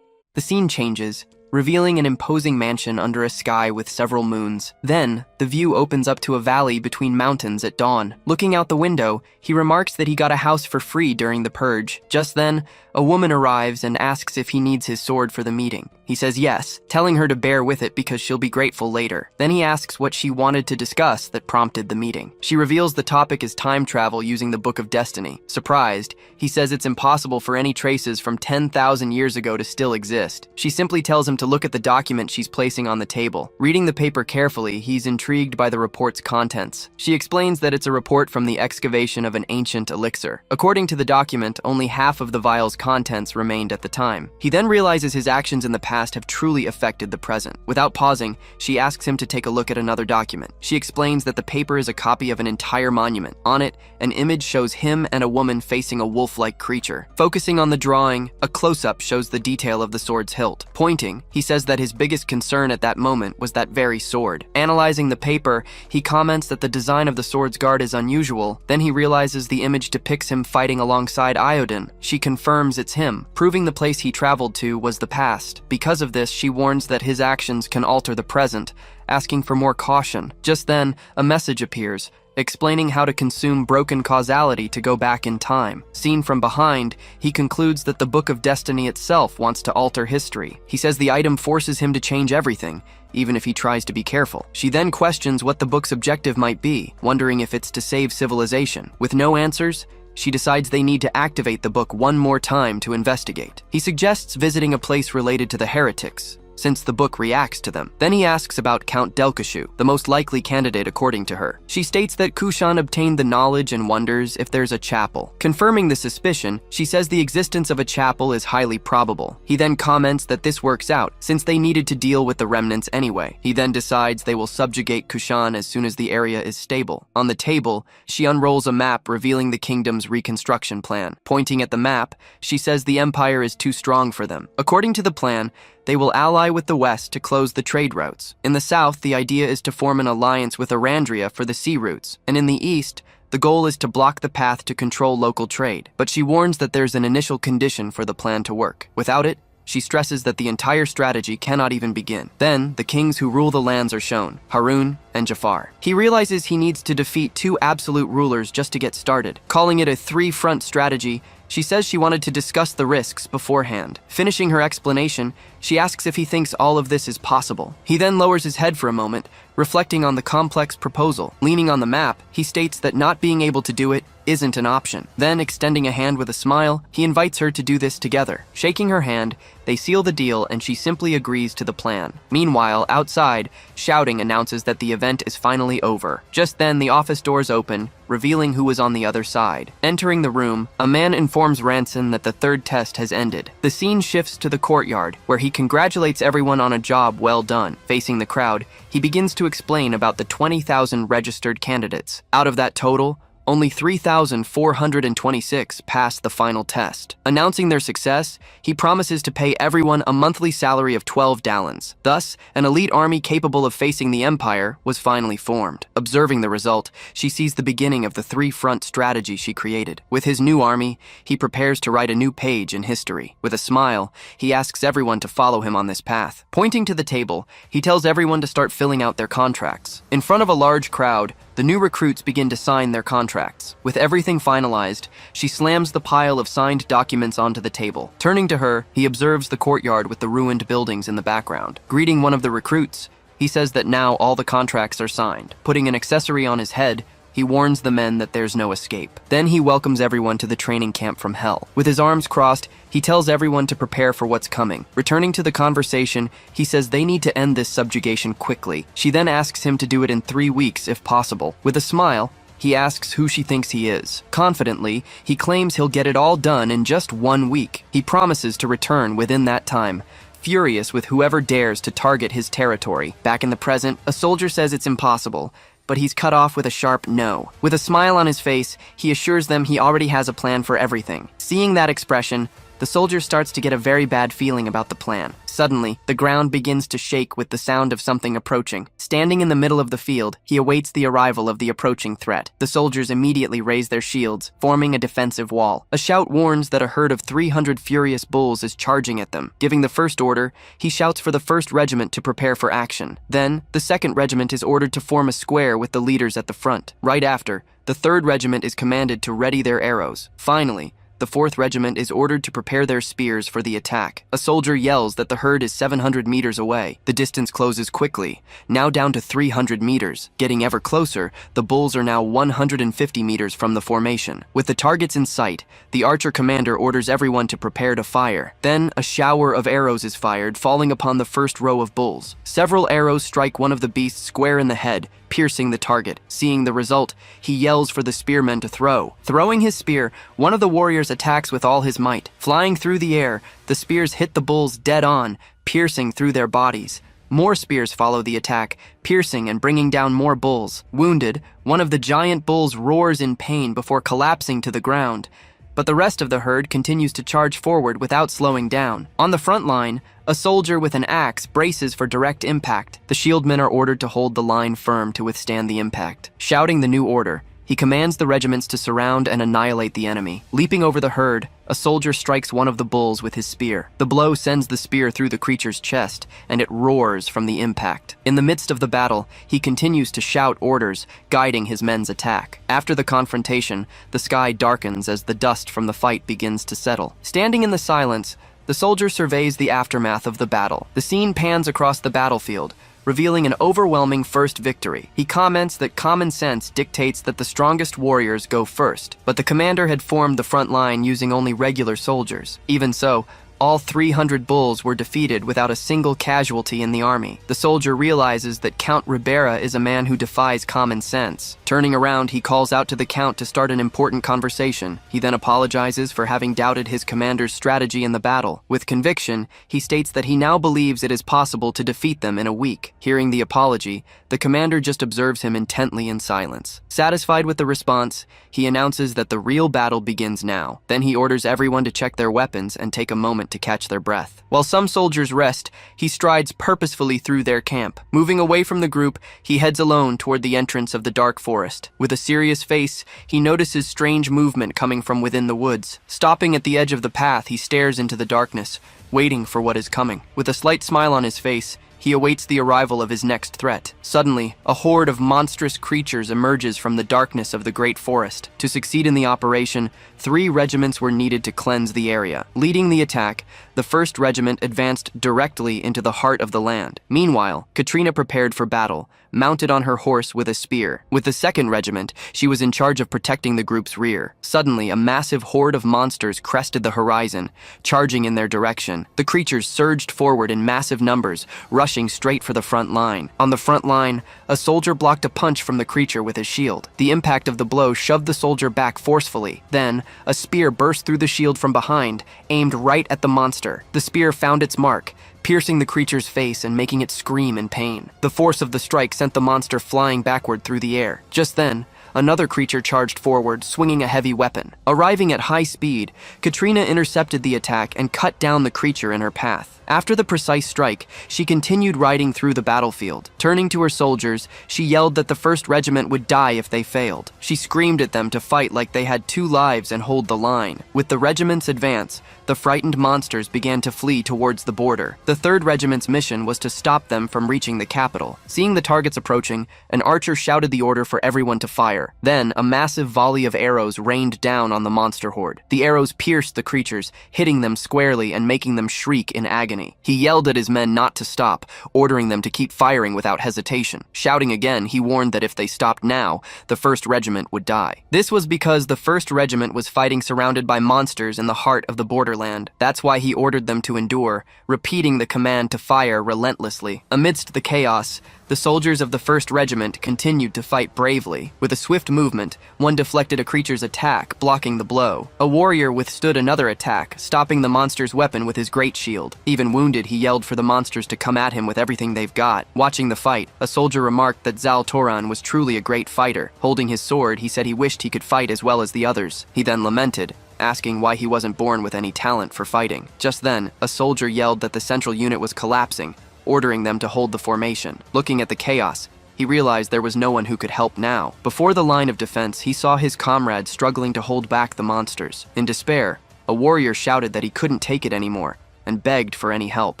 The scene changes, revealing an imposing mansion under a sky with several moons. Then, the view opens up to a valley between mountains at dawn. Looking out the window, he remarks that he got a house for free during the purge. Just then, a woman arrives and asks if he needs his sword for the meeting. He says yes, telling her to bear with it because she'll be grateful later. Then he asks what she wanted to discuss that prompted the meeting. She reveals the topic is time travel using the Book of Destiny. Surprised, he says it's impossible for any traces from 10,000 years ago to still exist. She simply tells him to to look at the document she's placing on the table. Reading the paper carefully, he's intrigued by the report's contents. She explains that it's a report from the excavation of an ancient elixir. According to the document, only half of the vial's contents remained at the time. He then realizes his actions in the past have truly affected the present. Without pausing, she asks him to take a look at another document. She explains that the paper is a copy of an entire monument. On it, an image shows him and a woman facing a wolf-like creature. Focusing on the drawing, a close-up shows the detail of the sword's hilt. Pointing, he says that his biggest concern at that moment was that very sword. Analyzing the paper, he comments that the design of the sword's guard is unusual. Then he realizes the image depicts him fighting alongside Iodin. She confirms it's him, proving the place he traveled to was the past. Because of this, she warns that his actions can alter the present, asking for more caution. Just then, a message appears, explaining how to consume broken causality to go back in time. Seen from behind, he concludes that the Book of Destiny itself wants to alter history. He says the item forces him to change everything, even if he tries to be careful. She then questions what the book's objective might be, wondering if it's to save civilization. With no answers, she decides they need to activate the book one more time to investigate. He suggests visiting a place related to the heretics, since the book reacts to them. Then he asks about Count Delkashu, the most likely candidate according to her. She states that Kushan obtained the knowledge and wonders if there's a chapel. Confirming the suspicion, she says the existence of a chapel is highly probable. He then comments that this works out, since they needed to deal with the remnants anyway. He then decides they will subjugate Kushan as soon as the area is stable. On the table, she unrolls a map revealing the kingdom's reconstruction plan. Pointing at the map, she says the empire is too strong for them. According to the plan, they will ally with the West to close the trade routes. In the South, the idea is to form an alliance with Arandria for the sea routes. And in the East, the goal is to block the path to control local trade. But she warns that there's an initial condition for the plan to work. Without it, she stresses that the entire strategy cannot even begin. Then, the kings who rule the lands are shown, Harun and Jafar. He realizes he needs to defeat two absolute rulers just to get started. Calling it a three-front strategy, she says she wanted to discuss the risks beforehand. Finishing her explanation, she asks if he thinks all of this is possible. He then lowers his head for a moment, reflecting on the complex proposal. Leaning on the map, he states that not being able to do it isn't an option. Then, extending a hand with a smile, he invites her to do this together. Shaking her hand, they seal the deal and she simply agrees to the plan. Meanwhile, outside, shouting announces that the event is finally over. Just then, the office doors open, revealing who was on the other side. Entering the room, a man informs Ranson that the third test has ended. The scene shifts to the courtyard, where he congratulates everyone on a job well done. Facing the crowd, he begins to explain about the 20,000 registered candidates. Out of that total, only 3,426 passed the final test. Announcing their success, he promises to pay everyone a monthly salary of 12 dalens. Thus, an elite army capable of facing the empire was finally formed. Observing the result, she sees the beginning of the three-front strategy she created. With his new army, he prepares to write a new page in history. With a smile, he asks everyone to follow him on this path. Pointing to the table, he tells everyone to start filling out their contracts. In front of a large crowd, the new recruits begin to sign their contracts. With everything finalized, she slams the pile of signed documents onto the table. Turning to her, he observes the courtyard with the ruined buildings in the background. Greeting one of the recruits, he says that now all the contracts are signed. Putting an accessory on his head, he warns the men that there's no escape. Then he welcomes everyone to the training camp from hell. With his arms crossed, he tells everyone to prepare for what's coming. Returning to the conversation, he says they need to end this subjugation quickly. She then asks him to do it in 3 weeks if possible. With a smile, he asks who she thinks he is. Confidently, he claims he'll get it all done in just 1 week. He promises to return within that time, furious with whoever dares to target his territory. Back in the present, a soldier says it's impossible, but he's cut off with a sharp no. With a smile on his face, he assures them he already has a plan for everything. Seeing that expression, the soldier starts to get a very bad feeling about the plan. Suddenly, the ground begins to shake with the sound of something approaching. Standing in the middle of the field, he awaits the arrival of the approaching threat. The soldiers immediately raise their shields, forming a defensive wall. A shout warns that a herd of 300 furious bulls is charging at them. Giving the first order, he shouts for the first regiment to prepare for action. Then, the second regiment is ordered to form a square with the leaders at the front. Right after, the third regiment is commanded to ready their arrows. Finally, The 4th Regiment is ordered to prepare their spears for the attack. A soldier yells that the herd is 700 meters away. The distance closes quickly, now down to 300 meters. Getting ever closer, the bulls are now 150 meters from the formation. With the targets in sight, the archer commander orders everyone to prepare to fire. Then, a shower of arrows is fired, falling upon the first row of bulls. Several arrows strike one of the beasts square in the head, piercing the target. Seeing the result, he yells for the spearmen to throw. Throwing his spear, one of the warriors attacks with all his might. Flying through the air, the spears hit the bulls dead on, piercing through their bodies. More spears follow the attack, piercing and bringing down more bulls. Wounded, one of the giant bulls roars in pain before collapsing to the ground. But the rest of the herd continues to charge forward without slowing down. On the front line, a soldier with an axe braces for direct impact. The shieldmen are ordered to hold the line firm to withstand the impact. Shouting the new order, he commands the regiments to surround and annihilate the enemy. Leaping over the herd, a soldier strikes one of the bulls with his spear. The blow sends the spear through the creature's chest, and it roars from the impact. In the midst of the battle, he continues to shout orders, guiding his men's attack. After the confrontation, the sky darkens as the dust from the fight begins to settle. Standing in the silence, the soldier surveys the aftermath of the battle. The scene pans across the battlefield, revealing an overwhelming first victory. He comments that common sense dictates that the strongest warriors go first, but the commander had formed the front line using only regular soldiers. Even so, all 300 bulls were defeated without a single casualty in the army. The soldier realizes that Count Ribera is a man who defies common sense. Turning around, he calls out to the Count to start an important conversation. He then apologizes for having doubted his commander's strategy in the battle. With conviction, he states that he now believes it is possible to defeat them in a week. Hearing the apology, the commander just observes him intently in silence. Satisfied with the response, he announces that the real battle begins now. Then he orders everyone to check their weapons and take a moment to catch their breath. While some soldiers rest, he strides purposefully through their camp. Moving away from the group, he heads alone toward the entrance of the dark forest. With a serious face, he notices strange movement coming from within the woods. Stopping at the edge of the path, he stares into the darkness, waiting for what is coming. With a slight smile on his face, he awaits the arrival of his next threat. Suddenly, a horde of monstrous creatures emerges from the darkness of the great forest. To succeed in the operation, 3 regiments were needed to cleanse the area. Leading the attack, the 1st Regiment advanced directly into the heart of the land. Meanwhile, Katrina prepared for battle, mounted on her horse with a spear. With the 2nd Regiment, she was in charge of protecting the group's rear. Suddenly, a massive horde of monsters crested the horizon, charging in their direction. The creatures surged forward in massive numbers, rushing straight for the front line. On the front line, a soldier blocked a punch from the creature with his shield. The impact of the blow shoved the soldier back forcefully. Then, a spear burst through the shield from behind, aimed right at the monster. The spear found its mark, piercing the creature's face and making it scream in pain. The force of the strike sent the monster flying backward through the air. Just then, another creature charged forward, swinging a heavy weapon. Arriving at high speed, Katrina intercepted the attack and cut down the creature in her path. After the precise strike, she continued riding through the battlefield. Turning to her soldiers, she yelled that the 1st Regiment would die if they failed. She screamed at them to fight like they had 2 lives and hold the line. With the regiment's advance, the frightened monsters began to flee towards the border. The 3rd Regiment's mission was to stop them from reaching the capital. Seeing the targets approaching, an archer shouted the order for everyone to fire. Then, a massive volley of arrows rained down on the monster horde. The arrows pierced the creatures, hitting them squarely and making them shriek in agony. He yelled at his men not to stop, ordering them to keep firing without hesitation. Shouting again, he warned that if they stopped now, the 1st Regiment would die. This was because the 1st Regiment was fighting surrounded by monsters in the heart of the borderland. That's why he ordered them to endure, repeating the command to fire relentlessly. Amidst the chaos, the soldiers of the 1st Regiment continued to fight bravely. With a swift movement, one deflected a creature's attack, blocking the blow. A warrior withstood another attack, stopping the monster's weapon with his great shield. Even wounded, he yelled for the monsters to come at him with everything they've got. Watching the fight, a soldier remarked that Zal Toran was truly a great fighter. Holding his sword, he said he wished he could fight as well as the others. He then lamented, asking why he wasn't born with any talent for fighting. Just then, a soldier yelled that the central unit was collapsing, ordering them to hold the formation. Looking at the chaos, he realized there was no one who could help now. Before the line of defense, he saw his comrades struggling to hold back the monsters. In despair, a warrior shouted that he couldn't take it anymore and begged for any help.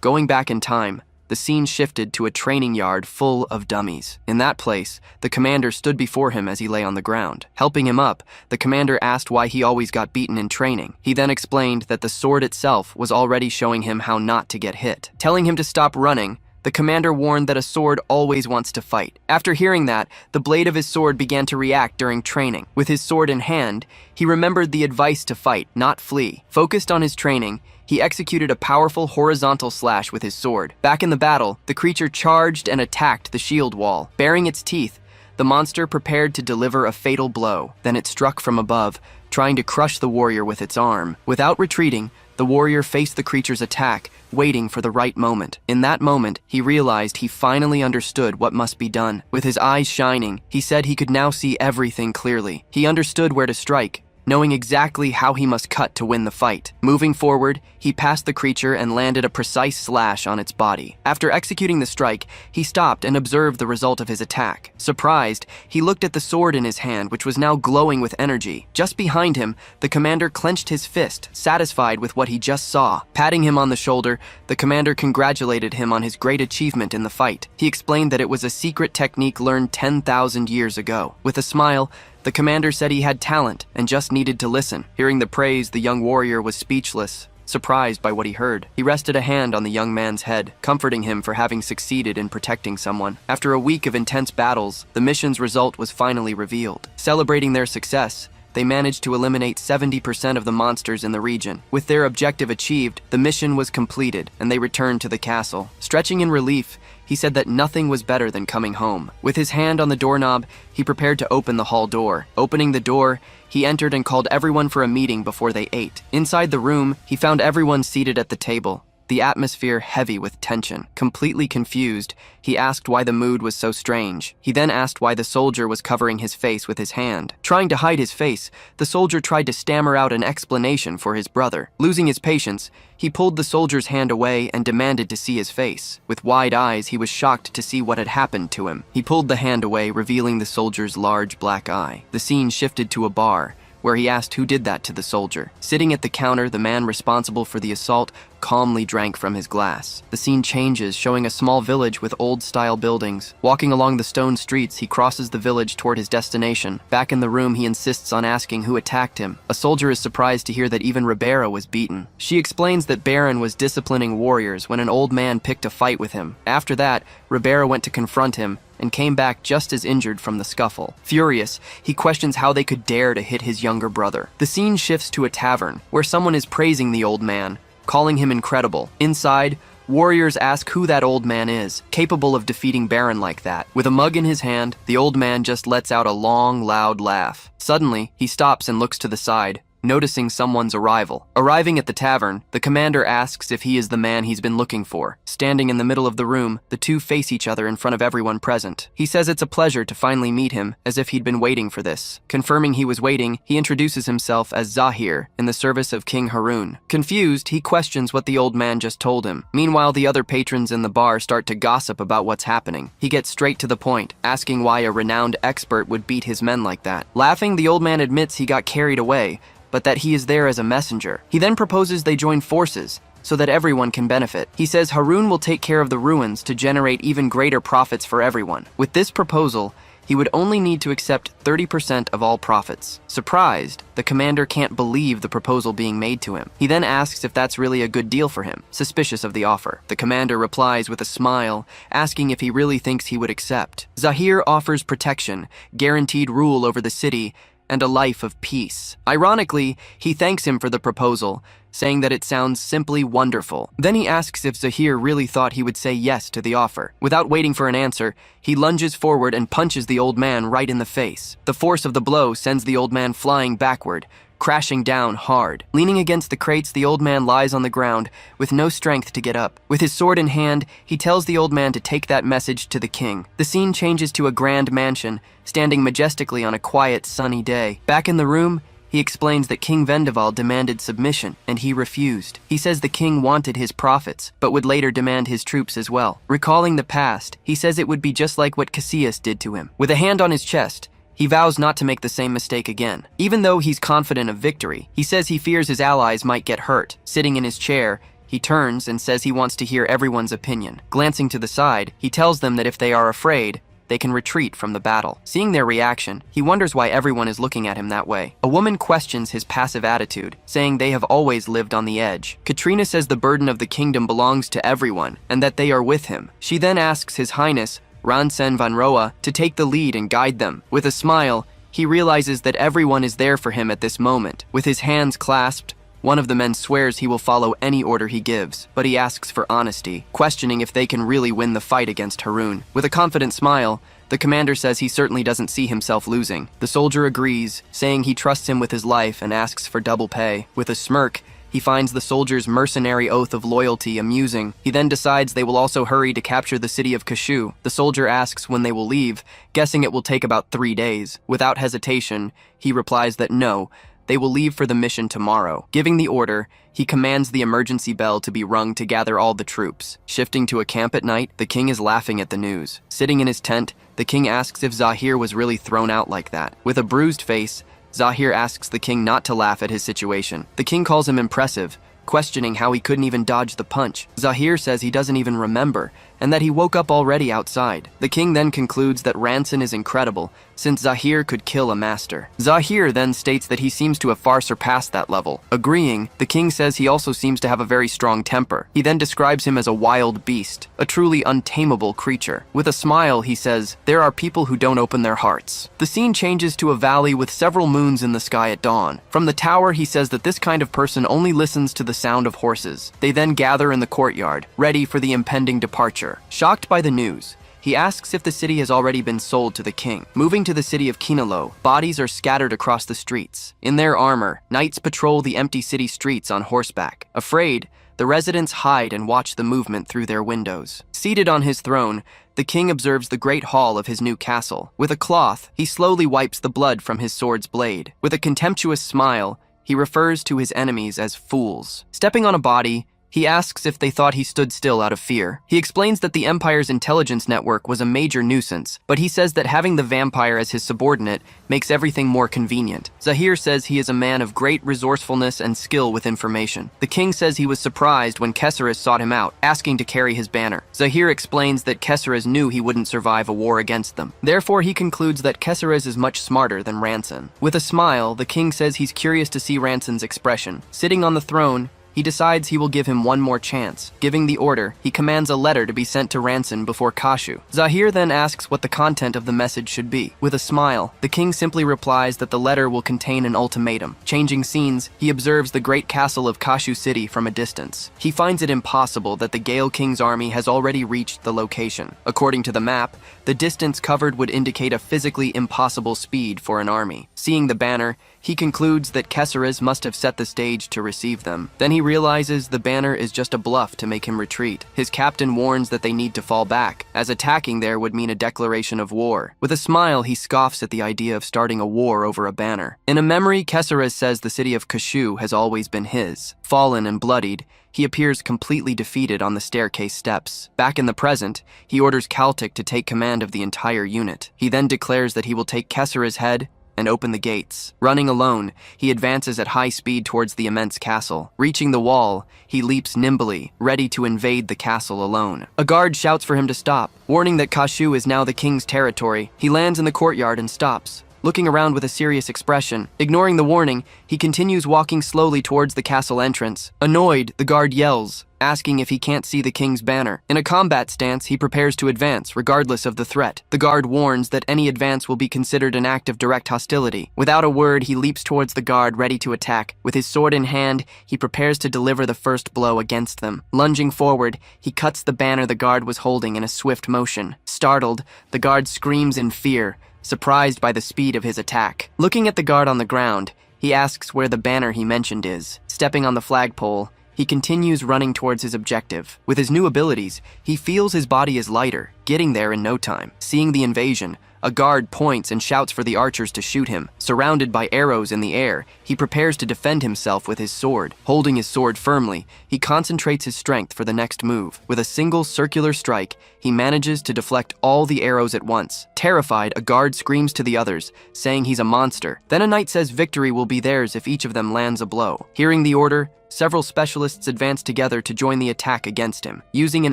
Going back in time, the scene shifted to a training yard full of dummies. In that place, the commander stood before him as he lay on the ground. Helping him up, the commander asked why he always got beaten in training. He then explained that the sword itself was already showing him how not to get hit. Telling him to stop running, the commander warned that a sword always wants to fight. After hearing that, the blade of his sword began to react during training. With his sword in hand, he remembered the advice to fight, not flee. Focused on his training, he executed a powerful horizontal slash with his sword. Back in the battle, the creature charged and attacked the shield wall. Baring its teeth, the monster prepared to deliver a fatal blow. Then it struck from above, trying to crush the warrior with its arm. Without retreating, the warrior faced the creature's attack, waiting for the right moment. In that moment, he realized he finally understood what must be done. With his eyes shining, he said he could now see everything clearly. He understood where to strike, knowing exactly how he must cut to win the fight. Moving forward, he passed the creature and landed a precise slash on its body. After executing the strike, he stopped and observed the result of his attack. Surprised, he looked at the sword in his hand, which was now glowing with energy. Just behind him, the commander clenched his fist, satisfied with what he just saw. Patting him on the shoulder, the commander congratulated him on his great achievement in the fight. He explained that it was a secret technique learned 10,000 years ago. With a smile, the commander said he had talent and just needed to listen. Hearing the praise, the young warrior was speechless, surprised by what he heard. He rested a hand on the young man's head, comforting him for having succeeded in protecting someone. After a week of intense battles, the mission's result was finally revealed. Celebrating their success, they managed to eliminate 70% of the monsters in the region. With their objective achieved, the mission was completed, and they returned to the castle. Stretching in relief, he said that nothing was better than coming home. With his hand on the doorknob, he prepared to open the hall door. Opening the door, he entered and called everyone for a meeting before they ate. Inside the room, he found everyone seated at the table, the atmosphere heavy with tension. Completely confused, he asked why the mood was so strange. He then asked why the soldier was covering his face with his hand. Trying to hide his face, the soldier tried to stammer out an explanation for his brother. Losing his patience, he pulled the soldier's hand away and demanded to see his face. With wide eyes, he was shocked to see what had happened to him. He pulled the hand away, revealing the soldier's large black eye. The scene shifted to a bar, where he asked who did that to the soldier. Sitting at the counter, the man responsible for the assault calmly drank from his glass. The scene changes, showing a small village with old-style buildings. Walking along the stone streets, he crosses the village toward his destination. Back in the room, he insists on asking who attacked him. A soldier is surprised to hear that even Ribera was beaten. She explains that Baron was disciplining warriors when an old man picked a fight with him. After that, Ribera went to confront him and came back just as injured from the scuffle. Furious, he questions how they could dare to hit his younger brother. The scene shifts to a tavern, where someone is praising the old man, calling him incredible. Inside, warriors ask who that old man is, capable of defeating Baron like that. With a mug in his hand, the old man just lets out a long, loud laugh. Suddenly, he stops and looks to the side, noticing someone's arrival. Arriving at the tavern, the commander asks if he is the man he's been looking for. Standing in the middle of the room, the two face each other in front of everyone present. He says it's a pleasure to finally meet him, as if he'd been waiting for this. Confirming he was waiting, he introduces himself as Zahir, in the service of King Harun. Confused, he questions what the old man just told him. Meanwhile, the other patrons in the bar start to gossip about what's happening. He gets straight to the point, asking why a renowned expert would beat his men like that. Laughing, the old man admits he got carried away, but that he is there as a messenger. He then proposes they join forces, so that everyone can benefit. He says Harun will take care of the ruins to generate even greater profits for everyone. With this proposal, he would only need to accept 30% of all profits. Surprised, the commander can't believe the proposal being made to him. He then asks if that's really a good deal for him, suspicious of the offer. The commander replies with a smile, asking if he really thinks he would accept. Zahir offers protection, guaranteed rule over the city, and a life of peace. Ironically, he thanks him for the proposal, saying that it sounds simply wonderful. Then he asks if Zahir really thought he would say yes to the offer. Without waiting for an answer, he lunges forward and punches the old man right in the face. The force of the blow sends the old man flying backward, crashing down hard. Leaning against the crates, the old man lies on the ground, with no strength to get up. With his sword in hand, he tells the old man to take that message to the king. The scene changes to a grand mansion, standing majestically on a quiet, sunny day. Back in the room, he explains that King Vendaval demanded submission, and he refused. He says the king wanted his profits, but would later demand his troops as well. Recalling the past, he says it would be just like what Casillas did to him. With a hand on his chest, he vows not to make the same mistake again. Even though he's confident of victory, he says he fears his allies might get hurt. Sitting in his chair, He turns and says he wants to hear everyone's opinion. Glancing to the side, he tells them that if they are afraid, they can retreat from the battle. Seeing their reaction, he wonders why everyone is looking at him that way. A woman questions his passive attitude, saying they have always lived on the edge. Katrina says the burden of the kingdom belongs to everyone, and that they are with him. She then asks His Highness, Ransen Manhwa, to take the lead and guide them. With a smile, he realizes that everyone is there for him at this moment. With his hands clasped, one of the men swears he will follow any order he gives, but he asks for honesty, questioning if they can really win the fight against Harun. With a confident smile, the commander says he certainly doesn't see himself losing. The soldier agrees, saying he trusts him with his life and asks for double pay. With a smirk, he finds the soldier's mercenary oath of loyalty amusing. He then decides they will also hurry to capture the city of Kashu. The soldier asks when they will leave, guessing it will take about 3 days. Without hesitation, he replies that no, they will leave for the mission tomorrow. Giving the order, he commands the emergency bell to be rung to gather all the troops. Shifting to a camp at night, the king is laughing at the news. Sitting in his tent, the king asks if Zahir was really thrown out like that. With a bruised face, Zahir asks the king not to laugh at his situation. The king calls him impressive, questioning how he couldn't even dodge the punch. Zahir says he doesn't even remember, and that he woke up already outside. The king then concludes that Ranson is incredible, since Zahir could kill a master. Zahir then states that he seems to have far surpassed that level. Agreeing, the king says he also seems to have a very strong temper. He then describes him as a wild beast, a truly untamable creature. With a smile, he says, there are people who don't open their hearts. The scene changes to a valley with several moons in the sky at dawn. From the tower, he says that this kind of person only listens to the sound of horses. They then gather in the courtyard, ready for the impending departure. Shocked by the news, he asks if the city has already been sold to the king. Moving to the city of Kinalo, bodies are scattered across the streets. In their armor, knights patrol the empty city streets on horseback. Afraid, the residents hide and watch the movement through their windows. Seated on his throne, the king observes the great hall of his new castle. With a cloth, he slowly wipes the blood from his sword's blade. With a contemptuous smile, he refers to his enemies as fools. Stepping on a body, he asks if they thought he stood still out of fear. He explains that the Empire's intelligence network was a major nuisance, but he says that having the vampire as his subordinate makes everything more convenient. Zahir says he is a man of great resourcefulness and skill with information. The king says he was surprised when Kesseris sought him out, asking to carry his banner. Zahir explains that Kesseris knew he wouldn't survive a war against them. Therefore, he concludes that Kesseris is much smarter than Ranson. With a smile, the king says he's curious to see Ranson's expression. Sitting on the throne, he decides he will give him one more chance. Giving the order, he commands a letter to be sent to Ranson before Kashu. Zahir then asks what the content of the message should be. With a smile, the king simply replies that the letter will contain an ultimatum. Changing scenes, he observes the great castle of Kashu city from a distance. He finds it impossible that the Gale King's army has already reached the location. According to the map, the distance covered would indicate a physically impossible speed for an army. Seeing the banner, he concludes that Kesseris must have set the stage to receive them. Then he realizes the banner is just a bluff to make him retreat. His captain warns that they need to fall back, as attacking there would mean a declaration of war. With a smile, he scoffs at the idea of starting a war over a banner. In a memory, Kesseris says the city of Kashu has always been his. Fallen and bloodied, he appears completely defeated on the staircase steps. Back in the present, he orders Kaltik to take command of the entire unit. He then declares that he will take Kesseris' head and open the gates. Running alone, he advances at high speed towards the immense castle. Reaching the wall, he leaps nimbly, ready to invade the castle alone. A guard shouts for him to stop, warning that Kashu is now the king's territory. He lands in the courtyard and stops, looking around with a serious expression. Ignoring the warning, he continues walking slowly towards the castle entrance. Annoyed, the guard yells, asking if he can't see the king's banner. In a combat stance, he prepares to advance, regardless of the threat. The guard warns that any advance will be considered an act of direct hostility. Without a word, he leaps towards the guard, ready to attack. With his sword in hand, he prepares to deliver the first blow against them. Lunging forward, he cuts the banner the guard was holding in a swift motion. Startled, the guard screams in fear, surprised by the speed of his attack. Looking at the guard on the ground, he asks where the banner he mentioned is. Stepping on the flagpole, he continues running towards his objective. With his new abilities, he feels his body is lighter, getting there in no time. Seeing the invasion, A guard points and shouts for the archers to shoot him. Surrounded by arrows in the air, he prepares to defend himself with his sword. Holding his sword firmly, he concentrates his strength for the next move. With a single circular strike, he manages to deflect all the arrows at once. Terrified, a guard screams to the others, saying he's a monster. Then a knight says victory will be theirs if each of them lands a blow. Hearing the order, several specialists advance together to join the attack against him. Using an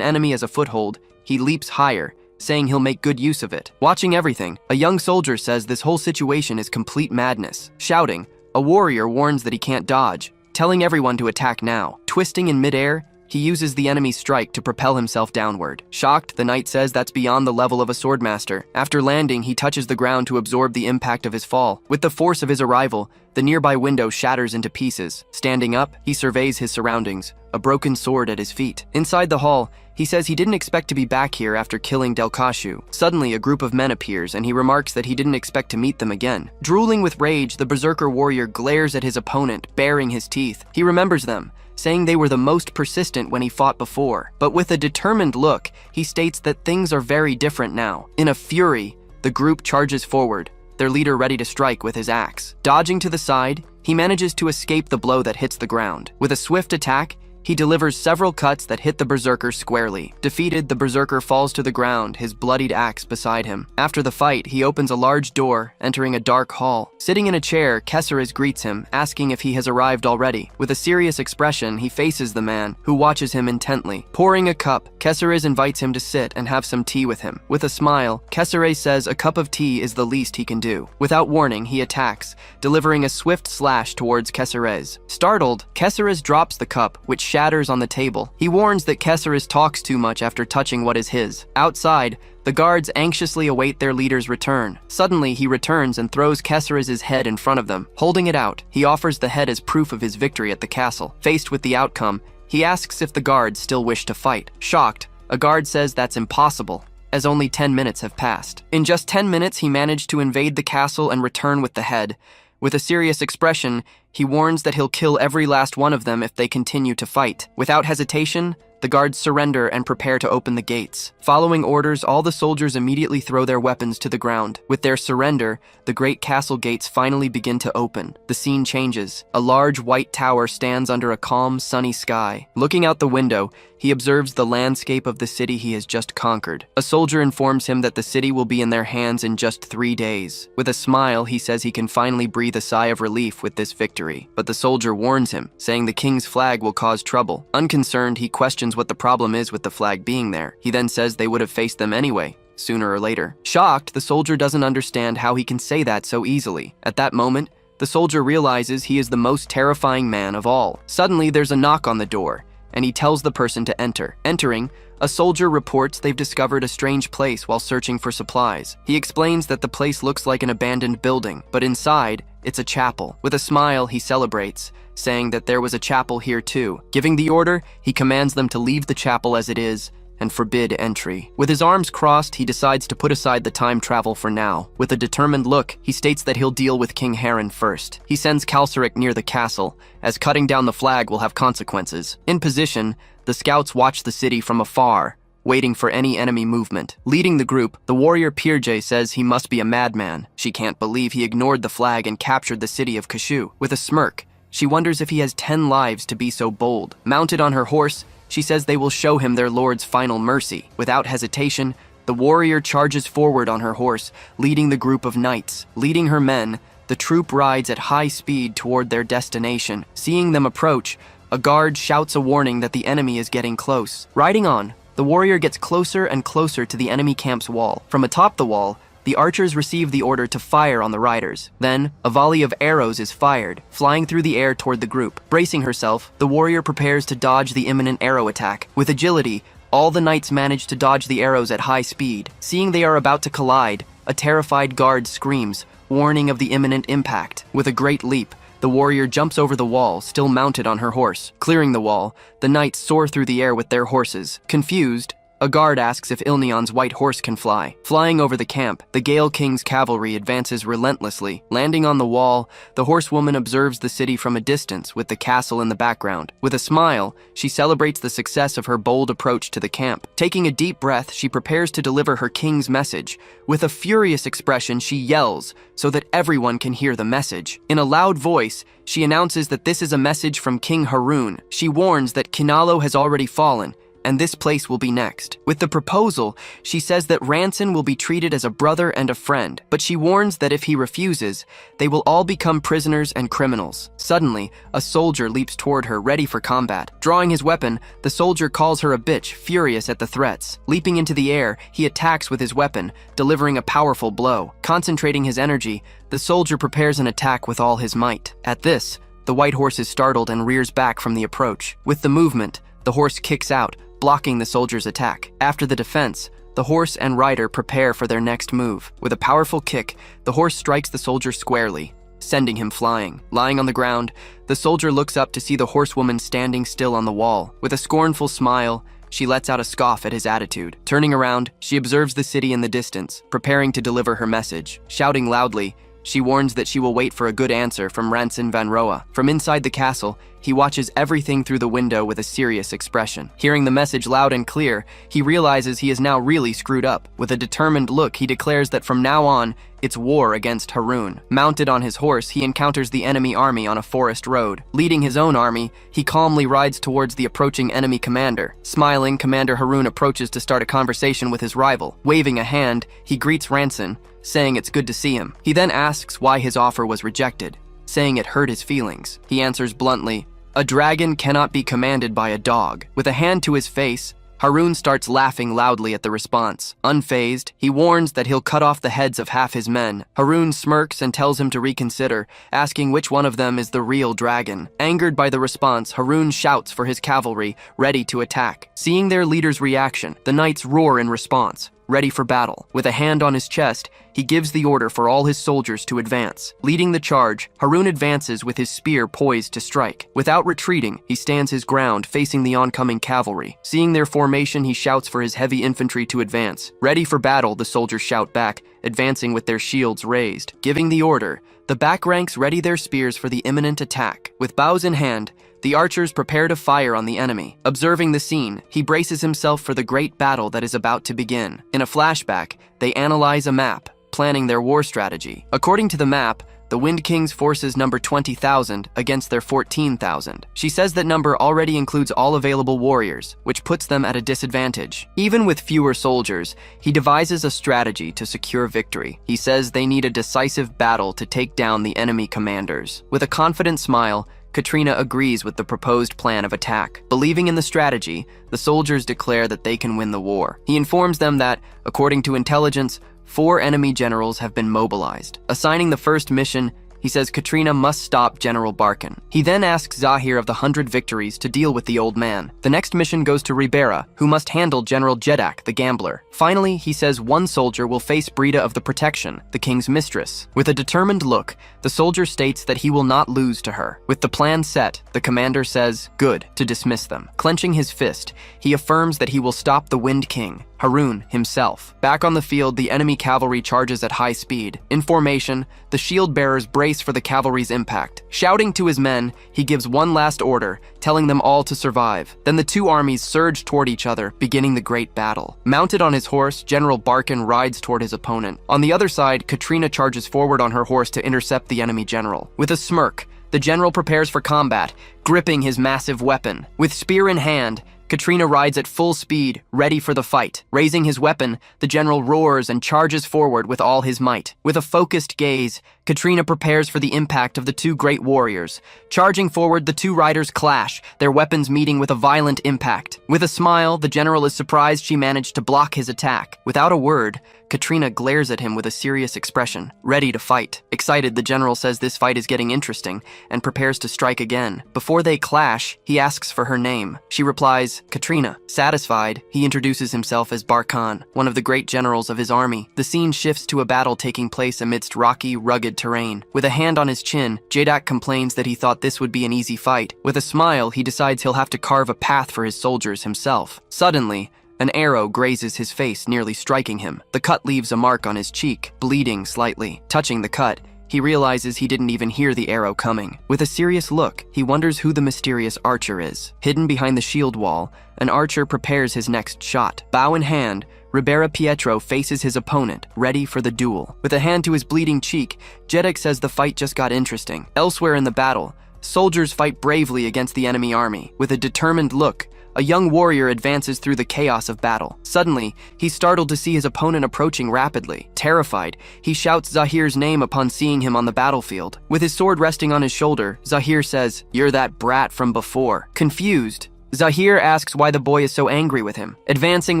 enemy as a foothold, he leaps higher, saying he'll make good use of it. Watching everything, a young soldier says this whole situation is complete madness. Shouting, a warrior warns that he can't dodge, telling everyone to attack now. Twisting in midair, he uses the enemy's strike to propel himself downward. Shocked, the knight says that's beyond the level of a swordmaster. After landing, he touches the ground to absorb the impact of his fall. With the force of his arrival, the nearby window shatters into pieces. Standing up, he surveys his surroundings, a broken sword at his feet. Inside the hall, he says he didn't expect to be back here after killing Delkashu. Suddenly, a group of men appears, and he remarks that he didn't expect to meet them again. Drooling with rage, the berserker warrior glares at his opponent, baring his teeth. He remembers them, saying they were the most persistent when he fought before. But with a determined look, he states that things are very different now. In a fury, the group charges forward, their leader ready to strike with his axe. Dodging to the side, he manages to escape the blow that hits the ground. With a swift attack, he delivers several cuts that hit the berserker squarely. Defeated, the berserker falls to the ground, his bloodied axe beside him. After the fight, he opens a large door, entering a dark hall. Sitting in a chair, Kesseres greets him, asking if he has arrived already. With a serious expression, he faces the man, who watches him intently. Pouring a cup, Kesseres invites him to sit and have some tea with him. With a smile, Kesseres says a cup of tea is the least he can do. Without warning, he attacks, delivering a swift slash towards Kesseres. Startled, Kesseres drops the cup, which shatters on the table. He warns that Kesseres talks too much after touching what is his. Outside, the guards anxiously await their leader's return. Suddenly, he returns and throws Kesseres' head in front of them. Holding it out, he offers the head as proof of his victory at the castle. Faced with the outcome, he asks if the guards still wish to fight. Shocked, a guard says that's impossible, as only 10 minutes have passed. In just 10 minutes, he managed to invade the castle and return with the head. With a serious expression, he warns that he'll kill every last one of them if they continue to fight. Without hesitation, the guards surrender and prepare to open the gates. Following orders, all the soldiers immediately throw their weapons to the ground. With their surrender, the great castle gates finally begin to open. The scene changes. A large white tower stands under a calm, sunny sky. Looking out the window, he observes the landscape of the city he has just conquered. A soldier informs him that the city will be in their hands in just 3 days. With a smile, he says he can finally breathe a sigh of relief with this victory. But the soldier warns him, saying the king's flag will cause trouble. Unconcerned, he questions what the problem is with the flag being there. He then says they would have faced them anyway, sooner or later. Shocked, the soldier doesn't understand how he can say that so easily. At that moment, the soldier realizes he is the most terrifying man of all. Suddenly, there's a knock on the door, and he tells the person to enter. Entering, a soldier reports they've discovered a strange place while searching for supplies. He explains that the place looks like an abandoned building, but inside, it's a chapel. With a smile, he celebrates, saying that there was a chapel here too. Giving the order, he commands them to leave the chapel as it is and forbid entry. With his arms crossed, he decides to put aside the time travel for now. With a determined look, he states that he'll deal with King Harren first. He sends Kalsarik near the castle, as cutting down the flag will have consequences. In position, the scouts watch the city from afar, waiting for any enemy movement. Leading the group, the warrior Pirje says he must be a madman. She can't believe he ignored the flag and captured the city of Kashu. With a smirk, she wonders if he has 10 lives to be so bold. Mounted on her horse, she says they will show him their lord's final mercy. Without hesitation, the warrior charges forward on her horse, leading the group of knights. Leading her men, the troop rides at high speed toward their destination. Seeing them approach, a guard shouts a warning that the enemy is getting close. Riding on, the warrior gets closer and closer to the enemy camp's wall. From atop the wall, the archers receive the order to fire on the riders. Then, a volley of arrows is fired, flying through the air toward the group. Bracing herself, the warrior prepares to dodge the imminent arrow attack. With agility, all the knights manage to dodge the arrows at high speed. Seeing they are about to collide, a terrified guard screams, warning of the imminent impact. With a great leap, the warrior jumps over the wall, still mounted on her horse. Clearing the wall, the knights soar through the air with their horses. Confused, A guard asks if Ilneon's white horse can fly. Flying over the camp, the Gale King's cavalry advances relentlessly. Landing on the wall, the horsewoman observes the city from a distance with the castle in the background. With a smile, she celebrates the success of her bold approach to the camp. Taking a deep breath, she prepares to deliver her king's message. With a furious expression, she yells so that everyone can hear the message. In a loud voice, she announces that this is a message from King Harun. She warns that Kinalo has already fallen, and this place will be next. With the proposal, she says that Ranson will be treated as a brother and a friend, but she warns that if he refuses, they will all become prisoners and criminals. Suddenly, a soldier leaps toward her, ready for combat. Drawing his weapon, the soldier calls her a bitch, furious at the threats. Leaping into the air, he attacks with his weapon, delivering a powerful blow. Concentrating his energy, the soldier prepares an attack with all his might. At this, the white horse is startled and rears back from the approach. With the movement, the horse kicks out, blocking the soldier's attack. After the defense, the horse and rider prepare for their next move. With a powerful kick, the horse strikes the soldier squarely, sending him flying. Lying on the ground, the soldier looks up to see the horsewoman standing still on the wall. With a scornful smile, she lets out a scoff at his attitude. Turning around, she observes the city in the distance, preparing to deliver her message. Shouting loudly, she warns that she will wait for a good answer from Ranson Van Roa. From inside the castle, he watches everything through the window with a serious expression. Hearing the message loud and clear, he realizes he is now really screwed up. With a determined look, he declares that from now on, it's war against Harun. Mounted on his horse, he encounters the enemy army on a forest road. Leading his own army, he calmly rides towards the approaching enemy commander. Smiling, Commander Harun approaches to start a conversation with his rival. Waving a hand, he greets Ranson, saying it's good to see him. He then asks why his offer was rejected, saying it hurt his feelings. He answers bluntly, "A dragon cannot be commanded by a dog." With a hand to his face, Harun starts laughing loudly at the response. Unfazed, he warns that he'll cut off the heads of half his men. Harun smirks and tells him to reconsider, asking which one of them is the real dragon. Angered by the response, Harun shouts for his cavalry, ready to attack. Seeing their leader's reaction, the knights roar in response, ready for battle. With a hand on his chest, he gives the order for all his soldiers to advance. Leading the charge, Harun advances with his spear poised to strike. Without retreating, he stands his ground, facing the oncoming cavalry. Seeing their formation, he shouts for his heavy infantry to advance. Ready for battle, the soldiers shout back, advancing with their shields raised. Giving the order, the back ranks ready their spears for the imminent attack. With bows in hand, the archers prepare to fire on the enemy. Observing the scene, he braces himself for the great battle that is about to begin. In a flashback, they analyze a map, planning their war strategy. According to the map, the Wind King's forces number 20,000 against their 14,000. She says that number already includes all available warriors, which puts them at a disadvantage. Even with fewer soldiers, he devises a strategy to secure victory. He says they need a decisive battle to take down the enemy commanders. With a confident smile, Katrina agrees with the proposed plan of attack. Believing in the strategy, the soldiers declare that they can win the war. He informs them that, according to intelligence, 4 enemy generals have been mobilized. Assigning the first mission, he says Katrina must stop General Barkin. He then asks Zahir of the 100 Victories to deal with the old man. The next mission goes to Ribera, who must handle General Jedak, the gambler. Finally, he says one soldier will face Brida of the Protection, the king's mistress. With a determined look, the soldier states that he will not lose to her. With the plan set, the commander says, "Good," to dismiss them. Clenching his fist, he affirms that he will stop the Wind King, Harun himself. Back on the field, the enemy cavalry charges at high speed. In formation, the shield bearers brace for the cavalry's impact. Shouting to his men, he gives one last order, telling them all to survive. Then the two armies surge toward each other, beginning the great battle. Mounted on his horse, General Barkin rides toward his opponent. On the other side, Katrina charges forward on her horse to intercept the enemy general. With a smirk, the general prepares for combat, gripping his massive weapon. With spear in hand, Katrina rides at full speed, ready for the fight. Raising his weapon, the general roars and charges forward with all his might. With a focused gaze, Katrina prepares for the impact of the two great warriors. Charging forward, the two riders clash, their weapons meeting with a violent impact. With a smile, the general is surprised she managed to block his attack. Without a word, Katrina glares at him with a serious expression, ready to fight. Excited, the general says this fight is getting interesting and prepares to strike again. Before they clash, he asks for her name. She replies, Katrina. Satisfied, he introduces himself as Barkan, one of the great generals of his army. The scene shifts to a battle taking place amidst rocky, rugged terrain. With a hand on his chin, Jedak complains that he thought this would be an easy fight. With a smile, he decides he'll have to carve a path for his soldiers himself. Suddenly, An arrow grazes his face, nearly striking him. The cut leaves a mark on his cheek, bleeding slightly. Touching the cut, he realizes he didn't even hear the arrow coming. With a serious look, he wonders who the mysterious archer is. Hidden behind the shield wall, an archer prepares his next shot. Bow in hand, Ribera Pietro faces his opponent, ready for the duel. With a hand to his bleeding cheek, Jedek says the fight just got interesting. Elsewhere in the battle, soldiers fight bravely against the enemy army. With a determined look, a young warrior advances through the chaos of battle. Suddenly, he's startled to see his opponent approaching rapidly. Terrified, he shouts Zahir's name upon seeing him on the battlefield. With his sword resting on his shoulder, Zahir says, "You're that brat from before." Confused, Zahir asks why the boy is so angry with him. Advancing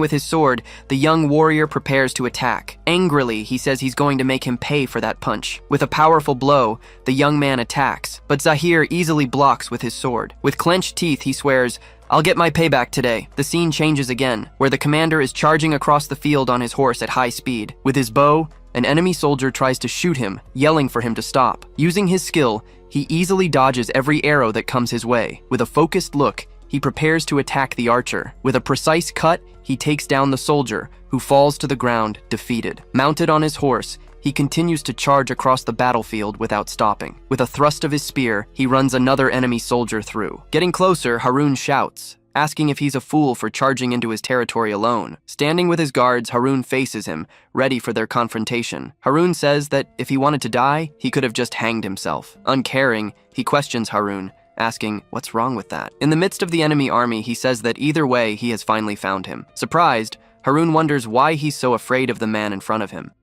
with his sword, the young warrior prepares to attack. Angrily, he says he's going to make him pay for that punch. With a powerful blow, the young man attacks, but Zahir easily blocks with his sword. With clenched teeth, he swears, "I'll get my payback today." The scene changes again, where the commander is charging across the field on his horse at high speed. With his bow, an enemy soldier tries to shoot him, yelling for him to stop. Using his skill, he easily dodges every arrow that comes his way. With a focused look, he prepares to attack the archer. With a precise cut, he takes down the soldier, who falls to the ground, defeated. Mounted on his horse, he continues to charge across the battlefield without stopping. With a thrust of his spear, he runs another enemy soldier through. Getting closer, Harun shouts, asking if he's a fool for charging into his territory alone. Standing with his guards, Harun faces him, ready for their confrontation. Harun says that if he wanted to die, he could have just hanged himself. Uncaring, he questions Harun, asking, "What's wrong with that?" In the midst of the enemy army, he says that either way, he has finally found him. Surprised, Harun wonders why he's so afraid of the man in front of him.